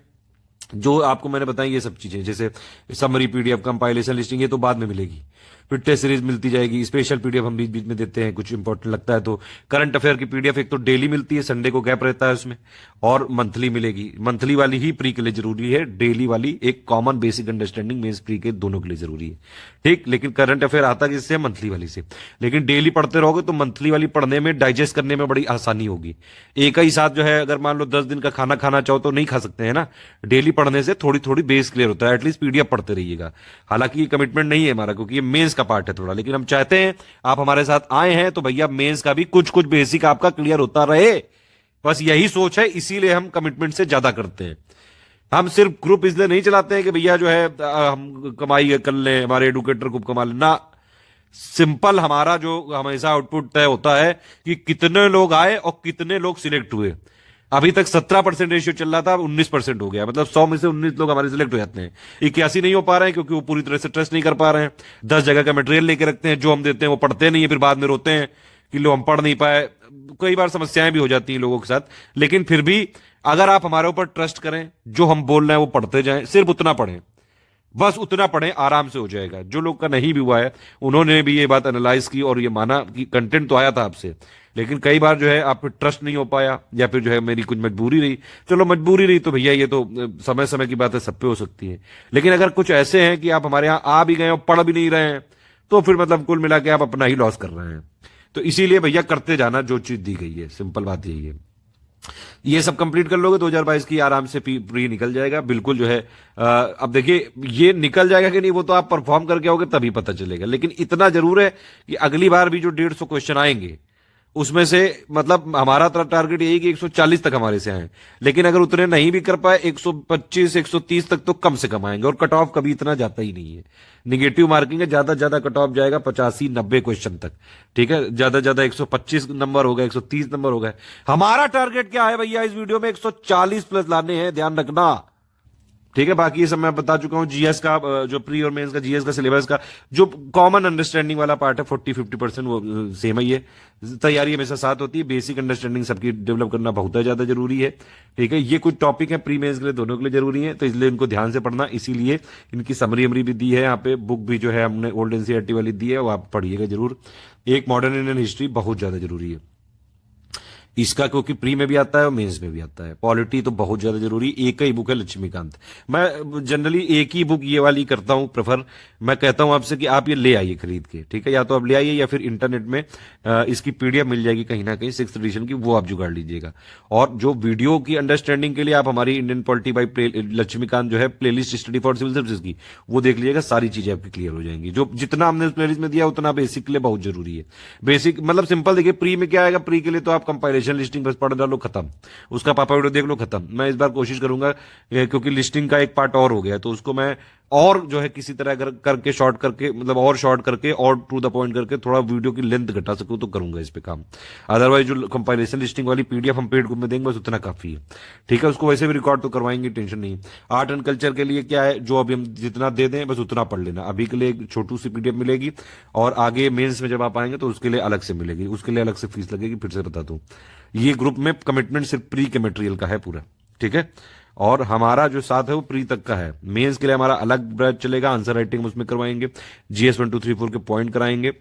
जो आपको मैंने बताई, ये सब चीजें, जैसे समरी पीडीएफ, कंपाइलेशन, लिस्टिंग, ये तो बाद में मिलेगी। फिर टेस्ट सीरीज मिलती जाएगी, स्पेशल पीडीएफ हम बीच बीच में देते हैं, कुछ इंपॉर्टेंट लगता है तो। करंट अफेयर की पीडीएफ एक तो डेली मिलती है, संडे को गैप रहता है उसमें, और मंथली मिलेगी। मंथली वाली ही प्री के लिए जरूरी है, डेली वाली एक common basic understanding mains pre के दोनों के लिए जरूरी है। ठीक, लेकिन करंट अफेयर आता किससे? मंथली वाली से। लेकिन डेली पढ़ते रहोगे तो मंथली वाली पढ़ने में, डाइजेस्ट करने में बड़ी आसानी होगी। एक ही साथ जो है, अगर मान लो 10 दिन का खाना खाना चाहो तो नहीं खा सकते हैं ना, डेली पढ़ने से थोड़ी थोड़ी बेस क्लियर होता है। एटलीस्ट पीडीएफ पढ़ते रहिएगा। हालांकि ये कमिटमेंट नहीं है हमारा, क्योंकि ये मेंस का पार्ट है थोड़ा, लेकिन हम चाहते हैं आप हमारे साथ आए हैं तो भैया मेंस का भी कुछ कुछ बेसिक आपका क्लियर होता रहे। बस यही सोच है, इसीलिए हम कमिटमेंट से ज्यादा करते हैं। हम सिर्फ ग्रुप इसलिए नहीं चलाते हैं कि भैया जो है हम कमाई कर लें, हमारे एडुकेटर ग्रुप कमा लें ना। सिंपल हमारा जो हमेशा आउटपुट तय होता है कि कितने लोग आए और कितने लोग सिलेक्ट हुए। अभी तक 17% रेशियो चल रहा था, 19% हो गया, मतलब 100 में से 19 लोग हमारे सिलेक्ट हो जाते हैं। 81 नहीं हो पा रहे हैं क्योंकि वो पूरी तरह से ट्रस्ट नहीं कर पा रहे हैं। 10 जगह का मटेरियल लेके रखते हैं, जो हम देते हैं वो पढ़ते नहीं है, फिर बाद में रोते हैं कि लो हम पढ़ नहीं पाए। कई बार समस्याएं भी हो जाती हैं लोगों के साथ, लेकिन फिर भी अगर आप हमारे ऊपर ट्रस्ट करें, जो हम बोल रहे हैं वो पढ़ते जाएं, सिर्फ उतना पढ़ें, बस उतना पढ़ें, आराम से हो जाएगा। जो लोग का नहीं भी हुआ है उन्होंने भी ये बात एनालाइज की और ये माना कि कंटेंट तो आया था आपसे, लेकिन कई बार जो है आप पे ट्रस्ट नहीं हो पाया, या फिर जो है मेरी कुछ मजबूरी रही। चलो मजबूरी रही तो भैया ये तो समय समय की बात है, सब पे हो सकती है। लेकिन अगर कुछ ऐसे हैं कि आप हमारे यहाँ आ भी गए और पढ़ भी नहीं रहे हैं, तो फिर मतलब कुल मिला के आप अपना ही लॉस कर रहे हैं। तो इसीलिए भैया करते जाना जो चीज दी गई है, सिंपल बात यही है। ये सब कंप्लीट कर लोगे 2022 की आराम से प्री निकल जाएगा बिल्कुल जो है। अब देखिए ये निकल जाएगा कि नहीं वो तो आप परफॉर्म करके आओगे तभी पता चलेगा, लेकिन इतना जरूर है कि अगली बार भी जो 150 क्वेश्चन आएंगे उसमें से मतलब हमारा टारगेट यही कि 140 तक हमारे से आए, लेकिन अगर उतने नहीं भी कर पाए 125 130 तक तो कम से कम आएंगे। और कट ऑफ कभी इतना जाता ही नहीं है, निगेटिव मार्किंग है, ज्यादा ज्यादा कट ऑफ जाएगा 85 90 क्वेश्चन तक, ठीक है। ज्यादा ज्यादा 125 नंबर होगा, 130 नंबर होगा। हमारा टारगेट क्या है भैया इस वीडियो में 140 प्लस लाने हैं, ध्यान रखना, ठीक है। बाकी ये सब मैं बता चुका हूं। जीएस का जो प्री और मेंस का जीएस का सिलेबस का जो कॉमन अंडरस्टैंडिंग वाला पार्ट है 40-50% वो सेम ही है। तैयारी हमेशा साथ होती है, बेसिक अंडरस्टैंडिंग सबकी डेवलप करना बहुत ज्यादा जरूरी है, ठीक है। ये कुछ टॉपिक है प्री मेंस के लिए दोनों के लिए जरूरी है, तो इसलिए इनको ध्यान से पढ़ना, इसीलिए इनकी समरी भी दी है यहाँ पे। बुक भी जो है हमने ओल्ड एनसीईआरटी वाली दी है, वो आप पढ़िएगा जरूर। एक मॉडर्न इंडियन हिस्ट्री बहुत ज्यादा जरूरी है इसका, क्योंकि प्री में भी आता है और मेंस में भी आता है। पॉलिटी तो बहुत ज्यादा जरूरी, एक ही बुक है लक्ष्मीकांत। मैं जनरली एक ही बुक ये वाली करता हूं प्रेफर। मैं कहता हूं आपसे कि आप ये ले आइए खरीद के, ठीक है, या तो आप ले आइए या फिर इंटरनेट में इसकी पीडीएफ मिल जाएगी कहीं ना कहीं 6th एडिशन की, वो आप जुगाड़ लीजिएगा। और जो वीडियो की अंडरस्टैंडिंग के लिए आप हमारी इंडियन पॉलिटी बाई लक्ष्मीकांत जो है playlist study for civil services की, वो देख लीजिएगा, सारी चीजें आपकी क्लियर हो जाएंगी। जो जितना हमने उस प्लेलिस्ट में दिया उतना बेसिक के लिए बहुत जरूरी है। बेसिक मतलब सिंपल देखिए, प्री में क्या आएगा, प्री के लिए तो आप कंपाइलेशन लिस्टिंग बस पढ़ डालो, खत्म, उसका पापा वीडियो देख लो, खत्म। मैं इस बार कोशिश करूंगा क्योंकि लिस्टिंग का एक पार्ट और हो गया, तो उसको मैं और जो है किसी तरह करके शॉर्ट करके, मतलब और शॉर्ट करके और टू द पॉइंट करके थोड़ा वीडियो की लेंथ घटा सकूं तो करूंगा इस पे काम। अदरवाइज जो कंपाइलेशन लिस्टिंग वाली पीडीएफ हम पेड ग्रुप में देंगे बस उतना काफी है, ठीक है। उसको वैसे भी रिकॉर्ड तो करवाएंगे, टेंशन नहीं। आर्ट एंड कल्चर के लिए क्या है, जो अभी हम जितना दे दें बस उतना पढ़ लेना। अभी के लिए एक छोटू सी पीडीएफ मिलेगी, और आगे मेंस में जब आप आएंगे तो उसके लिए अलग से मिलेगी, उसके लिए अलग से फीस लगेगी। फिर से बता दूं, ये ग्रुप में कमिटमेंट सिर्फ प्री के मटेरियल का है पूरा, ठीक है। और हमारा जो साथ है वो प्री तक का है। मेंस के लिए हमारा अलग बैच चलेगा, आंसर राइटिंग उसमें करवाएंगे, जीएस 1 2 3 4 के पॉइंट कराएंगे,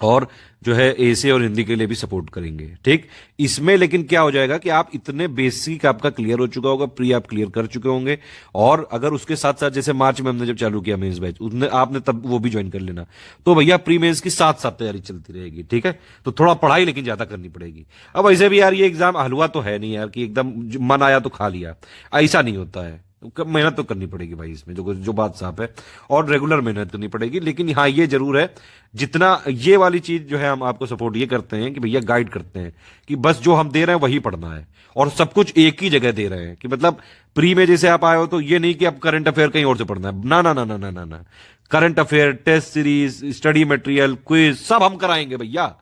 और जो है एसे और हिंदी के लिए भी सपोर्ट करेंगे, ठीक। इसमें लेकिन क्या हो जाएगा कि आप इतने बेसिक आपका क्लियर हो चुका होगा, प्री आप क्लियर कर चुके होंगे, और अगर उसके साथ साथ जैसे मार्च में हमने जब चालू किया मेंस बैच, उसने आपने तब वो भी ज्वाइन कर लेना, तो भैया प्री मेंस की साथ साथ तैयारी चलती रहेगी, ठीक है। तो थोड़ा पढ़ाई लेकिन ज्यादा करनी पड़ेगी। अब ऐसे भी यार ये एग्जाम हलवा तो है नहीं यार कि एकदम मन आया तो खा लिया, ऐसा नहीं होता है। मेहनत तो करनी पड़ेगी भाई इसमें, जो बात साफ है, और रेगुलर मेहनत करनी पड़ेगी। लेकिन हाँ ये जरूर है, जितना ये वाली चीज जो है हम आपको सपोर्ट ये करते हैं कि भैया गाइड करते हैं कि बस जो हम दे रहे हैं वही पढ़ना है, और सब कुछ एक ही जगह दे रहे हैं। कि मतलब प्री में जैसे आप आए हो तो ये नहीं कि आप करंट अफेयर कहीं और से पढ़ना है, ना ना ना ना ना ना ना। Current affair, test series, study material, quiz सब हम कराएंगे भैया।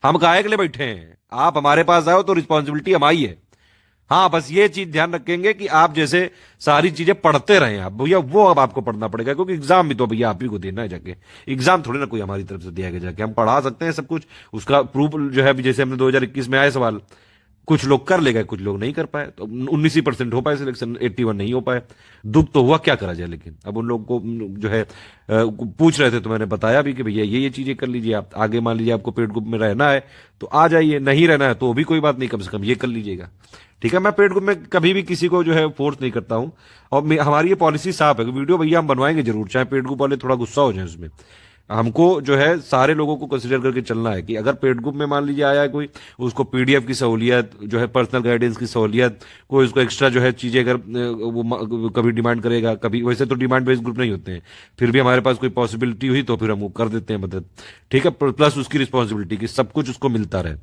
हम काहे के लिए बैठे हैं, आप हमारे पास आओ तो रिस्पॉन्सिबिलिटी हमारी है। हाँ बस ये चीज ध्यान रखेंगे कि आप जैसे सारी चीजें पढ़ते रहें आप भैया, वो अब आपको पढ़ना पड़ेगा, क्योंकि एग्जाम भी तो भैया आप ही को देना है जाके। एग्जाम थोड़ी ना कोई हमारी तरफ से दिया गया जाके, हम पढ़ा सकते हैं सब कुछ, उसका प्रूफ जो है जैसे हमने 2021 में आए सवाल, कुछ लोग कर ले गए, कुछ लोग नहीं कर पाए, तो 19% हो पाए सिलेक्शन, 81 नहीं हो पाए। दुख तो हुआ, क्या करा जाए। लेकिन अब उन लोग को जो है पूछ रहे थे तो मैंने बताया भी कि भैया ये चीजें कर लीजिए आप, आगे मान लीजिए आपको पेड ग्रुप में रहना है तो आ जाइए, नहीं रहना है तो भी कोई बात नहीं, कम से कम ये कर लीजिएगा, ठीक है। मैं पेड ग्रुप में कभी भी किसी को जो है फोर्स नहीं करता हूं, और हमारी ये पॉलिसी साफ है कि वीडियो भैया हम बनवाएंगे जरूर, चाहे पेड ग्रुप वाले थोड़ा गुस्सा हो जाए उसमें। हमको जो है सारे लोगों को कंसीडर करके चलना है कि अगर पेड ग्रुप में मान लीजिए आया है कोई, उसको पीडीएफ की सहूलियत, जो है पर्सनल गाइडेंस की सहूलियत, कोई उसको एक्स्ट्रा जो है चीजें अगर वो कभी डिमांड करेगा, कभी वैसे तो डिमांड बेस्ड ग्रुप नहीं होते हैं, फिर भी हमारे पास कोई पॉसिबिलिटी हुई तो फिर हम वो कर देते हैं मदद, ठीक है। प्लस उसकी रिस्पॉन्सिबिलिटी की सब कुछ उसको मिलता रहे,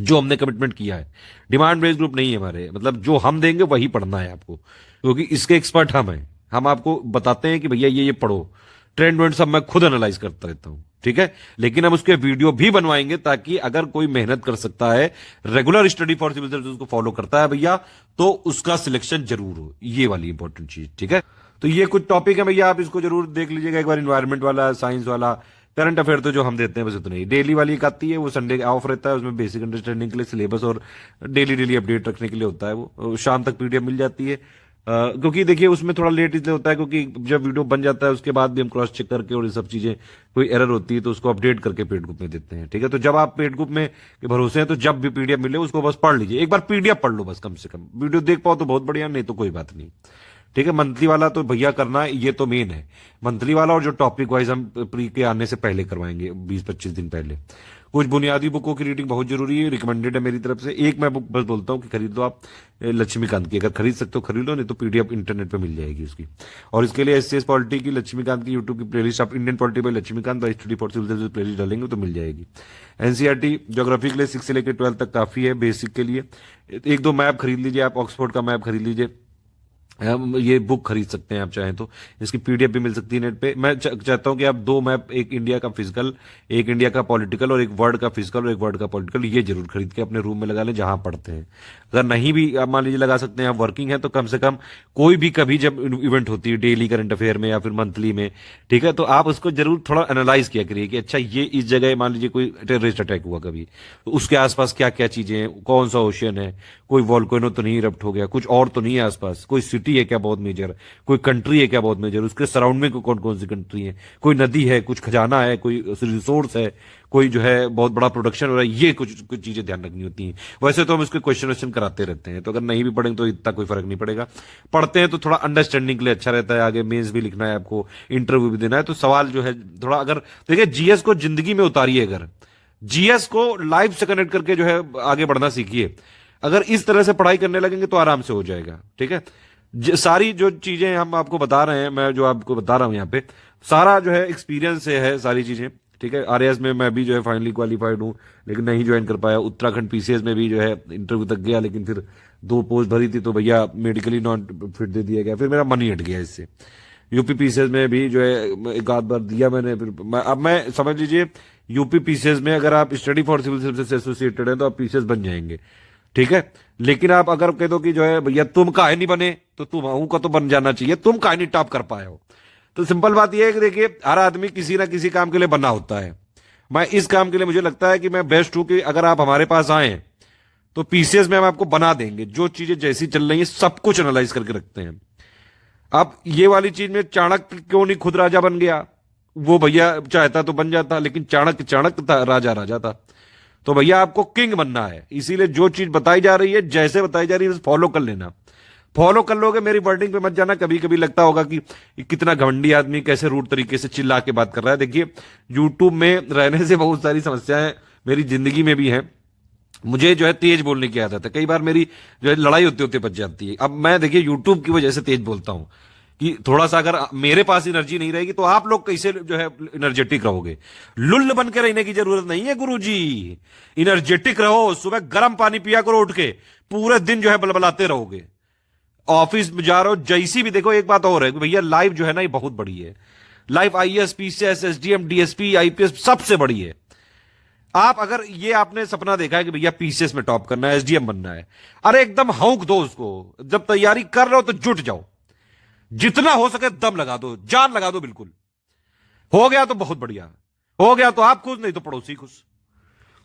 जो हमने कमिटमेंट किया है। डिमांड बेस्ड ग्रुप नहीं है हमारे, मतलब जो हम देंगे वही पढ़ना है आपको, क्योंकि इसके एक्सपर्ट हम हैं। हम आपको बताते हैं कि भैया ये पढ़ो, ट्रेंड वेंड सब मैं खुद एनालाइज करता रहता हूं, ठीक है। लेकिन हम उसके वीडियो भी बनवाएंगे ताकि अगर कोई मेहनत कर सकता है, regular study for civil services को फॉलो करता है भैया, तो उसका सिलेक्शन जरूर हो, ये वाली इंपॉर्टेंट चीज, ठीक है। तो ये कुछ टॉपिक है भैया, आप इसको जरूर देख लीजिएगा एक बार। इन्वायरमेंट वाला, साइंस वाला, करंट अफेयर तो जो हम देते हैं बस उतना ही। डेली वाली एक आती है, वो संडे ऑफ रहता है, उसमें बेसिक अंडरस्टैंडिंग के लिए सिलेबस और डेली अपडेट रखने के लिए होता है। वो शाम तक पीडीएफ मिल जाती है, क्योंकि देखिए उसमें थोड़ा लेट इसलिए होता है क्योंकि जब वीडियो बन जाता है उसके बाद भी हम क्रॉस चेक करके और ये सब चीजें, कोई एरर होती है तो उसको अपडेट करके पेड ग्रुप में देते हैं, ठीक है। तो जब आप पेड ग्रुप में के भरोसे हैं तो जब भी पीडीएफ मिले उसको बस पढ़ लीजिए, एक बार पीडीएफ पढ़ लो बस, कम से कम वीडियो देख पाओ तो बहुत बढ़िया, नहीं तो कोई बात नहीं, ठीक है। मंथली वाला तो भैया करना ये तो मेन है, मंथली वाला, और जो टॉपिक वाइज हम प्री के आने से पहले करवाएंगे 20-25 दिन पहले। कुछ बुनियादी बुकों की रीडिंग बहुत जरूरी है, रिकमेंडेड है मेरी तरफ से। एक मैं बुक बस बोलता हूँ कि खरीद लो आप, लक्ष्मीकांत की, अगर खरीद सकते हो खरीद लो, नहीं तो पीडीएफ इंटरनेट पे मिल जाएगी उसकी। और इसके लिए एससीएस पॉलिटी की लक्ष्मीकांत की यूट्यूब की प्लेलिस्ट, आप Indian polity by Laxmikanth by study for civil playlist डालेंगे तो मिल जाएगी। एनसीईआरटी ज्योग्राफी के लिए 6 से लेकर 12 तक काफी है बेसिक के लिए। 1-2 मैप खरीद लीजिए आप, ऑक्सफोर्ड का मैप खरीद लीजिए, हम ये बुक खरीद सकते हैं आप चाहें तो, इसकी पीडीएफ भी मिल सकती है नेट पे। मैं चाहता हूं कि आप 2 मैप, एक इंडिया का फिजिकल, एक इंडिया का पॉलिटिकल, और एक वर्ल्ड का फिजिकल और एक वर्ल्ड का पॉलिटिकल, ये जरूर खरीद के अपने रूम में लगा लें जहां पढ़ते हैं। अगर नहीं भी आप मान लीजिए लगा सकते हैं, आप वर्किंग है, तो कम से कम कोई भी कभी जब इवेंट होती है डेली करंट अफेयर में या फिर मंथली में, ठीक है, तो आप उसको जरूर थोड़ा एनालाइज किया करिए कि अच्छा ये इस जगह मान लीजिए कोई टेररिस्ट अटैक हुआ कभी, तो उसके आसपास क्या क्या चीजें हैं, कौन सा ओशियन है, कोई वॉल्केनो तो नहीं इरप्ट हो गया, कुछ और तो नहीं है आसपास, कोई सिटी है क्या बहुत मेजर, कोई कंट्री है क्या बहुत मेजर, उसके सराउंडिंग कौन कौन सी कंट्री है, कोई नदी है, कुछ खजाना है, कोई रिसोर्स है, कोई जो है बहुत बड़ा प्रोडक्शन हो रहा है, ये कुछ चीजें ध्यान रखनी होती हैं। वैसे तो हम इसके क्वेश्चन कराते रहते हैं, तो अगर नहीं भी पढ़ेंगे तो इतना कोई फर्क नहीं पड़ेगा। पढ़ते हैं तो थोड़ा अंडरस्टैंडिंग के लिए अच्छा रहता है, आगे मेंस भी लिखना है आपको, इंटरव्यू भी देना है, तो सवाल जो है थोड़ा, अगर देखिए जीएस को जिंदगी में उतारिए, अगर जीएस को लाइफ से कनेक्ट करके जो है आगे बढ़ना सीखिए। अगर इस तरह से पढ़ाई करने लगेंगे तो आराम से हो जाएगा, ठीक है। सारी जो चीजें हम आपको बता रहे हैं, मैं जो आपको बता रहा हूं यहाँ पे, सारा जो है एक्सपीरियंस से है सारी चीजें, ठीक है। आरएएस में मैं भी जो है फाइनली क्वालिफाइड हूँ, लेकिन नहीं ज्वाइन कर पाया। उत्तराखंड पीसीएस में भी जो है इंटरव्यू तक गया, लेकिन फिर 2 पोस्ट भरी थी तो भैया मेडिकली नॉट फिट दे दिया गया, फिर मेरा मन ही हट गया इससे। यूपी पीसीएस में भी जो है एक आध बार दिया मैंने, फिर अब मैं समझ लीजिए यूपी पीसीएस में अगर आप स्टडी फॉर सिविल सर्विसेज से एसोसिएटेड है तो आप पीसीएस बन जाएंगे, ठीक है। लेकिन आप अगर कह दो कि जो है भैया तुम काहे नहीं बने, तो तुम का तो बन जाना चाहिए, तुम काहे नहीं टॉप कर पाए हो। तो सिंपल बात यह है कि देखिए हर आदमी किसी ना किसी काम के लिए बना होता है। मैं इस काम के लिए मुझे लगता है कि मैं बेस्ट हूं, कि अगर आप हमारे पास आए तो पीसीएस में हम आपको बना देंगे, जो चीजें जैसी चल रही है सब कुछ एनालाइज करके रखते हैं। अब ये वाली चीज में चाणक्य क्यों नहीं खुद राजा बन गया, वो भैया चाहता तो बन जाता, लेकिन चाणक्य था, राजा था। तो भैया आपको किंग बनना है, इसीलिए जो चीज बताई जा रही है, जैसे बताई जा रही है, फॉलो कर लेना। फॉलो कर लोगे, मेरी वर्डिंग पे मत जाना। कभी कभी लगता होगा कि कितना घमंडी आदमी कैसे रूट तरीके से चिल्ला के बात कर रहा है। देखिए यूट्यूब में रहने से बहुत सारी समस्याएं मेरी जिंदगी में भी हैं। मुझे जो है तेज बोलने की आदत है, कई बार मेरी जो है लड़ाई होते होते बच जाती है। अब मैं देखिए यूट्यूब की वजह से तेज बोलता हूं कि थोड़ा सा अगर मेरे पास एनर्जी नहीं रहेगी तो आप लोग कैसे जो है एनर्जेटिक रहोगे। लुल्ल बन के रहने की जरूरत नहीं है गुरुजी, एनर्जेटिक रहो। सुबह गर्म पानी पिया करो उठ के, पूरे दिन जो है बलबलाते रहोगे। ऑफिस में जा रहे हो जैसी भी, देखो एक बात और है भैया, लाइफ जो है ना ये बहुत बड़ी है। Life IAS, PCS, SDM, DSP, IPS सबसे बड़ी है। आप अगर ये आपने सपना देखा है कि भैया पीसीएस में टॉप करना है, एसडीएम बनना है, अरे एकदम हौंक दो उसको। जब तैयारी कर रहे हो तो जुट जाओ, जितना हो सके दम लगा दो, जान लगा दो। बिल्कुल हो गया तो बहुत बढ़िया, हो गया तो आप खुश, नहीं तो पड़ोसी खुश।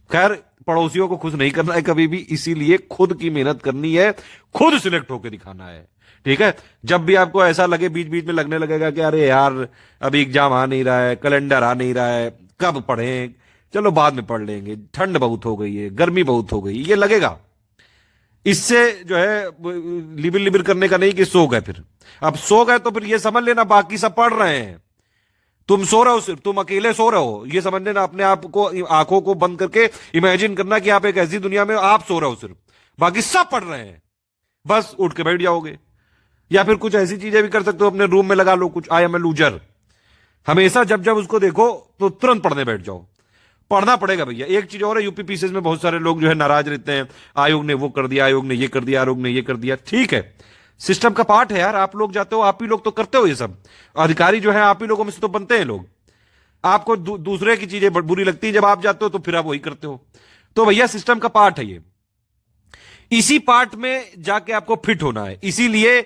खैर पड़ोसियों को खुश नहीं करना है कभी भी, इसीलिए खुद की मेहनत करनी है, खुद सिलेक्ट होकर दिखाना है, ठीक है। जब भी आपको ऐसा लगे, बीच बीच में लगने लगेगा कि अरे यार अभी एग्जाम आ नहीं रहा है, कैलेंडर आ नहीं रहा है, कब पढ़ें, चलो बाद में पढ़ लेंगे, ठंड बहुत हो गई है, गर्मी बहुत हो गई, ये लगेगा। इससे जो है लिबिर लिबिर करने का नहीं कि सो गए। फिर अब सो गए तो फिर ये समझ लेना बाकी सब पढ़ रहे हैं, तुम सो रहे हो, सिर्फ तुम अकेले सो रहे हो। ये समझ लेना, अपने आप को आंखों को बंद करके इमेजिन करना कि आप एक ऐसी दुनिया में आप सो रहे हो सिर्फ, बाकी सब पढ़ रहे हैं। बस उठ के बैठ जाओगे। या फिर कुछ ऐसी चीजें भी कर सकते हो, अपने रूम में लगा लो कुछ आई एम ए लूजर, हमेशा जब जब उसको देखो तो तुरंत पढ़ने बैठ जाओ। पढ़ना पड़ेगा भैया। एक चीज और है, यूपी पीसीएस में बहुत सारे लोग जो है नाराज रहते हैं, आयोग ने वो कर दिया, आयोग ने ये कर दिया, आयोग ने ये कर दिया। ठीक है, सिस्टम का पार्ट है यार, आप लोग जाते हो, आप ही लोग तो करते हो ये सब। अधिकारी जो है आप ही लोगों में से तो बनते हैं लोग। आपको दूसरे की चीजें बुरी लगती है, जब आप जाते हो तो फिर आप वही करते हो। तो भैया सिस्टम का पार्ट है ये, इसी पार्ट में जाके आपको फिट होना है। इसीलिए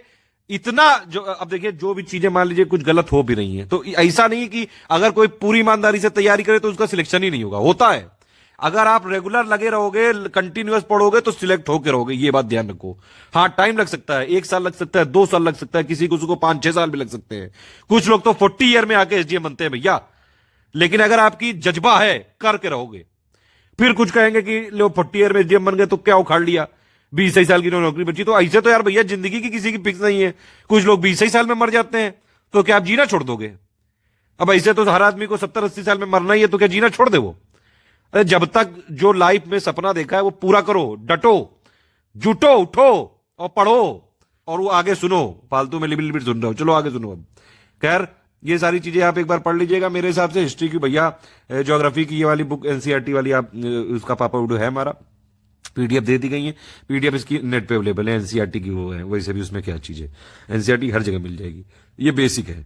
इतना जो, अब देखिए जो भी चीजें मान लीजिए कुछ गलत हो भी रही हैं, तो ऐसा नहीं कि अगर कोई पूरी ईमानदारी से तैयारी करे तो उसका सिलेक्शन ही नहीं होगा, होता है। अगर आप रेगुलर लगे रहोगे, कंटिन्यूअस पढ़ोगे तो सिलेक्ट होकर रहोगे, ये बात ध्यान रखो। हाँ टाइम लग सकता है, 1 साल लग सकता है, 2 साल लग सकता है, किसी को 5-6 साल भी लग सकते हैं। कुछ लोग तो 40 ईयर में आके एसडीएम बनते हैं भैया। लेकिन अगर आपकी जज्बा है करके रहोगे। फिर कुछ कहेंगे कि लो 40 ईयर में एसडीएम बन गए तो क्या उखाड़ लिया, 20 साल की नौकरी बची। तो ऐसे तो यार भैया जिंदगी की किसी की फिक्स नहीं है, कुछ लोग 20 साल में मर जाते हैं, तो क्या आप जीना छोड़ दोगे? अब ऐसे तो हर आदमी को 70-80 साल में मरना ही है, तो क्या जीना छोड़ दे वो? अरे जब तक जो लाइफ में सपना देखा है वो पूरा करो, डटो, जुटो, उठो और पढ़ो, और वो आगे सुनो। फालतू में लिबिल सुन रहे हो, चलो आगे सुनो। अब खैर ये सारी चीजें आप एक बार पढ़ लीजिएगा। मेरे हिसाब से हिस्ट्री की भैया, ज्योग्राफी की ये वाली बुक एनसीईआरटी वाली, आप उसका पापा उडो है हमारा, पीडीएफ दे दी गई है। पीडीएफ इसकी नेट पे अवेलेबल है, एनसीईआरटी की वो है। वैसे भी उसमें क्या चीज है, एनसीईआरटी हर जगह मिल जाएगी, ये बेसिक है।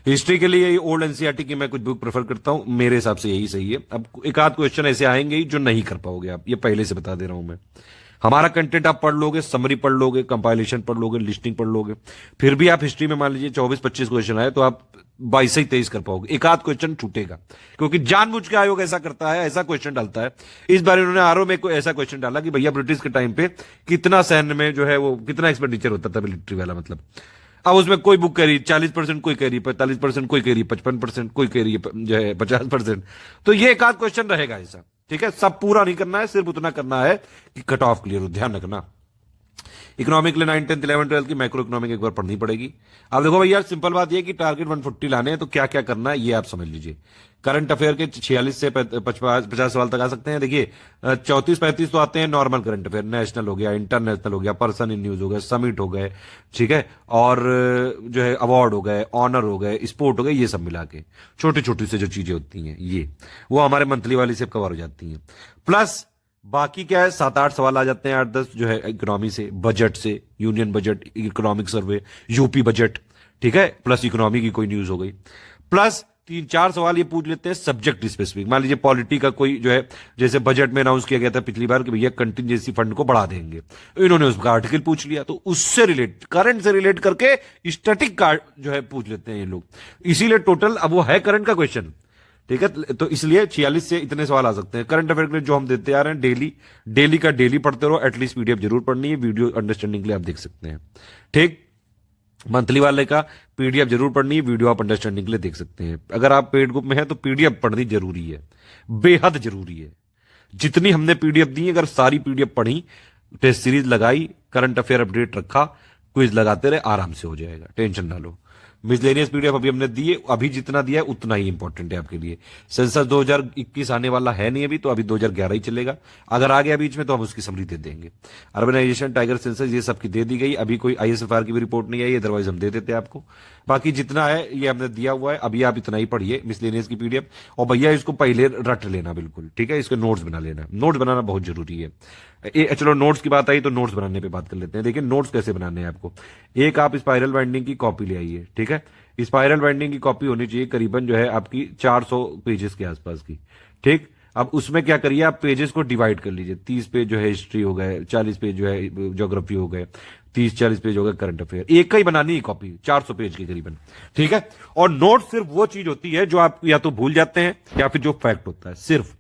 हिस्ट्री के लिए ओल्ड एनसीईआरटी की मैं कुछ बुक प्रेफर करता हूं, मेरे हिसाब से यही सही है। अब एक आध क्वेश्चन ऐसे आएंगे ही जो नहीं कर पाओगे आप, ये पहले से बता दे रहा हूं मैं। हमारा कंटेंट आप पढ़ लोगे, समरी पढ़ लोगे, कंपाइलेशन पढ़ लोगे, लिस्टिंग पढ़ लोगे, फिर भी आप हिस्ट्री में मान लीजिए 24-25 क्वेश्चन आए तो आप 22 से 23 कर पाओगे, एक आध क्वेश्चन छूटेगा, क्योंकि जानबूझ के आयोग ऐसा करता है, ऐसा क्वेश्चन डालता है। इस बार इन्होंने आरओ में कोई ऐसा क्वेश्चन डाला कि भैया ब्रिटिश के टाइम पे कितना सैन्य में जो है वो कितना एक्सपेंडिचर होता था मिलिट्री वाला, मतलब। अब उसमें कोई बुक कह रही 40%, कोई कह रही 45%, कोई कह रही 55%, कोई कह रही जो है 50%। तो ये एक आध क्वेश्चन रहेगा ऐसा, ठीक है। सब पूरा नहीं करना है, सिर्फ उतना करना है कि कट ऑफ क्लियर हो, ध्यान रखना। इकोनॉमिक ले 9, 10, 11, 12 की मैक्रो इकोनॉमिक एक बार पढ़नी पड़ेगी। अब देखो भैया सिंपल बात ये कि टारगेट 140 लाने हैं, तो क्या क्या करना है ये आप समझ लीजिए। करंट अफेयर के 46 से 50 सवाल तक आ सकते हैं। देखिए 34-35 तो आते हैं नॉर्मल करंट अफेयर, नेशनल हो गया, इंटरनेशनल हो गया, पर्सन इन न्यूज हो गए, समिट हो गए, ठीक है, और जो है अवार्ड हो गए, ऑनर हो गए, स्पोर्ट हो गए, ये सब मिला के छोटी छोटी से जो चीजें होती हैं ये वो हमारे मंथली वाली से कवर हो जाती हैं। प्लस बाकी क्या है, 7-8 सवाल आ जाते हैं, 8-10 जो है इकोनॉमी से, बजट से, union budget, economic survey, UP budget, ठीक है, प्लस इकोनॉमी की कोई न्यूज हो गई, प्लस 3-4 सवाल ये पूछ लेते हैं सब्जेक्ट स्पेसिफिक। मान लीजिए पॉलिटी का कोई जो है, जैसे बजट में अनाउंस किया गया था पिछली बार कि भैया कंटिजेंसी फंड को बढ़ा देंगे, इन्होंने उसका आर्टिकल पूछ लिया, तो उससे रिलेट, करंट से रिलेट करके स्टैटिक का जो है पूछ लेते हैं ये लोग, इसीलिए टोटल अब वो है करंट का क्वेश्चन, ठीक है। तो इसलिए 46 से इतने सवाल आ सकते हैं करंट अफेयर के लिए, जो हम देते आ रहे हैं डेली का डेली पढ़ते रहो, एटलीस्ट पीडीएफ जरूर पढ़नी है, वीडियो अंडरस्टैंडिंग के लिए आप देख सकते हैं, ठीक। मंथली वाले का पीडीएफ जरूर पढ़नी है, वीडियो आप अंडरस्टैंडिंग के लिए देख सकते हैं। अगर आप पेड ग्रुप में हैं तो पीडीएफ पढ़नी जरूरी है, बेहद जरूरी है। जितनी हमने पीडीएफ दी, अगर सारी पीडीएफ पढ़ी, टेस्ट सीरीज लगाई, करंट अफेयर अपडेट रखा, क्विज लगाते रहे, आराम से हो जाएगा, टेंशन ना लो। मिसलेनियस पीडीएफ अभी हमने दिए, अभी जितना दिया है उतना ही इंपॉर्टेंट है आपके लिए। सेंसस 2021 आने वाला है नहीं अभी, तो अभी 2011 ही चलेगा। अगर आ गया बीच में तो हम उसकी समरी दे देंगे। अर्बनाइजेशन, टाइगर सेंसस, ये सबकी दे दी गई। अभी कोई आईएसएफआर की भी रिपोर्ट नहीं आई, अदरवाइज हम दे देते आपको। बाकी जितना है ये हमने दिया हुआ है, अभी आप इतना ही पढ़िए मिसलेनियस की पीडीएफ। और भैया इसको पहले रट लेना बिल्कुल, ठीक है, इसके नोट्स बना लेना, नोट्स बनाना बहुत जरूरी है। चलो नोट्स की बात आई तो नोट्स बनाने पे बात कर लेते हैं। देखिए नोट्स कैसे बनाने हैं आपको। एक आप स्पाइरल बाइंडिंग की कॉपी ले आइए, ठीक है। स्पाइरल बाइंडिंग की कॉपी होनी चाहिए करीबन जो है आपकी 400 पेजेस के आसपास की, ठीक। अब उसमें क्या करिए, आप पेजेस को डिवाइड कर लीजिए। 30 पेज जो है हिस्ट्री हो गए, 40 पेज जो है ज्योग्राफी हो गए, 30-40 पेज हो गए करंट अफेयर। एक का ही बनानी है कॉपी 400 पेज की करीबन, ठीक है। और नोट सिर्फ वो चीज होती है जो आप या तो भूल जाते हैं या फिर जो फैक्ट होता है, सिर्फ।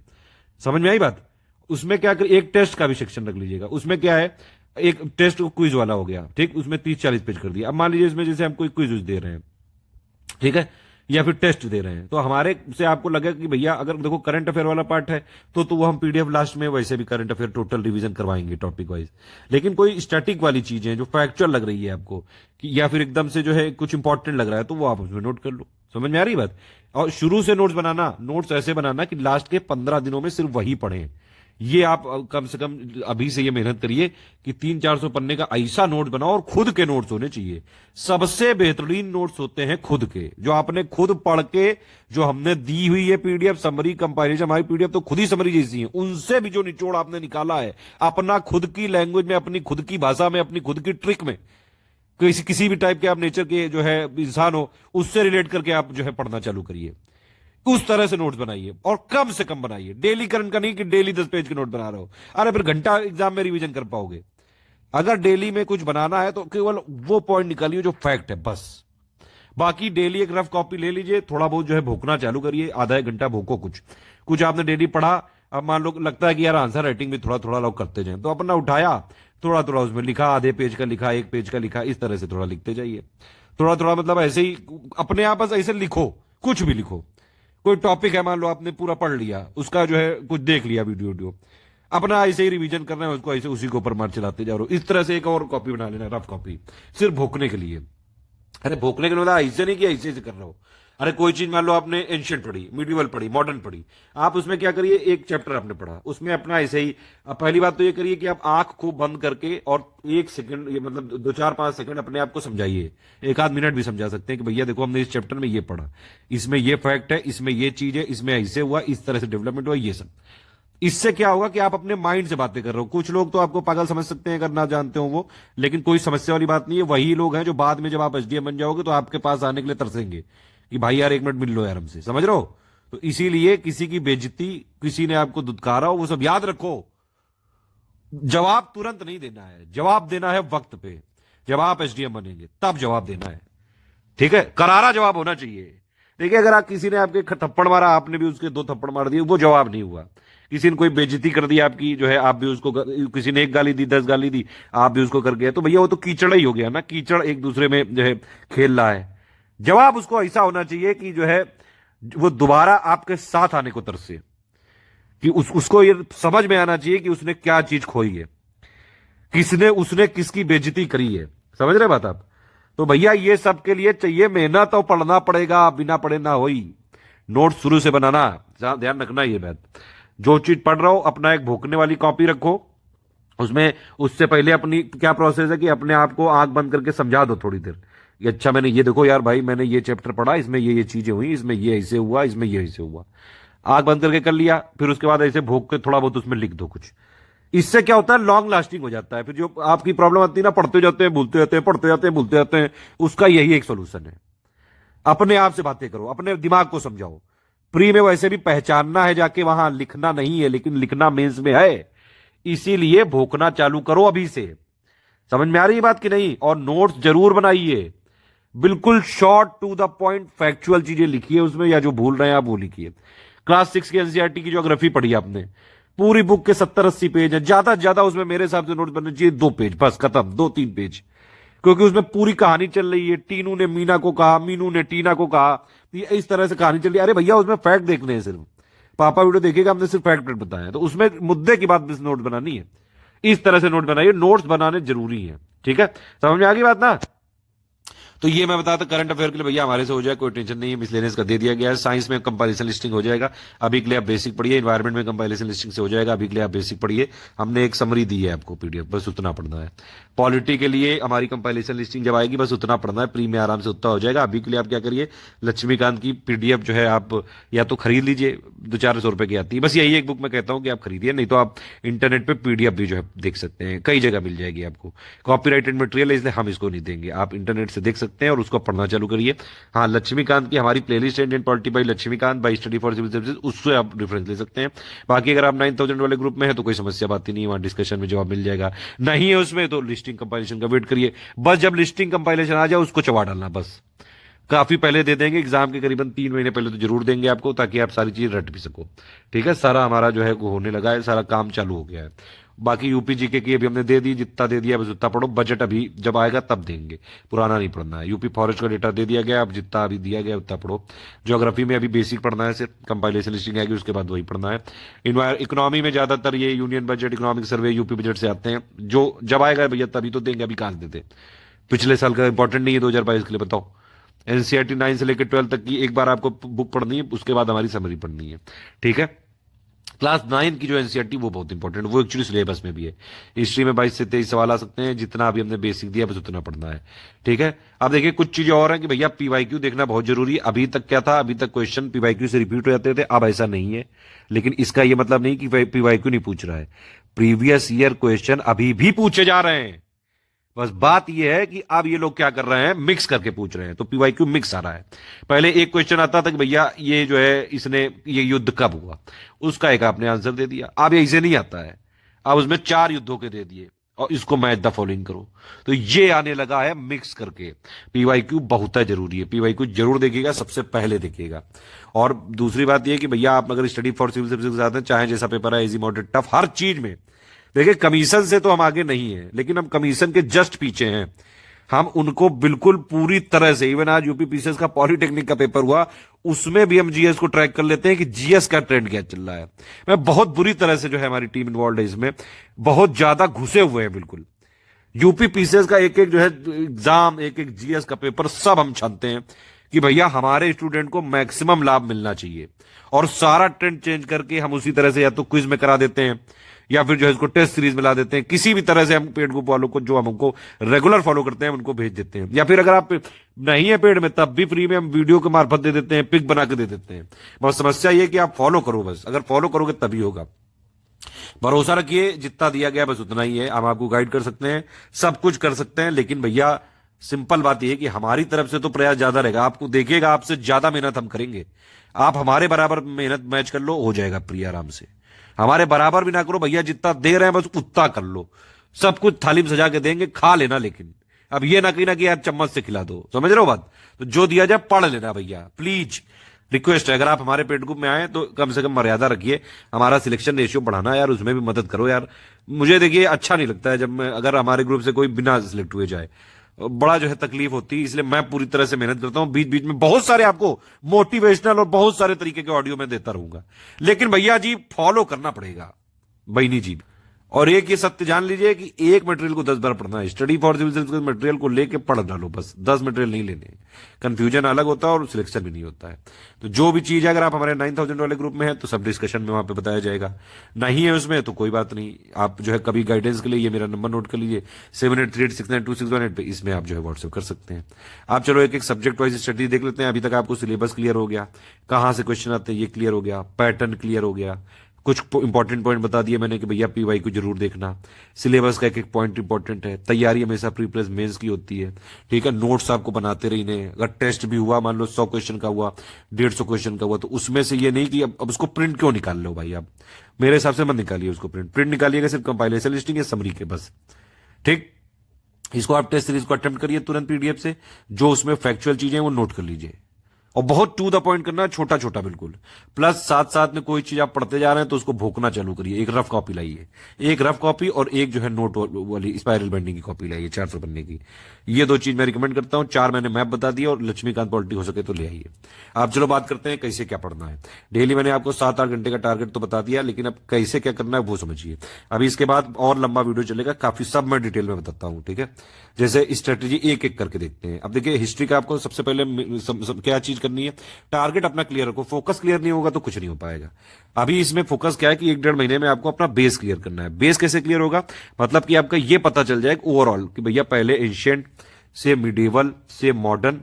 समझ में आई बात। उसमें क्या कर, एक टेस्ट का भी सेक्शन रख लीजिएगा। उसमें क्या है, एक टेस्ट क्विज वाला हो गया, ठीक, उसमें 30-40 पेज कर दिया। अब मान लीजिए इसमें जैसे हम कोई क्विज दे रहे हैं, ठीक है, या फिर टेस्ट दे रहे हैं, तो हमारे से आपको लगेगा कि भैया अगर देखो करंट अफेयर वाला पार्ट है तो वो हम पीडीएफ लास्ट में वैसे भी करंट अफेयर टोटल रिवीजन करवाएंगे टॉपिक वाइज। लेकिन कोई स्टैटिक वाली चीजें जो फैक्चुअल लग रही है आपको कि या फिर एकदम से जो है कुछ इंपॉर्टेंट लग रहा है, तो वो आप उसमें नोट कर लो। समझ में आ रही बात। और शुरू से नोट्स बनाना, नोट्स ऐसे बनाना कि लास्ट के 15 दिनों में सिर्फ वही पढ़ें। ये आप कम से कम अभी से ये मेहनत करिए कि 300-400 पन्ने का ऐसा नोट बनाओ, और खुद के नोट्स होने चाहिए। सबसे बेहतरीन नोट्स होते हैं खुद के, जो आपने खुद पढ़ के, जो हमने दी हुई है पीडीएफ समरी कंपाइलेशन, हमारी पीडीएफ तो खुद ही समरी जैसी है, उनसे भी जो निचोड़ आपने निकाला है अपना खुद की लैंग्वेज में, अपनी खुद की भाषा में, अपनी खुद की ट्रिक में, किसी भी टाइप के आप नेचर के जो है इंसान हो, उससे रिलेट करके आप जो है पढ़ना चालू करिए। उस तरह से नोट्स बनाइए, और कम से कम बनाइए। डेली करंट का नहीं कि डेली 10 पेज के नोट बना रहे हो, अरे फिर घंटा एग्जाम में रिवीजन कर पाओगे। अगर डेली में कुछ बनाना है तो केवल वो पॉइंट निकालिए जो फैक्ट है, बस। बाकी डेली एक रफ कॉपी ले लीजिए, थोड़ा बहुत जो है भोंकना चालू करिए, आधा एक घंटा भोंको कुछ आपने डेली पढ़ा। अब मान लो लगता है कि यार आंसर राइटिंग भी थोड़ा थोड़ा लोग करते जाए, तो अपना उठाया, थोड़ा थोड़ा उसमें लिखा, आधे पेज का लिखा, 1 पेज का लिखा, इस तरह से थोड़ा लिखते जाइए। थोड़ा थोड़ा मतलब ऐसे ही अपने आप बस ऐसे लिखो, कुछ भी लिखो। कोई टॉपिक है, मान लो आपने पूरा पढ़ लिया, उसका जो है कुछ देख लिया वीडियो, अपना ऐसे ही रिवीजन करना है, उसको ऐसे उसी के ऊपर मार चलाते जा रहे हो। इस तरह से एक और कॉपी बना लेना, रफ कॉपी, सिर्फ भोंकने के लिए। अरे भोंकने के लिए मतलब ऐसे नहीं कि ऐसे ऐसे कर रहे हो। अरे कोई चीज मान लो आपने एंशियंट पढ़ी, मिडिवल पढ़ी, मॉडर्न पढ़ी, आप उसमें क्या करिए, एक चैप्टर आपने पढ़ा, उसमें अपना ऐसे ही पहली बात तो ये करिए कि आप आंख को बंद करके और 1 सेकंड, ये मतलब 2 4 5 सेकंड अपने आप को समझाइए। 1 आध मिनट भी समझा सकते हैं कि भैया देखो हमने इस चैप्टर में ये पढ़ा, इसमें ये फैक्ट है, इसमें ये चीज है, इसमें ऐसे हुआ, इस तरह से डेवलपमेंट हुआ, ये सब। इससे क्या होगा कि आप अपने माइंड से बातें कर रहे हो। कुछ लोग तो आपको पागल समझ सकते हैं अगर ना जानते हो वो, लेकिन कोई समस्या वाली बात नहीं है। वही लोग हैं जो बाद में जब आप एसडीएम बन जाओगे तो आपके पास आने के लिए तरसेंगे कि भाई यार 1 मिनट मिल लो यार हमसे, समझ रहे हो। तो इसीलिए किसी की बेइज्जती, किसी ने आपको दुत्कारा हो, वो सब याद रखो, जवाब तुरंत नहीं देना है, जवाब देना है वक्त पे। जब आप एसडीएम बनेंगे तब जवाब देना है, ठीक है। करारा जवाब होना चाहिए। देखिए अगर आप किसी ने आपके थप्पड़ मारा, आपने भी उसके 2 थप्पड़ मार दिए, वो जवाब नहीं हुआ। किसी ने कोई बेइज्जती कर दी आपकी, जो है आप भी उसको, किसी ने 1 गाली दी, 10 गाली दी, आप भी उसको कर गए, तो भैया वो तो कीचड़ ही हो गया ना। कीचड़ एक दूसरे में जो है खेल रहा है। जवाब उसको ऐसा होना चाहिए कि जो है वो दोबारा आपके साथ आने को तरसे, कि उसको ये समझ में आना चाहिए कि उसने क्या चीज खोई है, उसने किसकी बेइज्जती करी है। समझ रहे बात आप। तो भैया ये सब के लिए चाहिए मेहनत, तो पढ़ना पड़ेगा, बिना पढ़े ना होई। नोट शुरू से बनाना, ध्यान रखना ये बात। जो चीज पढ़ रहा हो अपना एक भोंकने वाली कॉपी रखो, उसमें उससे पहले अपनी क्या प्रोसेस है कि अपने आप को आंख बंद करके समझा दो थोड़ी देर कि अच्छा मैंने ये देखो यार भाई, मैंने ये चैप्टर पढ़ा, इसमें ये चीजें हुई, इसमें ये ऐसे हुआ, इसमें ये ऐसे हुआ। आंख बंद करके कर लिया, फिर उसके बाद ऐसे भोंक के थोड़ा बहुत उसमें लिख दो कुछ। इससे क्या होता है, लॉन्ग लास्टिंग हो जाता है। फिर जो आपकी प्रॉब्लम आती है ना, पढ़ते जाते हैं भूलते जाते हैं, पढ़ते जाते हैं भूलते जाते हैं, उसका यही एक सोल्यूशन है। अपने आप से बातें करो, अपने दिमाग को समझाओ। प्री में वैसे भी पहचानना है जाके, वहां लिखना नहीं है, लेकिन लिखना मेंस में है। इसीलिए भोंकना चालू करो अभी से। समझ में आ रही है बात कि नहीं। और नोट्स जरूर बनाइए, बिल्कुल short to the point factual चीजें लिखिए उसमें, या जो भूल रहे हैं आप वो लिखिए। क्लास 6 की एनसीईआरटी की ज्योग्राफी पढ़ी आपने, पूरी बुक के 70-80 पेज है, ज्यादा से ज्यादा उसमें मेरे हिसाब से नोट्स बनने चाहिए 2 पेज, बस खत्म, 2-3 पेज। क्योंकि उसमें पूरी कहानी चल रही है, टीनू ने मीना को कहा, मीनू ने टीना को कहा, इस तरह से कहानी चल रही है। अरे भैया उसमें फैक्ट देखने हैं सिर्फ, पापा वीडियो देखेगा, हमने सिर्फ फैक्ट बताया है, तो उसमें मुद्दे की बात नोट बनानी है। इस तरह से नोट बनाइए, नोट्स बनाने जरूरी है, ठीक है। समझ में आ गई बात ना। तो ये मैं बताता करंट अफेयर के लिए भैया हमारे से हो जाए, कोई टेंशन नहीं है, मिसलेनियस का दे दिया गया है। साइंस में कंपाइलेशन लिस्टिंग हो जाएगा, अभी के लिए आप बेसिक पढ़िए। एनवायरमेंट में कंपाइलेशन लिस्टिंग से हो जाएगा, अभी के लिए आप बेसिक पढ़िए। हमने एक समरी दी है आपको पीडीएफ, बस उतना पढ़ना है। पॉलिटी के लिए हमारी कंपाइलेशन लिस्टिंग जब आएगी बस उतना पढ़ना है, प्री में आराम से उतना हो जाएगा। अभी के लिए आप क्या करिए, लक्ष्मीकांत की पीडीएफ जो है आप या तो खरीद लीजिए, 200-400 रुपए की आती है, बस यही एक बुक मैं कहता हूं कि आप खरीदिए, नहीं तो आप इंटरनेट पे पीडीएफ भी जो है देख सकते हैं, कई जगह मिल जाएगी आपको। कॉपीराइटेड मटेरियल है इसलिए हम इसको नहीं देंगे, आप इंटरनेट से देख सकते हैं और उसको पढ़ना चालू करिए। हाँ, लक्ष्मीकांत की हमारी प्लेलिस्ट है, Indian polity by Laxmikanth by study for civil services, उससे आप रेफरेंस ले सकते हैं। बाकी अगर आप 9000 वाले ग्रुप में है तो कोई समस्या बात ही नहीं, वहां डिस्कशन में जवाब मिल जाएगा। नहीं है उसमें तो लिस्टिंग कंपाइलेशन का वेट करिए, बस जब लिस्टिंग कंपाइलेशन आ जाए उसको चबा डालना, बस। काफी पहले दे देंगे, एग्जाम के करीबन 3 महीने पहले तो जरूर देंगे आपको, ताकि आप सारी चीज रट भी सको, ठीक है। सारा हमारा जो है होने लगा है, सारा काम चालू हो गया है। बाकी यूपी जीके की अभी हमने दे दी, जितना दे दिया बस उतना पढ़ो। बजट अभी जब आएगा तब देंगे, पुराना नहीं पढ़ना है। यूपी फॉरेस्ट का डेटा दे दिया गया, अब जितना अभी दिया गया उतना पढ़ो। ज्योग्राफी में अभी बेसिक पढ़ना है, सिर्फ कंपाइलेशन लिस्टिंग आएगी उसके बाद वही पढ़ना है। इकोनॉमी में ज्यादातर ये union budget, economic survey UP budget से आते हैं, जो जब आएगा भैया तभी तो देंगे, अभी कहां देते। पिछले साल का इंपॉर्टेंट नहीं है 2022 के लिए, बताओ। एनसीईआरटी 9 से लेकर 12 तक की एक बार आपको बुक पढ़नी है, उसके बाद हमारी समरी पढ़नी है, ठीक है। क्लास 9 की जो एनसीईआरटी वो बहुत इंपॉर्टेंट, वो एक्चुअली सिलेबस में भी है। हिस्ट्री में 22 से 23 सवाल आ सकते हैं, जितना अभी हमने बेसिक दिया बस उतना पढ़ना है, ठीक है। अब देखिए कुछ चीजें और हैं कि भैया पीवाईक्यू देखना बहुत जरूरी है। अभी तक क्या था, अभी तक क्वेश्चन पीवाईक्यू से रिपीट हो जाते थे, अब ऐसा नहीं है। लेकिन इसका यह मतलब नहीं कि पीवाईक्यू नहीं पूछ रहा है, प्रीवियस ईयर क्वेश्चन अभी भी पूछे जा रहे हैं। बस बात यह है कि अब ये लोग क्या कर रहे हैं, मिक्स करके पूछ रहे हैं, तो पीवाईक्यू मिक्स आ रहा है। पहले एक क्वेश्चन आता था कि भैया ये जो है इसने ये युद्ध कब हुआ, उसका एक आपने आंसर दे दिया। अब ऐसे नहीं आता है, अब उसमें 4 युद्धों के दे दिए और इसको मैच द फॉलोइंग करो, तो ये आने लगा है मिक्स करके। पीवाईक्यू बहुत है जरूरी है, पीवाईक्यू जरूर देखिएगा, सबसे पहले देखिएगा। और दूसरी बात यह कि भैया आप अगर स्टडी फॉर सिविल सर्विसेज आते हैं, चाहे जैसा पेपर है, इजी मॉडरेट टफ, हर चीज में देखिए कमीशन से तो हम आगे नहीं है, लेकिन हम कमीशन के जस्ट पीछे हैं। हम उनको बिल्कुल पूरी तरह से, इवन आज यूपी पीसीएस का पॉलिटेक्निक का पेपर हुआ, उसमें भी हम जीएस को ट्रैक कर लेते हैं कि जीएस का ट्रेंड क्या चल रहा है। मैं बहुत बुरी तरह से जो है हमारी टीम इन्वॉल्व है इसमें, बहुत ज्यादा घुसे हुए हैं बिल्कुल। यूपी पीसीएस का एक एक जो है एग्जाम, एक एक जीएस का पेपर सब हम छानते हैं कि भैया हमारे स्टूडेंट को मैक्सिमम लाभ मिलना चाहिए, और सारा ट्रेंड चेंज करके हम उसी तरह से या तो क्विज में करा देते हैं या फिर जो है इसको टेस्ट सीरीज में ला देते हैं। किसी भी तरह से हम पेड ग्रुप वालों को जो हमको रेगुलर फॉलो करते हैं उनको भेज देते हैं, या फिर अगर आप नहीं है पेड में तब भी फ्री में हम वीडियो के मार्फत दे देते हैं, पिक बना के दे देते हैं। बस समस्या ये कि आप फॉलो करो, बस अगर फॉलो करोगे तभी होगा। भरोसा रखिए, जितना दिया गया बस उतना ही है। हम आपको गाइड कर सकते हैं, सब कुछ कर सकते हैं, लेकिन भैया सिंपल बात यह है कि हमारी तरफ से तो प्रयास ज्यादा रहेगा। आपको देखिएगा, आपसे ज्यादा मेहनत हम करेंगे। आप हमारे बराबर मेहनत मैच कर लो, हो जाएगा प्रिय आराम से। हमारे बराबर भी ना करो भैया, जितना दे रहे हैं बस उतना कर लो। सब कुछ थाली में सजा के देंगे, खा लेना, लेकिन अब ये ना कि यार चम्मच से खिला दो। समझ रहे हो बात? तो जो दिया जाए पढ़ लेना भैया, प्लीज रिक्वेस्ट है। अगर आप हमारे पेड ग्रुप में आए तो कम से कम मर्यादा रखिए, हमारा सिलेक्शन रेशियो बढ़ाना यार, उसमें भी मदद करो यार। मुझे देखिए अच्छा नहीं लगता है जब मैं अगर हमारे ग्रुप से कोई बिना सिलेक्ट हुए जाए, बड़ा जो है तकलीफ होती है। इसलिए मैं पूरी तरह से मेहनत करता हूं, बीच बीच में बहुत सारे आपको मोटिवेशनल और बहुत सारे तरीके के ऑडियो में देता रहूंगा, लेकिन भैया जी फॉलो करना पड़ेगा बहनी जी। और एक ये सत्य जान लीजिए कि एक मटेरियल को 10 बार पढ़ना है। Study for civil service material को लेके पढ़ डालो, बस 10 मटेरियल नहीं लेने। कंफ्यूजन अलग होता है और सिलेक्शन भी नहीं होता है। तो जो भी चीज है, अगर आप हमारे 9000 वाले ग्रुप में है तो सब डिस्कशन में वहां पे बताया जाएगा। नहीं है उसमें तो कोई बात नहीं, आप जो है कभी गाइडेंस के लिए ये मेरा नंबर नोट कर लीजिए 7838692618 पे, इसमें आप जो है व्हाट्सएप कर सकते हैं। आप चलो एक एक सब्जेक्ट वाइज स्टडी देख लेते हैं। अभी तक आपको सिलेबस क्लियर हो गया, कहां से क्वेश्चन आते हैं ये क्लियर हो गया, पैटर्न क्लियर हो गया, कुछ इंपॉर्टेंट पॉइंट बता दिए मैंने कि भैया पीवाई को जरूर देखना, सिलेबस का एक एक पॉइंट इंपॉर्टेंट है, तैयारी हमेशा प्री प्लस मेंस की होती है, ठीक है। नोट्स आपको बनाते रहने, अगर टेस्ट भी हुआ, मान लो 100 क्वेश्चन का हुआ, 150 क्वेश्चन का हुआ, तो उसमें से ये नहीं कि अब उसको प्रिंट क्यों निकाल लो भाई। आप मेरे हिसाब से मत निकालिए उसको, प्रिंट निकालिएगा सिर्फ कंपाइलेशन लिस्टिंग या समरी के बस, ठीक। इसको आप टेस्ट सीरीज को अटेम्प्ट करिए तुरंत पीडीएफ से, जो उसमें फैक्चुअल चीजें वो नोट कर लीजिए, और बहुत टू द पॉइंट करना है, छोटा छोटा बिल्कुल। प्लस साथ साथ में कोई चीज आप पढ़ते जा रहे हैं तो उसको भोंकना चालू करिए। एक रफ कॉपी लाइए, एक रफ कॉपी और एक जो है नोट वाली स्पाइरल बाइंडिंग की कॉपी लाइए 400 पन्ने की। ये दो चीज मैं रिकमेंड करता हूं। 4 मैंने मैप बता दिया, और लक्ष्मीकांत पॉलिटी हो सके तो ले आइए। आप चलो बात करते हैं कैसे क्या पढ़ना है। डेली मैंने आपको 7-8 घंटे का टारगेट तो बता दिया, लेकिन अब कैसे क्या करना है वो समझिए। अभी इसके बाद और लंबा वीडियो चलेगा, काफी सब मैं डिटेल में बताता हूं, ठीक है। जैसे स्ट्रेटेजी एक एक करके देखते हैं। अब देखिए हिस्ट्री का आपको सबसे पहले क्या चीज करनी है, टारगेट अपना क्लियर रखो। फोकस क्लियर नहीं होगा तो कुछ नहीं हो पाएगा। अभी इसमें फोकस क्या है कि 1-1.5 महीने में आपको अपना बेस क्लियर करना है। बेस कैसे क्लियर होगा, मतलब कि आपका ये पता चल जाएगा ओवरऑल कि भैया पहले एंशिएंट से मिडिवल से मॉडर्न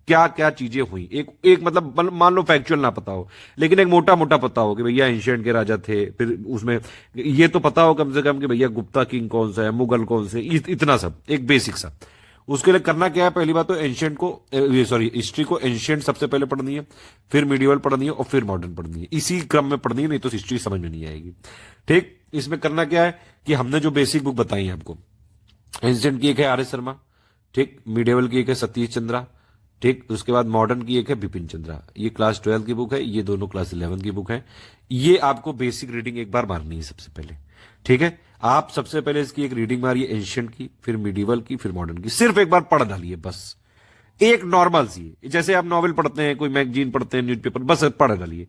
क्या क्या चीजें हुई। एक मतलब मान लो फैक्चुअल ना पता हो, लेकिन एक मोटा मोटा पता हो कि भैया एंशिएंट के राजा थे, फिर उसमें ये तो पता हो कम से कम कि भैया गुप्ता किंग कौन सा है, मुगल कौन से, इतना सब एक बेसिक सा। उसके लिए करना क्या है, पहली बात तो एंशिएंट को हिस्ट्री को एंशिएंट सबसे पहले पढ़नी है, फिर मिडिवल पढ़नी है और फिर मॉडर्न पढ़नी है। इसी क्रम में पढ़नी है, नहीं तो हिस्ट्री समझ में नहीं आएगी, ठीक। इसमें करना क्या है कि हमने जो बेसिक बुक बताई है आपको, एंशिएंट की एक है आर.एस. शर्मा, ठीक। मिडिवल की एक है सतीश चंद्रा, ठीक। उसके बाद मॉडर्न की एक है बिपिन चंद्रा। ये क्लास 12 की बुक है, ये दोनों क्लास 11 की बुक है। ये आपको बेसिक रीडिंग एक बार मारनी है सबसे पहले, ठीक है। आप सबसे पहले इसकी एक रीडिंग मारिए एंशिएंट की, फिर मिडिवल की, फिर मॉडर्न की, सिर्फ एक बार पढ़ डालिए बस। एक नॉर्मल सी, जैसे आप नॉवेल पढ़ते हैं, कोई मैगजीन पढ़ते हैं, न्यूज़पेपर, बस पढ़ डालिए।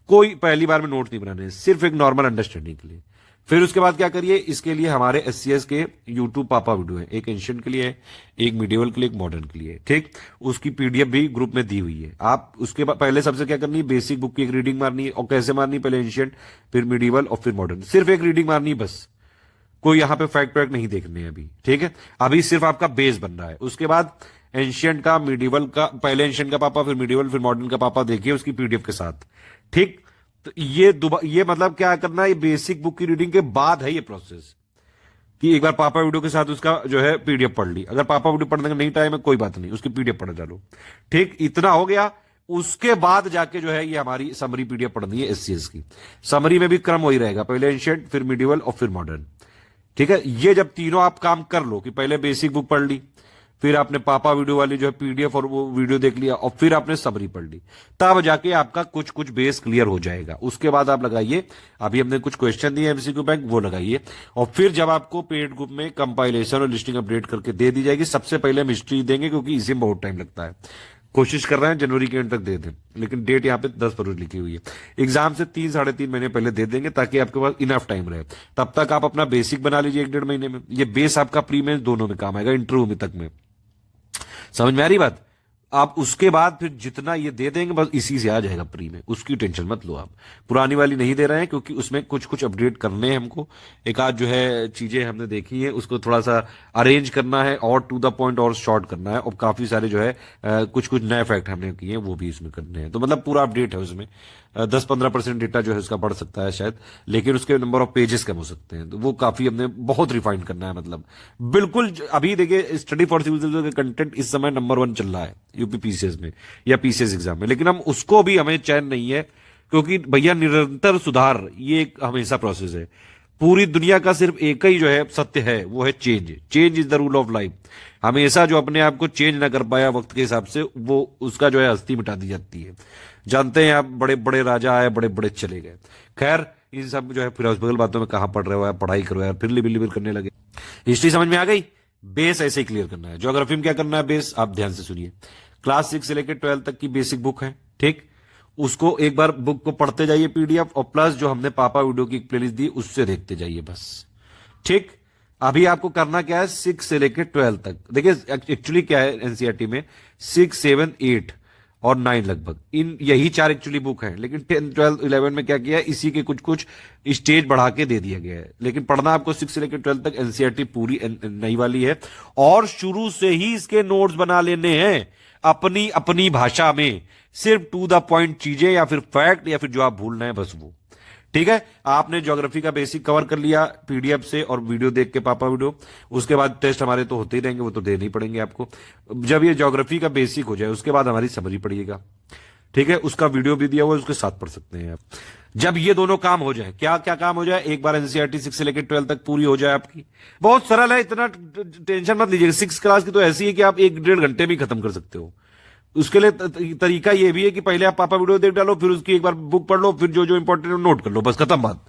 कोई पहली बार में नोट नहीं बनाने, सिर्फ एक नॉर्मल अंडरस्टैंडिंग के लिए। फिर उसके बाद क्या करिए, इसके लिए हमारे एससीएस के यूट्यूब पापा वीडियो है, एक एंशिएंट के लिए है, एक मिडिवल के लिए, एक मॉडर्न के लिए, ठीक। उसकी पीडीएफ भी ग्रुप में दी हुई है। आप उसके बाद पहले सबसे क्या करनी है, बेसिक बुक की एक रीडिंग मारनी है। और कैसे मारनी, पहले एंशिएंट, फिर मिडिवल और फिर मॉडर्न, सिर्फ एक रीडिंग मारनी है बस। कोई यहां पे फैक्ट वैक्ट नहीं देखने अभी, ठीक है। अभी सिर्फ आपका बेस बन रहा है। उसके बाद एंशिएंट का, मिडिवल का, पहले एंशिएंट का पापा, फिर मिडिवल, फिर मॉडर्न का पापा देखिए उसकी पीडीएफ के साथ, ठीक। तो ये मतलब क्या करना है, ये बेसिक बुक की रीडिंग के बाद है ये प्रोसेस, कि एक बार पापा वीडियो के साथ उसका जो है पीडीएफ पढ़ ली। अगर पापा वीडियो पढ़ने का नहीं टाइम है कोई बात नहीं, उसकी पीडीएफ पढ़ डालो, ठीक। इतना हो गया। उसके बाद जाके जो है ये हमारी समरी पीडीएफ पढ़नी है एससीएस की। समरी में भी क्रम वही रहेगा, पहले एंशिएंट, फिर मिडिवल और फिर मॉडर्न, ठीक है। ये जब तीनों आप काम कर लो कि पहले बेसिक बुक पढ़ ली, फिर आपने पापा वीडियो वाली जो है पीडीएफ और वो वीडियो देख लिया, और फिर आपने समरी पढ़ ली, तब जाके आपका कुछ कुछ बेस क्लियर हो जाएगा। उसके बाद आप लगाइए, अभी हमने कुछ क्वेश्चन दिए एमसीक्यू बैंक, वो लगाइए। और फिर जब आपको पेड ग्रुप में कंपाइलेशन और लिस्टिंग अपडेट करके दे दी जाएगी, सबसे पहले हम हिस्ट्री देंगे क्योंकि इसी में बहुत टाइम लगता है। कोशिश कर रहे हैं जनवरी के एंड तक दे दें, लेकिन डेट यहाँ पे 10 फरवरी लिखी हुई है। एग्जाम से 3-3.5 महीने पहले दे देंगे ताकि आपके पास इनफ टाइम रहे। तब तक आप अपना बेसिक बना लीजिए 1-1.5 महीने में। ये बेस आपका प्री मेंस दोनों में काम आएगा, इंटरव्यू में तक में। समझ में आ रही बात? आप उसके बाद फिर जितना ये दे देंगे बस इसी से आ जाएगा प्री में, उसकी टेंशन मत लो आप। पुरानी वाली नहीं दे रहे हैं क्योंकि उसमें कुछ कुछ अपडेट करने हैं हमको। एक आध जो है चीजें हमने देखी है, उसको थोड़ा सा अरेंज करना है और टू द पॉइंट और शॉर्ट करना है, और काफी सारे जो है कुछ कुछ नए फैक्ट हमने किए हैं वो भी इसमें करने हैं। तो मतलब पूरा अपडेट है उसमें। 10-15% डेटा जो है उसका बढ़ सकता है शायद, लेकिन उसके नंबर ऑफ पेजेस कम हो सकते हैं। तो वो काफी हमने बहुत रिफाइन करना है। मतलब बिल्कुल अभी देखिए स्टडी फॉर सिविल सर्विस का कंटेंट इस समय नंबर 1 चल रहा है यूपी पीसीएस में या पीसीएस एग्जाम में, लेकिन हम उसको भी हमें चैन नहीं है क्योंकि भैया निरंतर सुधार ये एक हमेशा प्रोसेस है। पूरी दुनिया का सिर्फ एक ही जो है सत्य है, वो है change. Change is the rule of life. हमेशा जो अपने आप को चेंज ना कर पाया वक्त के हिसाब से, वो उसका जो है हस्ती मिटा दी जाती है। जानते हैं आप, बड़े बड़े राजा आए, बड़े बड़े चले गए। खैर इन सब जो है फिलोसफिकल बातों में कहां पढ़ रहे हो, पढ़ाई करो यार, फिर लिबिल करने लगे। हिस्ट्री समझ में आ गई, बेस ऐसे ही क्लियर करना है। ज्योग्राफी में क्या करना है, बेस आप ध्यान से सुनिए। क्लास 6 से लेकर 12 तक की बेसिक बुक है, ठीक। उसको एक बार बुक को पढ़ते जाइए पीडीएफ, और प्लस जो हमने पापा वीडियो की प्लेलिस्ट दी उससे देखते जाइए बस, ठीक। अभी आपको करना क्या है, 6 से लेकर 12 तक। देखिए एक्चुअली क्या है एनसीईआरटी में 6, 7, 8 और 9 लगभग, इन यही 4 एक्चुअली बुक हैं, लेकिन 10, 12, 11 में क्या किया है, इसी के कुछ कुछ स्टेज बढ़ा के दे दिया गया है। लेकिन पढ़ना आपको 6 से लेकर 12 तक एनसीईआरटी पूरी नई वाली है, और शुरू से ही इसके नोट्स बना लेने हैं अपनी अपनी भाषा में। सिर्फ टू द पॉइंट चीजें या फिर फैक्ट या फिर जो आप भूल रहे हैं बस वो, ठीक है। आपने ज्योग्राफी का बेसिक कवर कर लिया पीडीएफ से और वीडियो देख के पापा वीडियो। उसके बाद टेस्ट हमारे तो होते ही रहेंगे, वो तो देने ही पड़ेंगे आपको। जब ये ज्योग्राफी का बेसिक हो जाए उसके बाद हमारी समरी पड़िएगा, ठीक है। उसका वीडियो भी दिया हुआ है, उसके साथ पढ़ सकते हैं आप। जब ये दोनों काम हो जाए, क्या क्या काम हो जाए, एक बार एनसीईआरटी 6 से लेकर 12 तक पूरी हो जाए आपकी, बहुत सरल है, इतना टेंशन मत लीजिएगा। 6 क्लास की तो ऐसी है कि आप 1-1.5 घंटे में खत्म कर सकते हो। उसके लिए तरीका ये भी है कि पहले आप पापा वीडियो देख डालो, फिर उसकी एक बार बुक पढ़ लो, फिर जो जो इंपॉर्टेंट नोट कर लो, बस खत्म बात।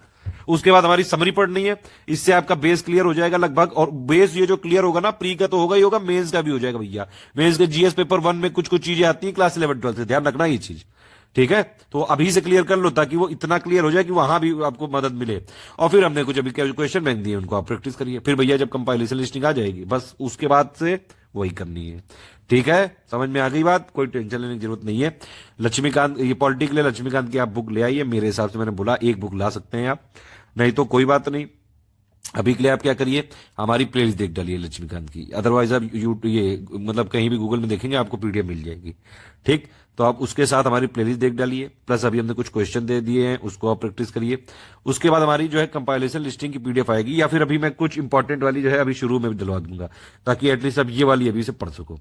उसके बाद हमारी समरी पढ़नी है, इससे आपका बेस क्लियर हो जाएगा लगभग। और बेस ये जो क्लियर होगा ना, प्री का तो होगा ही होगा, मेंस का भी हो जाएगा भैया। मेंस के जीएस पेपर 1 में कुछ कुछ चीजें आती है क्लास 11-12 से, ध्यान रखना ये चीज, ठीक है। तो अभी से क्लियर कर लो ताकि वो इतना क्लियर हो जाए कि वहां भी आपको मदद मिले। और फिर हमने कुछ अभी क्वेश्चन बैंक दिए, उनको आप प्रैक्टिस करिए। फिर भैया जब कंपाइलेशन लिस्टिंग आ जाएगी बस उसके बाद से वही करनी है, ठीक है। समझ में आ गई बात, कोई टेंशन लेने की जरूरत नहीं है। लक्ष्मीकांत, ये पॉलिटी के लिए लक्ष्मीकांत की आप बुक ले आइए। मेरे हिसाब से मैंने बोला एक बुक ला सकते हैं आप, नहीं तो कोई बात नहीं। अभी के लिए आप क्या करिए, हमारी प्लेलिस्ट देख डालिए लक्ष्मीकांत की। अदरवाइज आप ये मतलब कहीं भी गूगल में देखेंगे आपको पीडीएफ मिल जाएगी, ठीक। तो आप उसके साथ हमारी प्लेलिस्ट देख डालिए, प्लस अभी हमने कुछ क्वेश्चन दे दिए हैं, उसको आप प्रैक्टिस करिए। उसके बाद हमारी जो है कंपाइलेशन लिस्टिंग की पीडीएफ आएगी, या फिर अभी मैं कुछ इंपॉर्टेंट वाली जो है अभी शुरू में भी दिलवा दूंगा ताकि एटलीस्ट अब ये वाली अभी से पढ़ सको।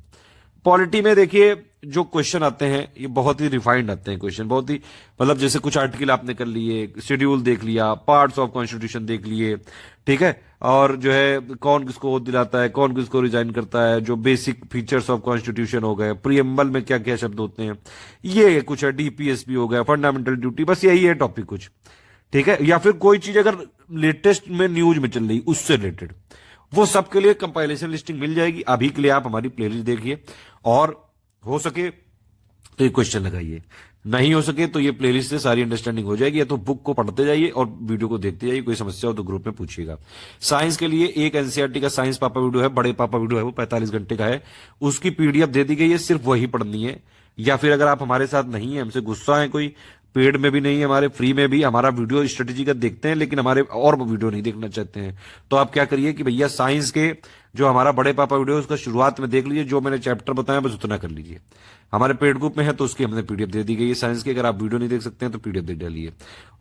पॉलिटी में देखिए जो क्वेश्चन आते हैं ये बहुत ही रिफाइंड आते हैं क्वेश्चन, बहुत ही मतलब जैसे कुछ आर्टिकल आपने कर लिए, शेड्यूल देख लिया, पार्ट्स ऑफ कॉन्स्टिट्यूशन देख लिए, ठीक है। और जो है कौन किसको ओथ दिलाता है, कौन किसको रिजाइन करता है, जो बेसिक फीचर्स ऑफ कॉन्स्टिट्यूशन हो गए, प्रीएम्बल में क्या क्या शब्द होते हैं, ये कुछ है, डीपीएसपी हो गया, फंडामेंटल ड्यूटी, बस यही है टॉपिक कुछ, ठीक है। या फिर कोई चीज अगर लेटेस्ट में न्यूज में चल रही उससे रिलेटेड, वो सबके लिए कंपाइलेशन लिस्टिंग मिल जाएगी। अभी के लिए आप हमारी प्लेलिस्ट देखिए, और हो सके तो ये क्वेश्चन लगाइए, नहीं हो सके तो ये प्लेलिस्ट से सारी अंडरस्टैंडिंग हो जाएगी। या तो बुक को पढ़ते जाइए और वीडियो को देखते जाइए, कोई समस्या हो तो ग्रुप में पूछिएगा। साइंस के लिए एक एनसीईआरटी का साइंस पापा वीडियो है, बड़े पापा वीडियो है, वो 45 घंटे का है, उसकी पीडीएफ दे दी गई है, सिर्फ वही पढ़नी है। या फिर अगर आप हमारे साथ नहीं है, हमसे गुस्सा है, कोई पेड में भी नहीं है, हमारे फ्री में भी हमारा वीडियो स्ट्रेटेजी का देखते हैं लेकिन हमारे और वीडियो नहीं देखना चाहते हैं, तो आप क्या करिए कि भैया साइंस के जो हमारा बड़े पापा वीडियो है उसका शुरुआत में देख लीजिए, जो मैंने चैप्टर बताया बस उतना कर लीजिए। हमारे पेड ग्रुप में है तो उसकी हमने पीडीएफ दे दी गई है साइंस की, अगर आप वीडियो नहीं देख सकते हैं तो पीडीएफ दे डालिए।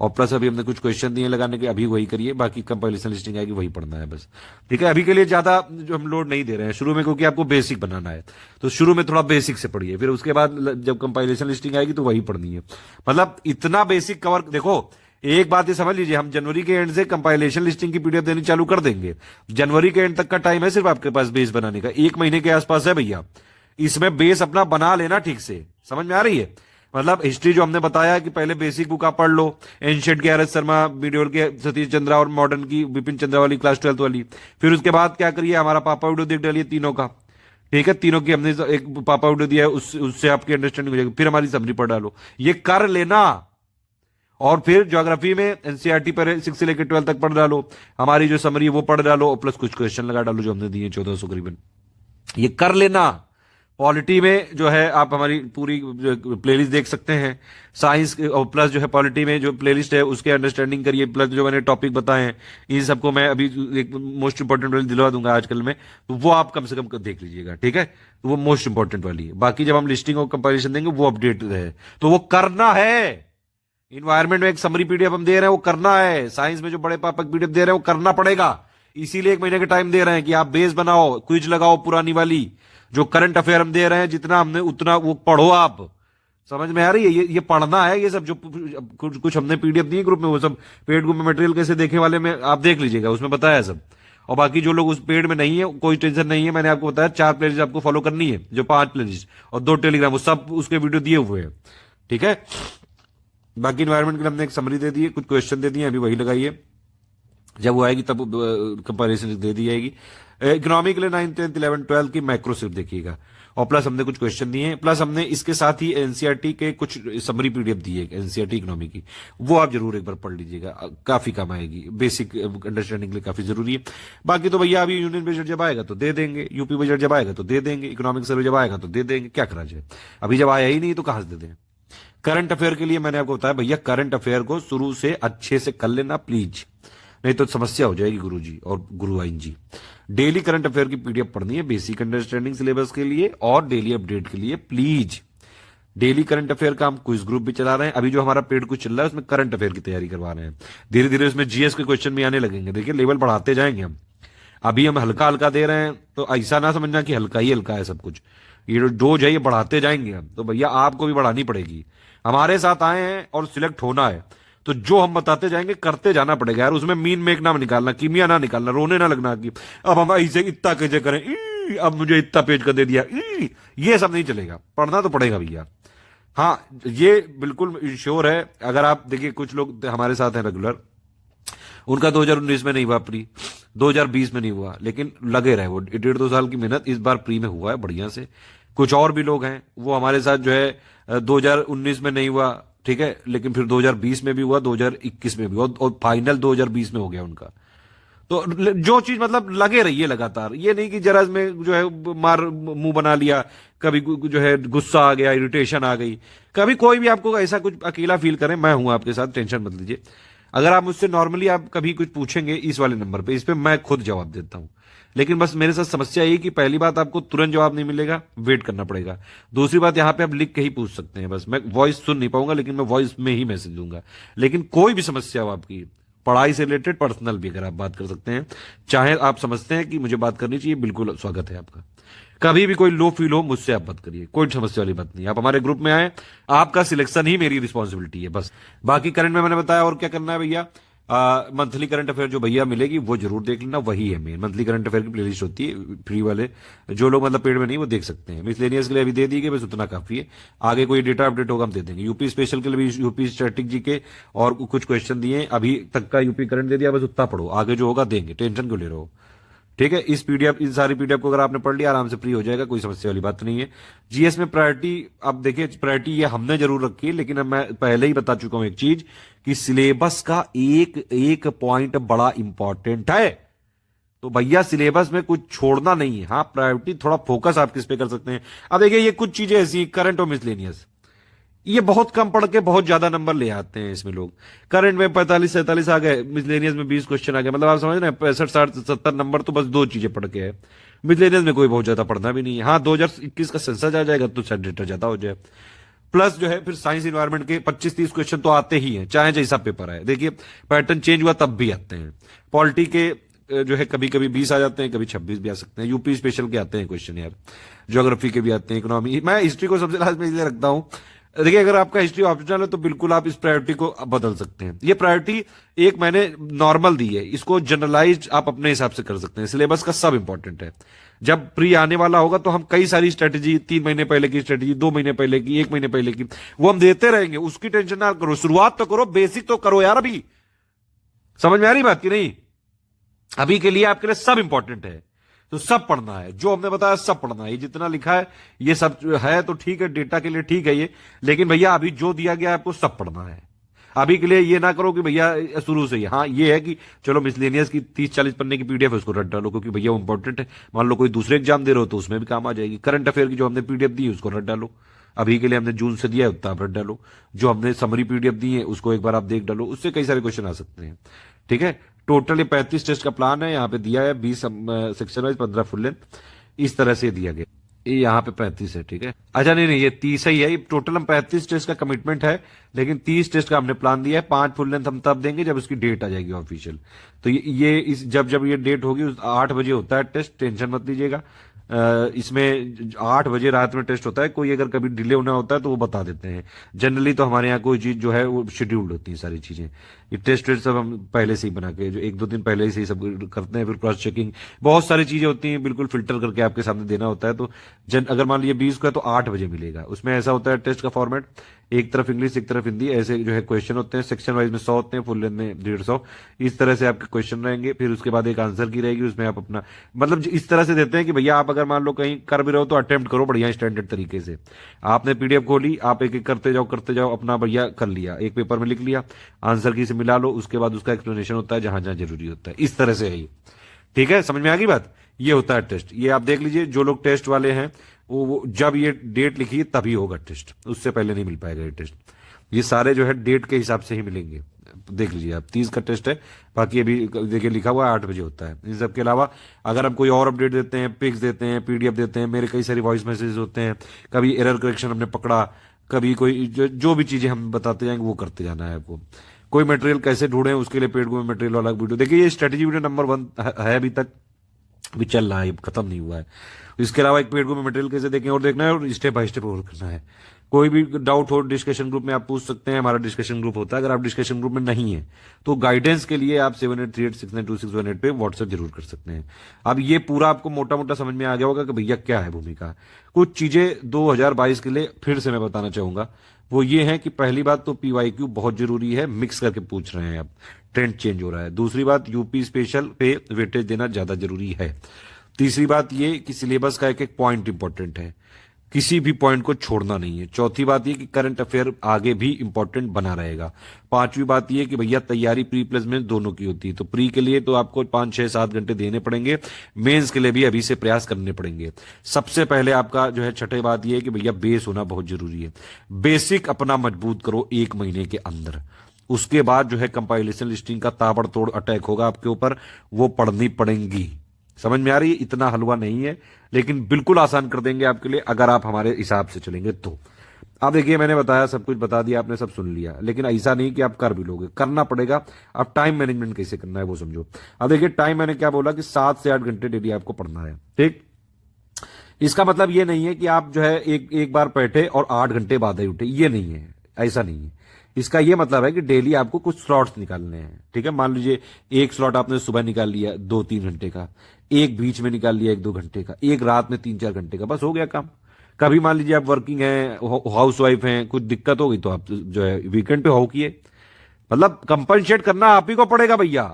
और प्लस अभी हमने कुछ क्वेश्चन दिए लगाने के, अभी वही करिए, बाकी कंपाइलेशन लिस्टिंग आएगी वही पढ़ना है बस, ठीक है। अभी के लिए ज्यादा जो हम लोड नहीं दे रहे हैं शुरू में, क्योंकि आपको बेसिक बनाना है, तो शुरू में थोड़ा बेसिक से पढ़िए, फिर उसके बाद जब कंपाइलेशन लिस्टिंग आएगी तो वही पढ़नी है। मतलब इतना बेसिक कवर, देखो एक बात ये समझ लीजिए, हम जनवरी के एंड से कंपाइलेशन लिस्टिंग की पीडीएफ देनी चालू कर देंगे। जनवरी के एंड तक का टाइम है सिर्फ आपके पास बेस बनाने का, 1 महीने के आसपास है भैया। इसमें बेस अपना बना लेना ठीक से, समझ में आ रही है। मतलब हिस्ट्री जो हमने बताया कि पहले बेसिक बुक आप पढ़ लो, एंशिएंट के आर एस शर्मा, मीडियोल के सतीश चंद्रा और मॉडर्न की विपिन चंद्रा वाली क्लास 12th वाली। फिर उसके बाद क्या करिए, हमारा पापा वीडियो देख डालिए तीनों का, ठीक है, तीनों की हमने एक पापा वीडियो दिया है, उससे आपकी अंडरस्टैंडिंग हो जाएगी। फिर हमारी समरी पढ़ डालो, ये कर लेना। और फिर ज्योग्राफी में एनसीईआरटी पर 6 से लेकर 12 तक पढ़ डालो, हमारी जो समरी है वो पढ़ डालो, और प्लस कुछ क्वेश्चन लगा डालो जो हमने दिए 1400 करीबन, ये कर लेना। पॉलिटी में जो है आप हमारी पूरी प्लेलिस्ट देख सकते हैं, साइंस और प्लस जो है पॉलिटी में जो प्लेलिस्ट है उसके अंडरस्टैंडिंग करिए, प्लस जो मैंने टॉपिक बताए हैं इन सबको मैं अभी एक मोस्ट इंपॉर्टेंट वाली दिलवा दूंगा आजकल में, तो वो आप कम से कम देख लीजिएगा, ठीक है। तो वो मोस्ट इंपॉर्टेंट वाली है। बाकी जब हम लिस्टिंग और कंपेरिजन देंगे वो अपडेट है, तो वो करना है। इन्वायरमेंट में एक समरी पीडीएफ हम दे रहे हैं, वो करना है। साइंस में जो बड़े पापक पीडीएफ दे रहे हैं वो करना पड़ेगा, इसीलिए 1 महीने का टाइम दे रहे हैं कि आप बेस बनाओ, क्विज लगाओ पुरानी वाली, जो करंट अफेयर हम दे रहे हैं जितना हमने उतना वो पढ़ो। आप समझ में आ रही है, ये पढ़ना है। ये सब जो कुछ हमने पीडीएफ दी ग्रुप में, वो सब पेड ग्रुप में मटेरियल कैसे देखे वाले में आप देख लीजिएगा, उसमें बताया है सब। और बाकी जो लोग उस पेड में नहीं है कोई टेंशन नहीं है, मैंने आपको बताया 4 प्लेलिस्ट आपको फॉलो करनी है, जो 5 प्लेलिस्ट और 2 टेलीग्राम, वो सब उसके वीडियो दिए हुए हैं, ठीक है। बाकी इन्वायरमेंट के लिए हमने एक समरी दे दी है, कुछ क्वेश्चन दे दिए, अभी वही लगाइए, जब वो आएगी तब कंपेरिजन दे दी जाएगी। इकोनॉमी के लिए 9th 10th 11th 12th की मैक्रो सिर्फ देखिएगा, और प्लस हमने कुछ क्वेश्चन दिए हैं, प्लस हमने इसके साथ ही एनसीईआरटी के कुछ समरी पीडीएफ दी है एनसीईआरटी इकोनॉमी की, वो आप जरूर एक बार पढ़ लीजिएगा, काफी काम आएगी, बेसिक अंडरस्टैंडिंग के लिए काफी जरूरी है। बाकी तो भैया अभी यूनियन बजट जब आएगा तो दे देंगे, यूपी बजट जब आएगा तो दे देंगे, इकोनॉमिक सर्वे जब आएगा तो दे देंगे, क्या करा जाए। अभी जब आया ही नहीं तो कहां से दे दें। करंट अफेयर के लिए मैंने आपको बताया भैया, करंट अफेयर को शुरू से अच्छे से कर लेना प्लीज, नहीं तो समस्या हो जाएगी गुरुजी और गुरुआइन जी। डेली करंट अफेयर की पीडीएफ पढ़नी है बेसिक अंडरस्टैंडिंग सिलेबस के लिए और डेली अपडेट के लिए प्लीज। डेली करंट अफेयर का हम क्विज ग्रुप भी चला रहे हैं, अभी जो हमारा पेड कुछ चल रहा है उसमें करंट अफेयर की तैयारी करवा रहे हैं, धीरे धीरे उसमें जीएस के क्वेश्चन भी आने लगेंगे। देखिए लेवल बढ़ाते जाएंगे हम, अभी हम हल्का हल्का दे रहे हैं, तो ऐसा ना समझना कि हल्का ही हल्का है सब कुछ, ये डोज है ये बढ़ाते जाएंगे हम, तो भैया आपको भी बढ़ानी पड़ेगी। हमारे साथ आए हैं और सिलेक्ट होना है, तो जो हम बताते जाएंगे करते जाना पड़ेगा यार, उसमें मीन मेक ना निकालना, कीमिया ना निकालना, रोने ना लगना कि अब हम ऐसे इतना कैसे करें, अब मुझे इतना पेज कर दे दिया, ये सब नहीं चलेगा, पढ़ना तो पड़ेगा भैया। हाँ ये बिल्कुल श्योर है, अगर आप देखिए कुछ लोग हमारे साथ हैं रेगुलर, उनका 2019 में नहीं हुआ प्री, 2020 में नहीं हुआ, लेकिन लगे रहे वो 1.5-2 साल की मेहनत इस बार प्री में हुआ है बढ़िया से। कुछ और भी लोग हैं वो हमारे साथ जो है 2019 में नहीं हुआ, ठीक है, लेकिन फिर 2020 में भी हुआ, 2021 में भी हुआ, और फाइनल 2020 में हो गया उनका। तो जो चीज मतलब लगे रहिए लगातार, ये नहीं कि जरा में जो है मार मुंह बना लिया, कभी जो है गुस्सा आ गया, इरिटेशन आ गई, कभी कोई भी आपको ऐसा कुछ अकेला फील करें, मैं हूं आपके साथ, टेंशन मत लीजिए। अगर आप मुझसे नॉर्मली आप कभी कुछ पूछेंगे इस वाले नंबर पे, इस पे मैं खुद जवाब देता हूं, लेकिन बस मेरे साथ समस्या यही कि पहली बात आपको तुरंत जवाब नहीं मिलेगा, वेट करना पड़ेगा। दूसरी बात यहां पे आप लिख के ही पूछ सकते हैं, बस मैं वॉइस सुन नहीं पाऊंगा, लेकिन मैं वॉइस में ही मैसेज दूंगा। लेकिन कोई भी समस्या हो आपकी पढ़ाई से रिलेटेड, पर्सनल भी अगर आप बात कर सकते हैं, चाहे आप समझते हैं कि मुझे बात करनी चाहिए, बिल्कुल स्वागत है आपका। कभी भी कोई लो फील हो मुझसे आप बात करिए, कोई समस्या वाली बात नहीं, आप हमारे ग्रुप में आए, आपका सिलेक्शन ही मेरी रिस्पॉन्सिबिलिटी है बस। बाकी करंट में मैंने बताया और क्या करना है भैया, मंथली करंट अफेयर जो भैया मिलेगी वो जरूर देख लेना, वही है मेन मंथली करंट अफेयर की प्लेलिस्ट होती है फ्री वाले, जो लोग मतलब पेड में नहीं वो देख सकते हैं। मिसलेनियस के लिए अभी दे दी गई, बस उतना काफी है, आगे कोई डेटा अपडेट होगा हम दे देंगे। यूपी स्पेशल के लिए भी यूपी स्टैटिक जी के और कुछ क्वेश्चन दिए, अभी तक का यूपी करंट दे दिया, बस उतना पढ़ो, आगे जो होगा देंगे, टेंशन क्यों ले रहे हो, ठीक है। इस पीडीएफ, इन सारी पीडीएफ को अगर आपने पढ़ लिया आराम से फ्री हो जाएगा, कोई समस्या वाली बात नहीं है। जीएस में प्रायोरिटी, अब देखिए प्रायोरिटी ये हमने जरूर रखी है, लेकिन अब मैं पहले ही बता चुका हूं एक चीज कि सिलेबस का एक एक पॉइंट बड़ा इंपॉर्टेंट है, तो भैया सिलेबस में कुछ छोड़ना नहीं है। हाँ प्रायोरिटी थोड़ा फोकस आप किस पे कर सकते हैं। अब देखिए ये कुछ चीजें ऐसी करंट और मिसलेनियस, ये बहुत कम पढ़ के बहुत ज्यादा नंबर ले आते हैं इसमें लोग। करंट में 45-47 आ गए, मिसलेनियस में 20 क्वेश्चन आ गए, मतलब आप समझ रहे हैं 65-60-70 नंबर तो बस 2 चीजें पढ़ के है। मिसलेनियस में कोई बहुत ज्यादा पढ़ना भी नहीं है। हाँ 2021 का सेंसस आ जाएगा तो शायद डेटा ज्यादा हो जाए, प्लस जो है फिर साइंस इन्वायरमेंट के 25-30 क्वेश्चन तो आते ही हैं, चाहे जैसा पेपर आए। देखिए पैटर्न चेंज हुआ तब भी आते हैं। पॉलिटी के जो है कभी कभी 20 आ जाते हैं, कभी 26 भी आ सकते हैं। यूपी स्पेशल के आते हैं क्वेश्चन यार, ज्योग्राफी के भी आते हैं, इकोनॉमी। मैं हिस्ट्री को सबसे लास्ट में इसलिए रखता हूं, देखिए अगर आपका हिस्ट्री ऑप्शनल है तो बिल्कुल आप इस प्रायोरिटी को बदल सकते हैं। ये प्रायोरिटी एक मैंने नॉर्मल दी है, इसको जनरलाइज आप अपने हिसाब से कर सकते हैं। सिलेबस का सब इंपॉर्टेंट है। जब प्री आने वाला होगा तो हम कई सारी स्ट्रेटेजी, 3 महीने पहले की स्ट्रेटेजी, 2 महीने पहले की, 1 महीने पहले की, वो हम देते रहेंगे, उसकी टेंशन ना करो। शुरुआत तो करो, बेसिक तो करो यार। अभी समझ में आ रही बात की नहीं? अभी के लिए आपके लिए सब इंपॉर्टेंट है। तो सब पढ़ना है, जो हमने बताया सब पढ़ना है। ये जितना लिखा है ये सब है तो ठीक है, डेटा के लिए ठीक है ये, लेकिन भैया अभी जो दिया गया है आपको सब पढ़ना है। अभी के लिए ये ना करो कि भैया शुरू से ही, हाँ ये है कि चलो मिसलेनियस की 30-40 पन्ने की पीडीएफ है उसको रट डालो, क्योंकि भैया वो इंपॉर्टेंट है। मान लो कोई दूसरे एग्जाम दे रहे हो तो उसमें भी काम आ जाएगी। करंट अफेयर की जो हमने पीडीएफ दी है उसको रट डालो, अभी के लिए हमने जून से दिया है उतना आप रट डालो। जो हमने समरी पीडीएफ दी है उसको एक बार आप देख डालो, उससे कई सारे क्वेश्चन आ सकते हैं। ठीक है, टोटल ये 35 टेस्ट का प्लान है, यहाँ पे दिया है 20 सेक्शन वाइज, 15 फुल लेंथ, इस तरह से दिया गया। ये यहाँ पे 35 है, ठीक है। अच्छा नहीं ये 30 ही है, ये टोटल हम 35 टेस्ट का कमिटमेंट है, लेकिन 30 टेस्ट का हमने प्लान दिया है। 5 फुल लेंथ हम तब देंगे जब उसकी डेट आ जाएगी ऑफिशियल। तो जब ये डेट होगी 8 बजे होता है टेस्ट, टेंशन मत लीजिएगा। इसमें 8 बजे रात में टेस्ट होता है, कोई अगर कभी डिले होना होता है तो वो बता देते हैं। जनरली तो हमारे यहाँ कोई चीज जो है वो शेड्यूल्ड होती है सारी चीजें। ये टेस्ट सब हम पहले से ही बना के, जो 1-2 दिन पहले से ही सब करते हैं। फिर क्रॉस चेकिंग बहुत सारी चीजें होती हैं, बिल्कुल फिल्टर करके आपके सामने देना होता है। तो अगर मान लीजिए 20 को है तो 8 बजे मिलेगा। उसमें ऐसा होता है टेस्ट का फॉर्मेट, एक तरफ इंग्लिश एक तरफ हिंदी, ऐसे जो है क्वेश्चन होते हैं। सेक्शन वाइज में 100 होते हैं, फुल लेंथ में 150, इस तरह से आपके क्वेश्चन रहेंगे। फिर उसके बाद एक आंसर की रहेगी, उसमें आप अपना मतलब इस तरह से देते हैं कि भैया आप अगर मान लो कहीं कर भी रहे हो तो अटेम्प्ट करो बढ़िया स्टैंडर्ड तरीके से। आपने पीडीएफ खोली, आप एक एक करते जाओ अपना भैया कर लिया, एक पेपर में लिख लिया, आंसर की से मिला लो, उसके बाद उसका एक्सप्लेनेशन होता है जहां जहां जरूरी होता है। इस तरह से है ये, ठीक है, समझ में आ गई बात। ये होता है टेस्ट, ये आप देख लीजिए। जो लोग टेस्ट वाले हैं वो जब ये डेट लिखी तभी होगा टेस्ट, उससे पहले नहीं मिल पाएगा ये टेस्ट। ये सारे जो है डेट के हिसाब से ही मिलेंगे। देख लीजिए आप, 30 का टेस्ट है, बाकी अभी देखिए लिखा हुआ है 8 बजे होता है। इन सब के अलावा अगर हम कोई और अपडेट देते हैं, पिक्स देते हैं, पीडीएफ देते हैं, मेरे कई सारी वॉइस मैसेज होते हैं, कभी एरर करेक्शन हमने पकड़ा, कभी कोई जो भी चीजें हम बताते जाएंगे वो करते जाना है आपको। कोई मटेरियल कैसे ढूंढे उसके लिए पेड को मटेरियल वाला वीडियो देखिए। ये स्ट्रेटेजी वीडियो नंबर 1 है, अभी तक भी चल रहा है, खत्म नहीं हुआ है। इसके अलावा एक पेड को मटेरियल कैसे देखें और देखना है, और स्टेप बाय स्टेप और करना है। कोई भी डाउट हो डिस्कशन ग्रुप में आप पूछ सकते हैं, हमारा डिस्कशन ग्रुप होता है। अगर आप डिस्कशन ग्रुप में नहीं है तो गाइडेंस के लिए आप 7838692618 पे व्हाट्सएप जरूर कर सकते हैं। अब ये पूरा आपको मोटा मोटा समझ में आ गया होगा कि भैया क्या है भूमिका। कुछ चीजें 2022 के लिए फिर से मैं बताना चाहूंगा, वो ये है कि पहली बात तो पीवाईक्यू बहुत जरूरी है, मिक्स करके पूछ रहे हैं आप, ट्रेंड चेंज हो रहा है। दूसरी बात यूपी स्पेशल पे वेटेज देना ज्यादा जरूरी है। तीसरी बात ये कि सिलेबस का एक एक पॉइंट इंपॉर्टेंट है, किसी भी पॉइंट को छोड़ना नहीं है। चौथी बात ये कि करंट अफेयर आगे भी इंपॉर्टेंट बना रहेगा। पांचवी बात ये कि भैया तैयारी प्री प्लेसमेंट दोनों की होती है, तो प्री के लिए तो आपको 5-6-7 घंटे देने पड़ेंगे, मेंस के लिए भी अभी से प्रयास करने पड़ेंगे। सबसे पहले आपका जो है छठी बात ये है कि भैया बेस होना बहुत जरूरी है। बेसिक अपना मजबूत करो 1 महीने के अंदर, उसके बाद जो है कंपाइलेशन लिस्टिंग का ताबड़तोड़ अटैक होगा आपके ऊपर, वो पढ़नी पड़ेंगी। समझ में आ रही है, इतना हलवा नहीं है, लेकिन बिल्कुल आसान कर देंगे आपके लिए अगर आप हमारे हिसाब से चलेंगे तो। अब देखिए मैंने बताया, सब कुछ बता दिया, आपने सब सुन लिया, लेकिन ऐसा नहीं कि आप कर भी लोगे, करना पड़ेगा। अब टाइम मैनेजमेंट कैसे करना है वो समझो। अब देखिए टाइम मैंने क्या बोला कि 7 से 8 घंटे डेली आपको पढ़ना है, ठीक। इसका मतलब ये नहीं है कि आप जो है एक बार बैठे और 8 घंटे बाद ही उठे, ये नहीं है, ऐसा नहीं है। इसका यह मतलब है कि डेली आपको कुछ स्लॉट्स निकालने हैं, ठीक है। मान लीजिए एक स्लॉट आपने सुबह निकाल लिया 2-3 घंटे का, एक बीच में निकाल लिया 1-2 घंटे का, एक रात में 3-4 घंटे का, बस हो गया काम। कभी मान लीजिए आप वर्किंग हैं, हाउस वाइफ हैं, कुछ दिक्कत हो गई तो आप जो है वीकेंड पे किए, मतलब कंपनसेट करना आप ही को पड़ेगा भैया।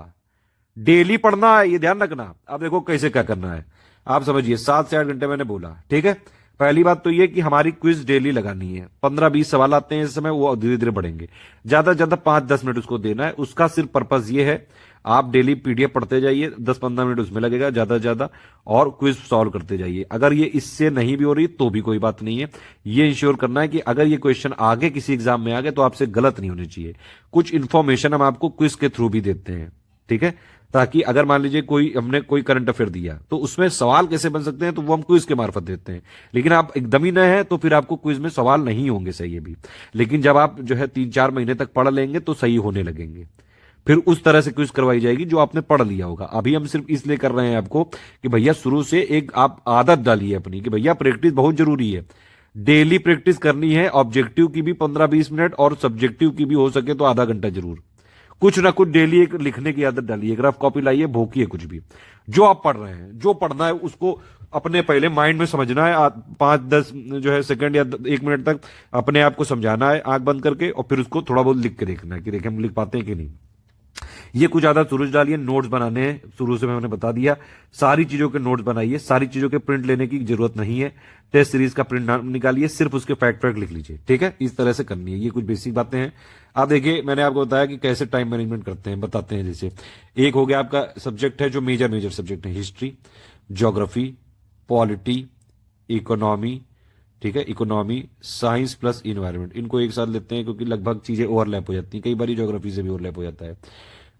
डेली पढ़ना है, ये ध्यान रखना। अब देखो कैसे क्या करना है, आप समझिए। 7 से 8 घंटे मैंने बोला, ठीक है। पहली बात तो ये कि हमारी क्विज डेली लगानी है। 15-20 सवाल आते हैं इस समय, वो धीरे धीरे बढ़ेंगे। ज्यादा से ज्यादा 5-10 मिनट उसको देना है। उसका सिर्फ पर्पज ये है, आप डेली पीडीएफ पढ़ते जाइए, 10-15 मिनट उसमें लगेगा ज्यादा से ज्यादा, और क्विज सॉल्व करते जाइए। अगर ये इससे नहीं भी हो रही तो भी कोई बात नहीं है। ये इंश्योर करना है कि अगर ये क्वेश्चन आगे किसी एग्जाम में आ गए तो आपसे गलत नहीं होने चाहिए। कुछ इंफॉर्मेशन हम आपको क्विज के थ्रू भी देते हैं, ठीक है, ताकि अगर मान लीजिए हमने कोई करंट अफेयर दिया तो उसमें सवाल कैसे बन सकते हैं तो वो हम क्विज के मार्फत देते हैं। लेकिन आप एकदम ही नए हैं तो फिर आपको क्विज में सवाल नहीं होंगे, सही है भी। लेकिन जब आप जो है 3-4 महीने तक पढ़ लेंगे तो सही होने लगेंगे, फिर उस तरह से क्विज करवाई जाएगी जो आपने पढ़ लिया होगा। अभी हम सिर्फ इसलिए कर रहे हैं आपको कि भैया शुरू से एक आप आदत डालिए अपनी कि भैया प्रैक्टिस बहुत जरूरी है, डेली प्रैक्टिस करनी है। ऑब्जेक्टिव की भी 15-20 मिनट और सब्जेक्टिव की भी हो सके तो आधा घंटा जरूर, कुछ ना कुछ डेली एक लिखने की आदत डालिए, रफ कॉपी लाइए, भोंकिए कुछ भी जो आप पढ़ रहे हैं, जो पढ़ना है उसको अपने पहले माइंड में समझना है। 5-10 जो है सेकंड या 1 मिनट तक अपने आप को समझाना है आंख बंद करके, और फिर उसको थोड़ा बहुत लिख के देखना है कि देखें हम लिख पाते हैं कि नहीं। ये कुछ आदत शुरू से डालिए, नोट्स बनाने हैं, शुरू से मैंने बता दिया, सारी चीजों के नोट्स बनाइए, सारी चीजों के प्रिंट लेने की जरूरत नहीं है, टेस्ट सीरीज का प्रिंट निकालिए, सिर्फ उसके फैक्ट लिख लीजिए, ठीक है। इस तरह से करनी है, ये कुछ बेसिक बातें हैं। आप देखिए, मैंने आपको बताया कि कैसे टाइम मैनेजमेंट करते हैं, बताते हैं। जैसे एक हो गया आपका सब्जेक्ट है जो मेजर सब्जेक्ट है, हिस्ट्री, ज्योग्राफी, पॉलिटी, इकोनॉमी, ठीक है, इकोनॉमी, साइंस प्लस इन्वायरमेंट, इनको एक साथ लेते हैं क्योंकि लगभग चीजें ओवरलैप हो जाती हैं, कई बार ज्योग्राफी से भी ओवरलैप हो जाता है।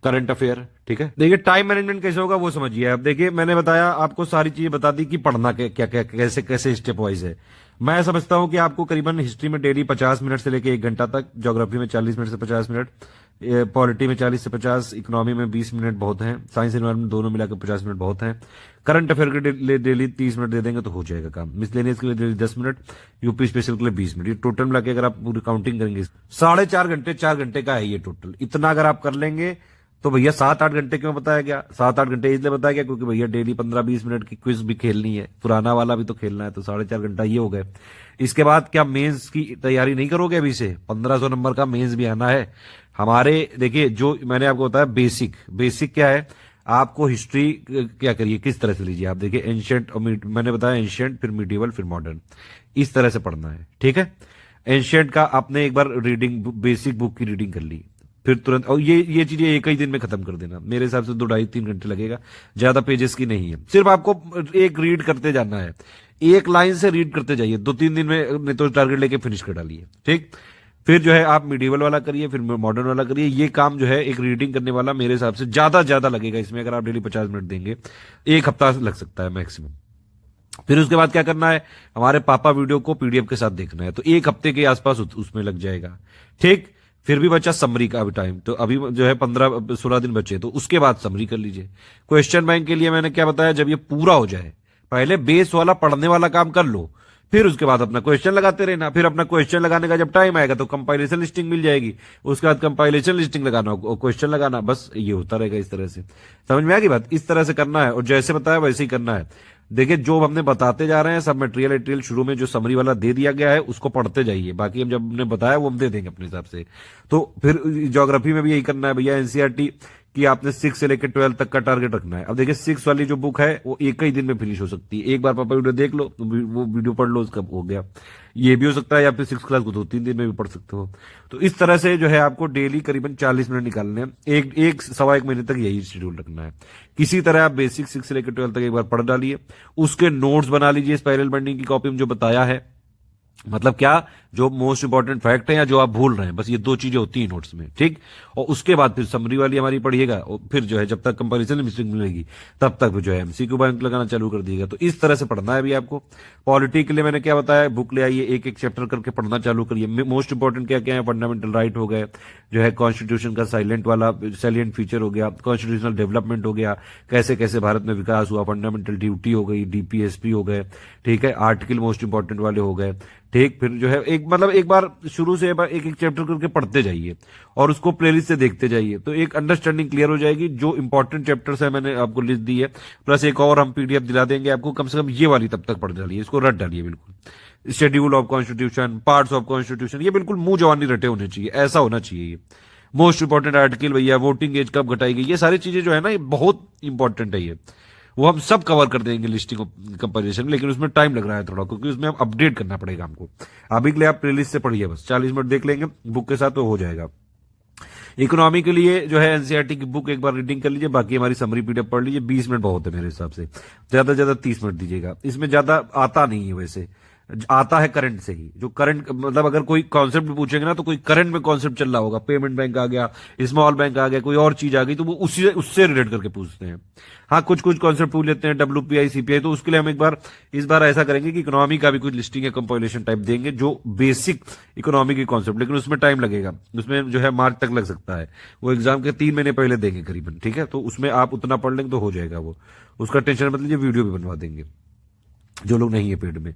करंट अफेयर, ठीक है। देखिए टाइम मैनेजमेंट कैसे होगा वो समझिए। अब देखिए मैंने बताया आपको सारी चीजें बता दी कि पढ़ना क्या क्या कैसे कैसे स्टेप वाइज है। मैं समझता हूं कि आपको करीबन हिस्ट्री में डेली 50 मिनट से लेकर 1 घंटा तक, ज्योग्राफी में 40 मिनट से 50 मिनट, पॉलिटी में 40 से 50, इकोनॉमी में 20 मिनट बहुत हैं, साइंस एनवायरमेंट दोनों मिलाकर 50 मिनट बहुत हैं। करंट अफेयर के लिए डेली 30 मिनट दे देंगे तो हो जाएगा काम। मिसलेनियस के लिए डेली 10 मिनट, यूपी स्पेशल के लिए 20 मिनट। ये टोटल मिला के अगर आप पूरी काउंटिंग करेंगे 4.5 घंटे, 4 घंटे का है ये टोटल। इतना अगर आप कर लेंगे तो भैया 7-8 घंटे क्यों बताया गया? 7-8 घंटे इसलिए बताया गया क्योंकि भैया डेली 15-20 मिनट की क्विज भी खेलनी है, पुराना वाला भी तो खेलना है, तो 4.5 घंटा ये हो गए। इसके बाद क्या मेंस की तैयारी नहीं करोगे? अभी से 1500 नंबर का मेंस भी आना है हमारे। देखिए जो मैंने आपको बताया बेसिक क्या है, आपको हिस्ट्री क्या करिए, किस तरह से लीजिए। आप देखिए एंशियंट, मैंने बताया एंशियंट, फिर मिडिवल, फिर मॉडर्न, इस तरह से पढ़ना है, ठीक है। एंशियंट का आपने एक बार रीडिंग, बेसिक बुक की रीडिंग कर ली, फिर तुरंत, और ये चीजें एक ही दिन में खत्म कर देना। मेरे हिसाब से 2-2.5-3 घंटे लगेगा, ज्यादा पेजेस की नहीं है। सिर्फ आपको एक रीड करते जाना है, एक लाइन से रीड करते जाइए, 2-3 दिन में नहीं तो टारगेट लेके फिनिश कर डालिए, ठीक। फिर जो है आप मिडिवल वाला करिए, फिर मॉडर्न वाला करिए। ये काम जो है एक रीडिंग करने वाला मेरे हिसाब से ज्यादा लगेगा इसमें। अगर आप डेली 50 मिनट देंगे, 1 हफ्ता लग सकता है मैक्सिमम। फिर उसके बाद क्या करना है, हमारे पापा वीडियो को पीडीएफ के साथ देखना है, तो 1 हफ्ते के आसपास उसमें लग जाएगा, ठीक। फिर भी बचा समरी का अभी टाइम, तो अभी जो है 15-16 दिन बचे, तो उसके बाद समरी कर लीजिए। क्वेश्चन बैंक के लिए मैंने क्या बताया, जब ये पूरा हो जाए, पहले बेस वाला पढ़ने वाला काम कर लो, फिर उसके बाद अपना क्वेश्चन लगाते रहना। फिर अपना क्वेश्चन लगाने का जब टाइम आएगा तो कंपाइलेशन लिस्टिंग मिल जाएगी, उसके बाद कंपाइलेशन लिस्टिंग लगाना और क्वेश्चन लगाना, बस ये होता रहेगा इस तरह से। समझ में आ गई बात? इस तरह से करना है और जैसे बताया वैसे ही करना है। देखिए जो हमने बताते जा रहे हैं सब मटेरियल शुरू में जो समरी वाला दे दिया गया है उसको पढ़ते जाइए, बाकी हम जब हमने बताया वो हम दे देंगे अपने हिसाब से। तो फिर ज्योग्राफी में भी यही करना है भैया, एनसीईआरटी कि आपने 6 से लेकर 12 तक का टारगेट रखना है। अब देखिए 6 वाली जो बुक है वो एक ही दिन में फिनिश हो सकती है, एक बार पापा वीडियो देख लो, वो वीडियो पढ़ लो, उसका हो गया। ये भी हो सकता है, या फिर 6 क्लास को 2-3 दिन में भी पढ़ सकते हो। तो इस तरह से जो है आपको डेली करीबन 40 मिनट निकालने हैं, एक सवा 1 महीने तक यही शेड्यूल रखना है। किसी तरह आप बेसिक 6 से लेकर 12 तक एक बार पढ़ डालिए, उसके नोट्स बना लीजिए स्पाइरल बाइंडिंग की कॉपी में जो बताया है। मतलब क्या, जो मोस्ट इंपॉर्टेंट फैक्ट है या जो आप भूल रहे हैं, बस ये 2 चीजें होती हैं नोट्स में, ठीक। और उसके बाद फिर समरी वाली हमारी पढ़िएगा, और फिर जो है जब तक कंपैरिजन मिस्टेक मिलेगी तब तक जो है एमसीक्यू बैंक लगाना चालू कर दिएगा। तो इस तरह से पढ़ना है अभी आपको। पॉलिटी के लिए मैंने क्या बताया, बुक ले आइए, एक चैप्टर करके पढ़ना चालू करिए। मोस्ट इंपॉर्टेंट क्या क्या है, फंडामेंटल राइट हो गए, जो है कॉन्स्टिट्यूशन का सैलिएंट फीचर हो गया, कॉन्स्टिट्यूशनल डेवलपमेंट हो गया, कैसे कैसे भारत में विकास हुआ, फंडामेंटल ड्यूटी हो गई, डीपीएसपी हो गए, ठीक है, आर्टिकल मोस्ट इंपॉर्टेंट वाले हो गए, ठीक। फिर जो है एक बार शुरू से एक चैप्टर करके पढ़ते जाइए और उसको प्लेलिस्ट से देखते जाइए, तो एक अंडरस्टैंडिंग क्लियर हो जाएगी। जो इंपॉर्टेंट चैप्टर्स है मैंने आपको लिस्ट दी है, प्लस एक और हम पीडीएफ दिला देंगे आपको, कम से कम ये वाली तब तक पढ़ डालिए, इसको रट डालिए बिल्कुल। Schedule of constitution, parts of constitution, ये बिल्कुल मुंह जवानी रटे होने चाहिए, ऐसा होना चाहिए ये। मोस्ट इंपॉर्टेंट आर्टिकल भैया, वोटिंग एज कब घटाई गई, ये सारी चीजें जो है ना, ये बहुत इंपॉर्टेंट है। ये वो हम सब कवर कर देंगे लिस्टिंग कंपैरिजन में, लेकिन उसमें टाइम लग रहा है थोड़ा, क्योंकि उसमें हम अपडेट करना पड़ेगा हमको। अभी के लिए आप प्लेलिस्ट से पढ़िए, बस 40 मिनट देख लेंगे बुक के साथ तो हो जाएगा। इकोनॉमी के लिए जो है एनसीईआरटी की बुक एक बार रीडिंग कर लीजिए, बाकी हमारी समरी पीडीएफ पढ़ लीजिए। 20 मिनट बहुत है मेरे हिसाब से, ज्यादा से ज्यादा 30 मिनट दीजिएगा। इसमें ज्यादा आता नहीं है, वैसे आता है करंट से ही। जो करंट मतलब अगर कोई कॉन्सेप्ट पूछेंगे ना, तो कोई करंट में कॉन्सेप्ट चल रहा होगा, पेमेंट बैंक आ गया, स्मॉल बैंक आ गया, कोई और चीज आ गई, तो वो उससे रिलेट करके पूछते हैं। हाँ कुछ कॉन्सेप्ट पूछ लेते हैं, डब्ल्यूपीआई सीपीआई, तो उसके लिए हम इस बार ऐसा करेंगे कि इकोनॉमी का भी कुछ लिस्टिंग या कंपाइलेशन टाइप देंगे, जो बेसिक इकोनॉमी की कॉन्सेप्ट, लेकिन उसमें टाइम लगेगा, उसमें जो है मार्च तक लग सकता है। वो एग्जाम के 3 महीने पहले देंगे करीबन, ठीक है। तो उसमें आप उतना पढ़ लेंगे तो हो जाएगा वो, उसका टेंशन मत लीजिए, वीडियो भी बनवा देंगे जो लोग नहीं है पेड में,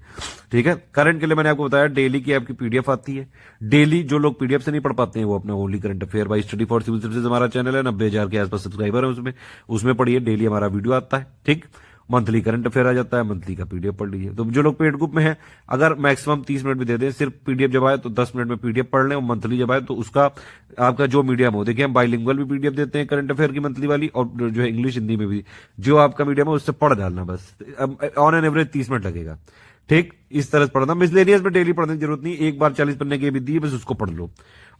ठीक है। करंट के लिए मैंने आपको बताया डेली की आपकी पीडीएफ आती है। डेली जो लोग पीडीएफ से नहीं पढ़ पाते हैं वो अपना only current affair by study for civil services हमारा चैनल है, 90,000 के आसपास सब्सक्राइबर है उसमें पढ़िए, डेली हमारा वीडियो आता है, ठीक। मंथली करंट अफेयर आ जाता है, मंथली का पीडीएफ पढ़ लीजिए। तो जो लोग पेड ग्रुप में हैं, अगर मैक्सिमम 30 मिनट भी दे दें, सिर्फ पीडीएफ जब आए तो 10 मिनट में पीडीएफ पढ़ लें, और मंथली जब आए तो उसका आपका जो मीडियम हो, देखिए हम बाइलिंगुअल भी पीडीएफ देते हैं करंट अफेयर की मंथली वाली, और जो है इंग्लिश हिंदी में भी, जो आपका मीडियम है उससे पढ़ डालना बस। ऑन एन एवरेज 30 मिनट लगेगा, ठीक, इस तरह से पढ़ना। मिसलेनियस में डेली पढ़ने की जरूरत नहीं, एक बार 40 पन्ने की भी दी है, बस उसको पढ़ लो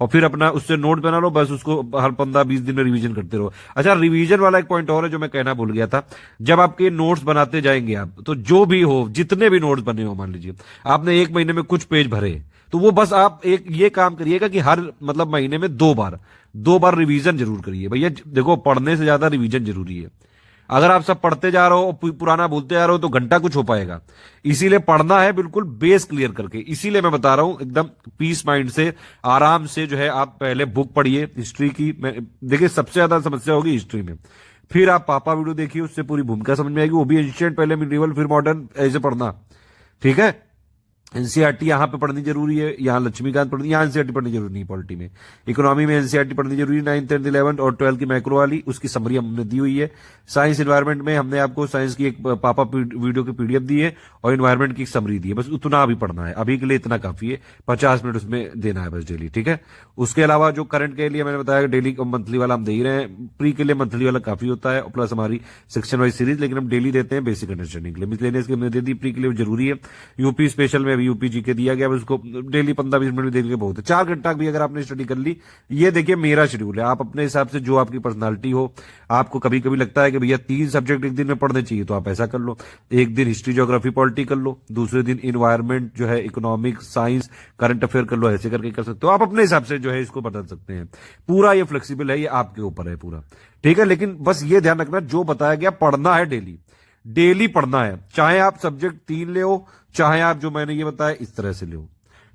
और फिर अपना उससे नोट बना लो, बस उसको हर 15-20 दिन में रिवीजन करते रहो। अच्छा, रिवीजन वाला एक पॉइंट और है जो मैं कहना भूल गया था। जब आपके नोट्स बनाते जाएंगे आप, तो जो भी हो, जितने भी नोट्स बने हो, मान लीजिए आपने एक महीने में कुछ पेज भरे, तो वो बस आप एक ये काम करिएगा कि हर मतलब महीने में 2 बार रिवीजन जरूर करिए। भैया देखो, पढ़ने से ज्यादा रिवीजन जरूरी है। अगर आप सब पढ़ते जा रहे हो और पुराना भूलते जा रहे हो तो घंटा कुछ हो पाएगा। इसीलिए पढ़ना है बिल्कुल बेस क्लियर करके। इसीलिए मैं बता रहा हूं एकदम पीस माइंड से, आराम से जो है आप पहले बुक पढ़िए हिस्ट्री की। देखिए सबसे ज्यादा समस्या होगी हिस्ट्री में, फिर आप पापा वीडियो देखिए, उससे पूरी भूमिका समझ में आएगी, वो भी एंशिएंट, पहले मिडिवल, फिर मॉडर्न, ऐसे पढ़ना, ठीक है। एनसीईआरटी यहां पे पढ़नी जरूरी है, यहां लक्ष्मीकांत पढ़नी, यहां एनसीईआरटी पढ़नी जरूरी नहीं पॉलिटी में। इकोनॉमी में एनसीईआरटी पढ़नी जरूरी है, 9th 10th 11th और 12th की मैक्रो वाली, उसकी समरी हमने दी हुई है। साइंस एनवायरमेंट में हमने आपको साइंस की एक पापा वीडियो की पीडीएफ दी है और एनवायरमेंट की एक समरी दी है, बस उतना अभी पढ़ना है, अभी के लिए इतना काफी है, 50 मिनट उसमें देना है बस डेली, ठीक है। उसके अलावा जो करंट के लिए मैंने बताया डेली मंथली वाला हम दे ही रहे हैं, प्री के लिए मंथली वाला काफी होता है, प्लस हमारी सेक्शन वाइज सीरीज, लेकिन हम डेली देते हैं बेसिक अंडरस्टैंडिंग के लिए। मिसलेनियस की हमने दे दी, प्री के लिए जरूरी है। यूपी स्पेशल में अभी यूपी जी के दिया गया, उसको डेली 15-20 मिनट देने के बहुत है। 4 घंटा भी अगर आपने स्टडी कर ली, ये देखिए मेरा शेड्यूल है, आप अपने हिसाब से जो आपकी पर्सनालिटी हो, आपको कभी कभी लगता है कि भैया 3 सब्जेक्ट एक दिन में पढ़ने चाहिए, तो आप ऐसा कर लो, एक दिन हिस्ट्री ज्योग्राफी पॉलिटी कर लो, दूसरे दिन इन्वायरमेंट जो है इकोनॉमिक साइंस करंट अफेयर कर लो, ऐसे करके कर सकते हो आप अपने हिसाब से जो है इसको बदल सकते हैं। पूरा ये फ्लेक्सिबल है, ये आपके ऊपर है पूरा, ठीक है। लेकिन बस ये ध्यान रखना, जो बताया गया पढ़ना है, डेली पढ़ना है, चाहे आप सब्जेक्ट 3 ले हो, चाहे आप जो मैंने ये बताया इस तरह से ले हो,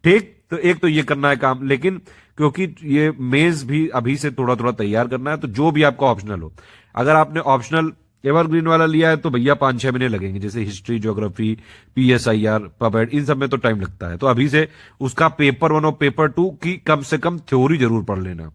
ठीक। तो एक तो ये करना है काम, लेकिन क्योंकि ये मेंस भी अभी से थोड़ा थोड़ा तैयार करना है, तो जो भी आपका ऑप्शनल हो, अगर आपने ऑप्शनल एवरग्रीन वाला लिया है तो भैया 5-6 महीने लगेंगे, जैसे हिस्ट्री ज्योग्राफी पीएसआईआर पबेड, इन सब में तो टाइम लगता है। तो अभी से उसका पेपर 1 और पेपर 2 की कम से कम थ्योरी जरूर पढ़ लेना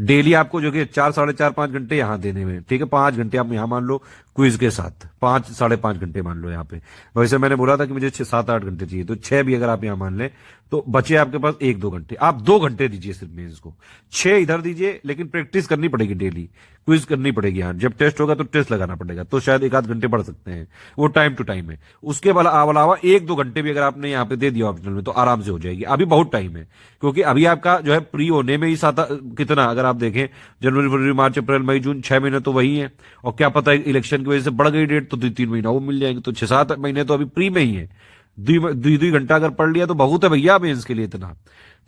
डेली, आपको जो कि 4-4.5 घंटे यहां देने में, ठीक है। 5 घंटे आप यहां मान लो क्विज के साथ, 5-5.5 घंटे मान लो यहाँ पे। वैसे मैंने बोला था कि मुझे 6-7-8 घंटे चाहिए, तो 6 भी अगर आप यहां मान लें तो बचे आपके पास 1-2 घंटे। आप 2 घंटे दीजिए सिर्फ मेंस को, 6 इधर दीजिए, लेकिन प्रैक्टिस करनी पड़ेगी डेली, क्विज करनी पड़ेगी। यहाँ जब टेस्ट होगा तो टेस्ट लगाना पड़ेगा, तो शायद 1-8 घंटे पढ़ सकते हैं, वो टाइम टू टाइम है। उसके अलावा 1-2 घंटे भी अगर आपने यहाँ पे दे दिया ऑप्शनल में, तो आराम से हो जाएगी। अभी बहुत टाइम है, क्योंकि अभी आपका जो है प्री होने में ही कितना, अगर आप देखें जनवरी फरवरी मार्च अप्रैल मई जून, 6 महीने तो वही है। और क्या पता है इलेक्शन की वजह से बढ़ गई डेट, तो 2-3 महीना वो मिल जाएंगे, तो 6-7 महीने तो अभी प्री में ही है। 2 घंटा अगर पढ़ लिया तो बहुत है भैया मेंस के लिए इतना,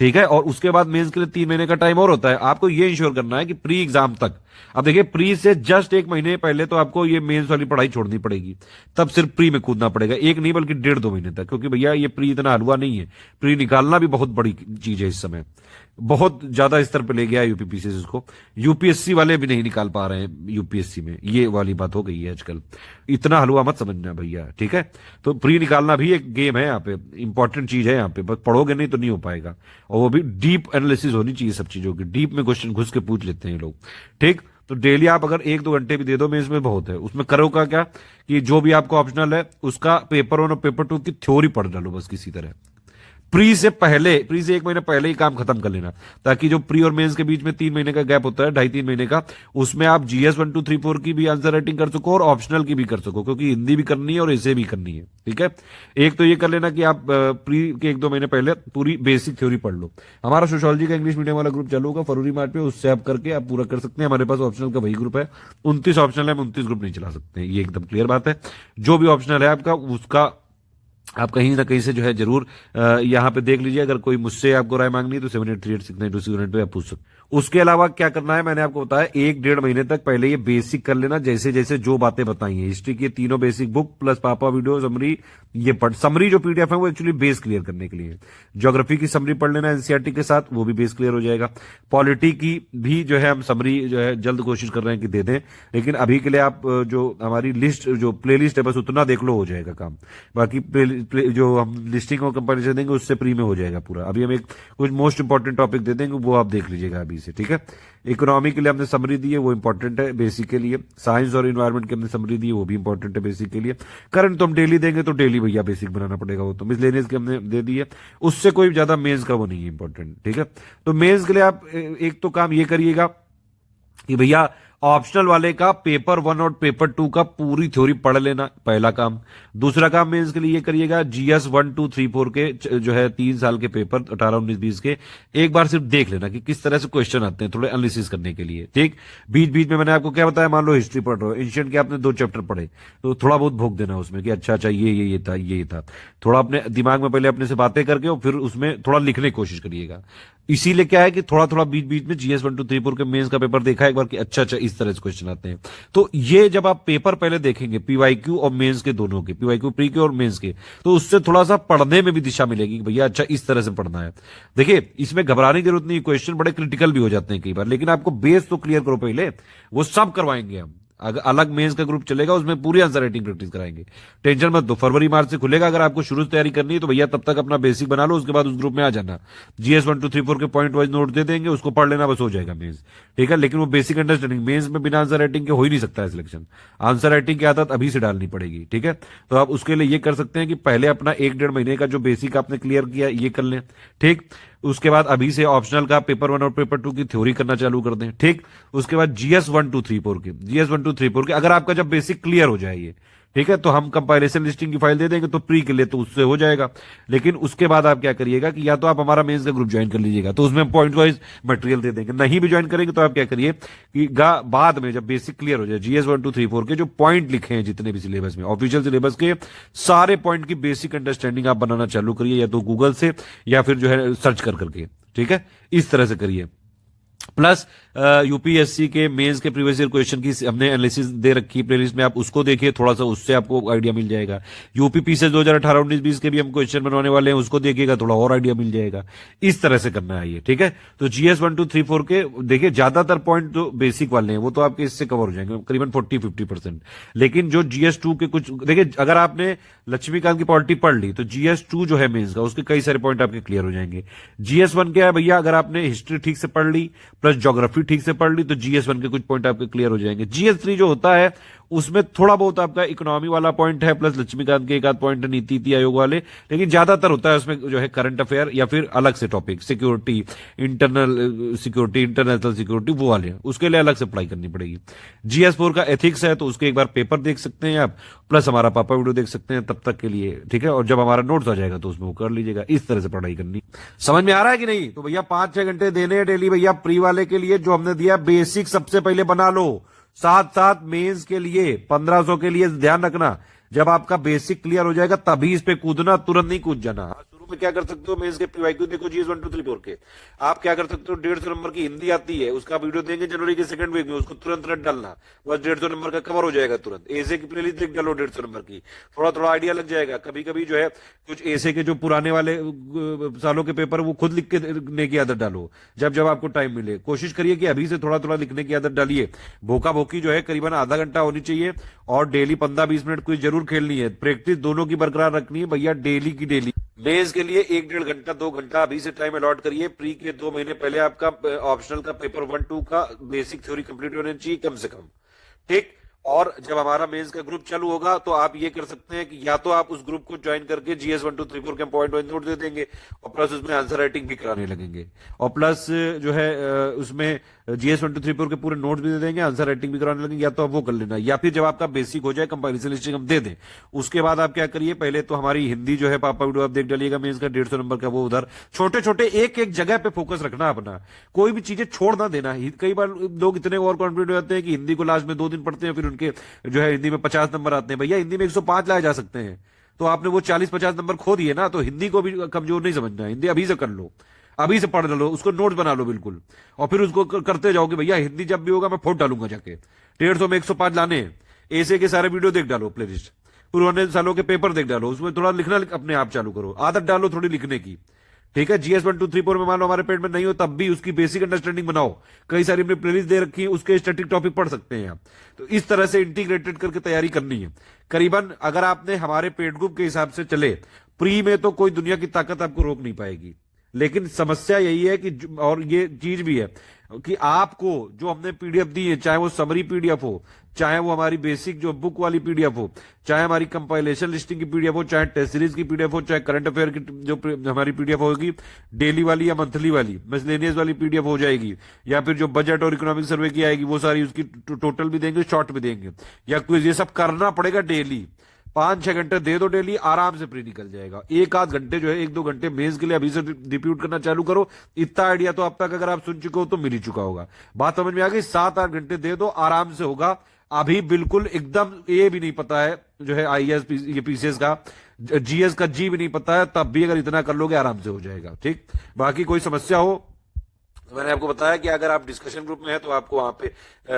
ठीक है। और उसके बाद मेंस के लिए 3 महीने का टाइम और होता है। आपको ये इंश्योर करना है कि प्री एग्जाम तक, अब देखिए प्री से जस्ट 1 महीने पहले तो आपको ये मेंस वाली पढ़ाई छोड़नी पड़ेगी, तब सिर्फ प्री में कूदना पड़ेगा, 1 नहीं बल्कि 1.5-2 महीने तक, क्योंकि भैया ये प्री इतना हलवा नहीं है। प्री निकालना भी बहुत बड़ी चीज है, इस समय बहुत ज्यादा स्तर पे ले गया है यूपीपीसीएस इसको, यूपीएससी वाले भी नहीं निकाल पा रहे हैं यूपीएससी में, ये वाली बात हो गई है आजकल। इतना हलवा मत समझना भैया, ठीक है। तो प्री निकालना भी एक गेम है यहाँ पे, इंपॉर्टेंट चीज है यहाँ पे, बस पढ़ोगे नहीं तो नहीं हो पाएगा। और वो भी डीप एनालिसिस होनी चाहिए सब चीजों की, डीप में क्वेश्चन घुस के पूछ लेते हैं लोग, ठीक। तो डेली आप अगर 1-2 घंटे भी दे दो मेंस में बहुत है। उसमें करोगा क्या कि जो भी आपका ऑप्शनल है उसका पेपर 1 और पेपर 2 की थ्योरी पढ़ डालो बस किसी तरह। प्री से 1 महीने पहले ही काम खत्म कर लेना, ताकि जो प्री और मेंस के बीच में 3 महीने का गैप होता है, 2.5-3 महीने का, उसमें आप जीएस 1 2 3 4 की भी आंसर राइटिंग कर सको और ऑप्शनल की भी कर सको, क्योंकि हिंदी भी करनी है और इसे भी करनी है, ठीक है। एक तो ये कर लेना कि आप प्री के 1-2 महीने पहले पूरी बेसिक थ्योरी पढ़ लो। हमारा सोशियोलॉजी का इंग्लिश मीडियम वाला ग्रुप चालू होगा फरवरी मार्च में, उससे आप करके आप पूरा कर सकते हैं। हमारे पास ऑप्शनल का वही ग्रुप है, 29 ऑप्शनल है, हम 29 ग्रुप नहीं चला सकते हैं, ये एकदम क्लियर बात है। जो भी ऑप्शनल है आपका, उसका आप कहीं ना कहीं से जो है जरूर यहाँ पे देख लीजिए। अगर कोई मुझसे आपको राय मांगनी है तो 78386926 पे आप पूछ सकते। उसके अलावा क्या करना है, मैंने आपको बताया 1-1.5 महीने तक पहले ये बेसिक कर लेना, जैसे जैसे जो बातें बताई हैं हिस्ट्री की, तीनों बेसिक बुक प्लस पापा वीडियो समरी, ये समरी जो पीडीएफ है वो एक्चुअली बेस क्लियर करने के लिए। ज्योग्राफी की समरी पढ़ लेना एनसीईआरटी के साथ, वो भी बेस क्लियर हो जाएगा। पॉलिटी की भी जो है हम समरी जो है जल्द कोशिश कर रहे हैं कि दे दें, लेकिन अभी के लिए आप जो हमारी लिस्ट जो प्ले लिस्ट है बस उतना देख लो, हो जाएगा काम। बाकी जो हम लिस्टिंग और कंपैरिजन देंगे उससे प्री में हो जाएगा पूरा। अभी हम एक कुछ मोस्ट इंपॉर्टेंट टॉपिक दे देंगे, वो आप देख लीजिएगा अभी से। से, ठीक है। इकोनॉमी के लिए हमने समरी दी है, वो इंपॉर्टेंट है बेसिक के लिए। साइंस और इन्वायरमेंट के हमने समरी दी है, वो भी इंपॉर्टेंट है बेसिक के लिए। करंट तो हम डेली देंगे, तो डेली भैया बेसिक बनाना पड़ेगा, वो तो मिसलेनियस के हमने दे दी है, उससे कोई ज्यादा मेंस का वो नहीं है इंपॉर्टेंट, ठीक है। तो मेंस के लिए आप एक तो काम ये करिएगा कि भैया ऑप्शनल वाले का पेपर 1 और पेपर 2 का पूरी थ्योरी पढ़ लेना, पहला काम। दूसरा काम मेंस के लिए ये करिएगा, जीएस 1 2 3 4 के जो है 3 साल के पेपर 18 19 20 के एक बार सिर्फ देख लेना कि किस तरह से क्वेश्चन आते हैं, थोड़े एनालिसिस करने के लिए, ठीक। बीच बीच में मैंने आपको क्या बताया, मान लो हिस्ट्री पढ़ रहे हो, एंशिएंट के आपने 2 चैप्टर पढ़े, तो थोड़ा बहुत भोग देना उसमें कि अच्छा अच्छा ये था, ये था। थोड़ा अपने दिमाग में पहले अपने से बातें करके और फिर उसमें थोड़ा लिखने की कोशिश करिएगा। इसीलिए क्या है कि थोड़ा थोड़ा बीच बीच में जीएस 1 2 3 4 के मेंस का पेपर देखा एक बार कि अच्छा अच्छा इस तरह से क्वेश्चन आते हैं। तो ये जब आप पेपर पहले देखेंगे पीवाईक्यू और मेंस के दोनों के, पीवाईक्यू प्री के और मेंस के, तो उससे थोड़ा सा पढ़ने में भी दिशा मिलेगी कि भैया अच्छा इस तरह से पढ़ना है। देखिए इसमें घबराने की जरूरत नहीं, क्वेश्चन बड़े क्रिटिकल भी हो जाते हैं कई बार, लेकिन आपको बेस तो क्लियर करो पहले, वो सब करवाएंगे हम। अगर अलग मेंस का ग्रुप चलेगा, उसमें पूरी आंसर राइटिंग प्रैक्टिस कराएंगे, टेंशन मत दो। फरवरी मार्च से खुलेगा, अगर आपको शुरू से तैयारी करनी है तो भैया तब तक अपना बेसिक बना लो, उसके बाद उस ग्रुप में आ जाना। जीएस 1 2 3 4 के पॉइंट वाइज नोट दे देंगे, उसको पढ़ लेना, बस हो जाएगा मेंस, ठीक है। लेकिन वो बेसिक अंडरस्टैंडिंग मेंस में बिना आंसर राइटिंग के हो ही नहीं सकता है सिलेक्शन। आंसर राइटिंग की आदत अभी से डालनी पड़ेगी, ठीक है। तो आप उसके लिए ये कर सकते हैं कि पहले अपना 1 1.5 महीने का जो बेसिक आपने क्लियर किया ये कर लें, ठीक। उसके बाद अभी से ऑप्शनल का पेपर 1 और पेपर 2 की थ्योरी करना चालू कर दें, ठीक। उसके बाद जीएस 1 2 3 4 के, जीएस 1 2 3 4 के अगर आपका जब बेसिक क्लियर हो जाएगी, ठीक है, तो हम कंपाइलेशन लिस्टिंग की फाइल दे देंगे, तो प्री के लिए तो उससे हो जाएगा। लेकिन उसके बाद आप क्या करिएगा कि या तो आप हमारा मेंस का ग्रुप ज्वाइन कर लीजिएगा, तो उसमें पॉइंट वाइज मटेरियल दे देंगे। नहीं भी ज्वाइन करेंगे तो आप क्या करिए कि बाद में जब बेसिक क्लियर हो जाए, जीएस 1 2 3 4 के जो पॉइंट लिखे हैं जितने भी सिलेबस में, ऑफिशियल सिलेबस के सारे पॉइंट की बेसिक अंडरस्टैंडिंग आप बनाना चालू करिए, या तो गूगल से या फिर जो है सर्च कर करके, ठीक है, इस तरह से करिए। प्लस यूपीएससी के मेंस के प्रीवियस ईयर क्वेश्चन की हमने एनालिसिस दे रखी है प्लेलिस्ट में, आप उसको देखिए, थोड़ा सा उससे आपको आइडिया मिल जाएगा। यूपी से 2018 19 20 के भी हम क्वेश्चन बनवाने वाले हैं, उसको देखिएगा, थोड़ा और आइडिया मिल जाएगा। इस तरह से करना है ये, ठीक है। तो जीएस 1 2 3 4 के देखिए ज्यादातर पॉइंट जो बेसिक वाले हैं वो तो आपके इससे कवर हो जाएंगे, करीबन 40-50%। लेकिन जो जीएस 2 के कुछ देखिए, अगर आपने लक्ष्मीकांत की पॉलिटी पढ़ ली तो जीएस 2 जो है मेंस का, उसके कई सारे पॉइंट आपके क्लियर हो जाएंगे। जीएस 1 क्या है भैया, अगर आपने हिस्ट्री ठीक से पढ़ ली प्लस ज्योग्राफी ठीक से पढ़ ली तो जीएस 1 के कुछ पॉइंट आपके क्लियर हो जाएंगे। जीएस 3 जो होता है उसमें थोड़ा बहुत आपका इकोनॉमी वाला पॉइंट है, प्लस लक्ष्मीकांत के एक आध पॉइंट है नीति आयोग वाले, लेकिन ज्यादातर होता है उसमें जो है करंट अफेयर या फिर अलग से topic, security, internal security, international security, वो वाले, उसके लिए अलग से पढ़ाई करनी पड़ेगी। जीएस 4 का एथिक्स है तो उसके एक बार पेपर देख सकते हैं आप, प्लस हमारा पापा वीडियो देख सकते हैं तब तक के लिए, ठीक है। और जब हमारा नोट्स आ जाएगा तो उसमें वो कर लीजिएगा। इस तरह से पढ़ाई करनी, समझ में आ रहा है कि नहीं? तो भैया 5-6 घंटे देने हैं डेली भैया प्री वाले के लिए, जो हमने दिया बेसिक सबसे पहले बना लो, साथ साथ मेंस के लिए 1500 के लिए ध्यान रखना, जब आपका बेसिक क्लियर हो जाएगा तभी इस पे कूदना, तुरंत नहीं कूद जाना। शुरू में क्या कर सकते हो, मेंस के पीवाईक्यू देखो जीएस 1 2 3 4 के, आप क्या कर सकते हो, 150 नंबर की हिंदी आती है, उसका वीडियो देंगे जनवरी के सेकंड वीक में, उसको तुरंत डालना, बस 150 नंबर का कवर हो जाएगा तुरंत। एसे की प्लेलिस्ट देख डालो 150 नंबर की, थोड़ा थोड़ा आइडिया लग जाएगा। कभी कभी जो है कुछ एसे के जो पुराने वाले सालों के पेपर वो खुद लिख के लिखने की आदत डालो, जब जब आपको टाइम मिले। कोशिश करिए कि अभी से थोड़ा थोड़ा लिखने की आदत डालिए। भोका भोकी जो है करीबन आधा घंटा होनी चाहिए, और डेली 15-20 मिनट कोई जरूर खेलनी है। प्रैक्टिस दोनों की बरकरार रखनी है भैया, डेली की डेली। मेंस के लिए 1-1.5 घंटा 2 घंटा अभी से टाइम अलॉट करिए। प्री के 2 महीने पहले आपका ऑप्शनल का पेपर 1 2 का बेसिक थ्योरी कंप्लीट होना चाहिए कम से कम, ठीक। और जब हमारा मेंस का ग्रुप चालू होगा तो आप ये कर सकते हैं कि या तो आप उस ग्रुप को ज्वाइन करके जीएस 1 2 3 4 के पॉइंट वाइज नोट दे देंगे, और प्लस उसमें आंसर राइटिंग भी कराने लगेंगे, और प्लस जो है उसमें जीएस 1 2 3 4 के पूरे नोट्स भी दे देंगे, आंसर राइटिंग भी कराने लगेंगे। या तो आप वो कर लेना, या फिर जब आपका बेसिक हो जाए कंपाइलेशन लिस्टिंग हम दे दें, उसके बाद आप क्या करिए, पहले तो हमारी हिंदी जो है पापा वीडियो आप देख डालिएगा मेंस का 150 नंबर का, वो उधर छोटे छोटे एक एक जगह पे फोकस रखना अपना, कोई भी चीजें छोड़ ना देना। कई बार लोग इतने ओवर कॉन्फिडेंट हो जाते हैं कि हिंदी को लास्ट में 2 दिन पढ़ते हैं, फिर उनके जो है हिंदी में 50 नंबर आते हैं। भैया हिंदी में 105 लाए जा सकते हैं, तो आपने वो 40-50 नंबर खो दिए ना, तो हिंदी को भी कमजोर नहीं समझना, हिंदी अभी से कर लो, अभी से पढ़ लो, उसको नोट बना लो बिल्कुल, और फिर उसको करते जाओगे। भैया हिंदी जब भी होगा मैं फोट डालूंगा जाके, 150 में 105 लाने, ऐसे के सारे वीडियो देख डालो, प्लेलिस्ट पुराने सालों के पेपर देख डालो, उसमें थोड़ा लिखना अपने आप चालू करो, आदत डालो थोड़ी लिखने की, ठीक है। जीएस 1 2 3 4 में मान लो हमारे पेट में नहीं हो, तब भी उसकी बेसिक अंडरस्टैंडिंग बनाओ। कई सारी हमने प्लेलिस्ट दे रखी है, उसके स्टैटिक टॉपिक पढ़ सकते हैं आप। तो इस तरह से इंटीग्रेटेड करके तैयारी करनी है। करीबन अगर आपने हमारे पेड ग्रुप के हिसाब से चले, प्री में तो कोई दुनिया की ताकत आपको रोक नहीं पाएगी। लेकिन समस्या यही है कि, और ये चीज भी है, कि आपको जो हमने पीडीएफ दी है, चाहे वो समरी पीडीएफ हो, चाहे वो हमारी बेसिक जो बुक वाली पीडीएफ हो, चाहे हमारी कंपाइलेशन लिस्टिंग की पीडीएफ हो, चाहे टेस्ट सीरीज की पीडीएफ हो, चाहे करंट अफेयर की जो हमारी पीडीएफ होगी डेली वाली या मंथली वाली, मिसलेनियस वाली पीडीएफ हो जाएगी, या फिर जो बजट और इकोनॉमिक सर्वे की आएगी वो सारी, उसकी टोटल भी देंगे, शॉर्ट भी देंगे, या क्विज, ये सब करना पड़ेगा डेली। 5-6 घंटे दे दो डेली, आराम से प्री निकल जाएगा। 1-8 घंटे जो है, 1-2 घंटे मेंस के लिए अभी से रिपीट करना चालू करो। इतना आइडिया तो अब तक अगर आप सुन चुके हो तो मिल ही चुका होगा। बात समझ में आ गई? 7-8 घंटे दे दो, आराम से होगा। अभी बिल्कुल एकदम ये भी नहीं पता है जो है आईएएस ये पीसीएस का, जीएस का जी भी नहीं पता है, तब भी अगर इतना कर लोगे आराम से हो जाएगा। ठीक, बाकी कोई समस्या हो तो मैंने आपको बताया कि अगर आप डिस्कशन ग्रुप में है तो आपको वहां पे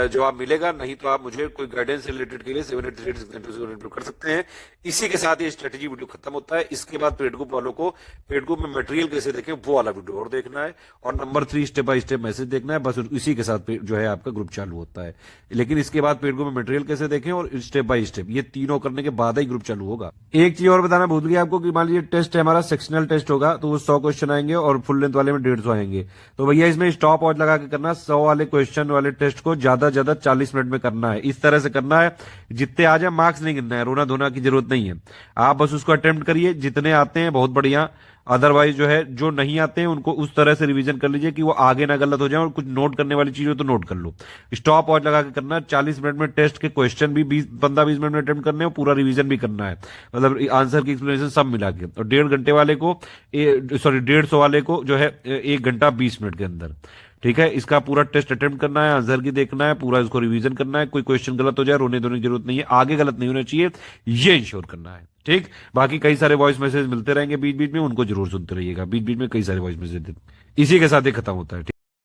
जवाब मिलेगा, नहीं तो आप मुझे कोई गाइडेंस रिलेटेड के लिए 7838 कर सकते हैं। इसी के साथ ये स्ट्रेटेजी वीडियो खत्म होता है। इसके बाद पेड ग्रुप वालों को पेड ग्रुप में मटेरियल कैसे देखें वो वाला वीडियो और देखना है, और number 3 step by step message देखना है। बस इसी के साथ जो है आपका ग्रुप चालू होता है। लेकिन इसके बाद पेड ग्रुप में मटेरियल कैसे देखें और स्टेप बाय स्टेप, ये तीनों करने के बाद ही ग्रुप चालू होगा। एक चीज और बताना भूल गया आपको कि मान लीजिए टेस्ट है हमारा, सेक्शनल टेस्ट होगा तो वो 100 क्वेश्चन आएंगे और फुल लेंथ वाले में 150 आएंगे। तो भैया इसमें स्टॉप वॉच लगा के करना, 100 वाले क्वेश्चन वाले टेस्ट को ज्यादा ज्यादा 40 मिनट में करना है। इस तरह से करना है, जितने आ जाए मार्क्स नहीं गिनना है, रोना धोना की जरूरत नहीं है। आप बस उसको अटेम्प्ट करिए, जितने आते हैं बहुत बढ़िया, अदरवाइज जो है जो नहीं आते हैं उनको उस तरह से रिवीजन कर लीजिए कि वो आगे ना गलत हो जाए, और कुछ नोट करने वाली चीज हो तो नोट कर लो। स्टॉप वॉच लगा के करना है। 40 मिनट में टेस्ट के क्वेश्चन भी 15-20 मिनट में अटेम्प्ट करने हैं, पूरा रिवीजन भी करना है, मतलब आंसर की एक्सप्लेनेशन सब मिला के। और 1.5 घंटे वाले को 150 वाले को जो है 1 घंटा 20 मिनट के अंदर। ठीक है, इसका पूरा टेस्ट अटेम्प्ट करना है, आंसर की देखना है, पूरा इसको रिवीजन करना है। कोई क्वेश्चन गलत हो जाए रोने धोने की जरूरत नहीं है, आगे गलत नहीं होना चाहिए, ये इंश्योर करना है। ठीक, बाकी कई सारे वॉइस मैसेज मिलते रहेंगे बीच बीच में, उनको जरूर सुनते रहिएगा। बीच बीच में कई सारे वॉइस मैसेज, इसी के साथ ही खत्म होता है।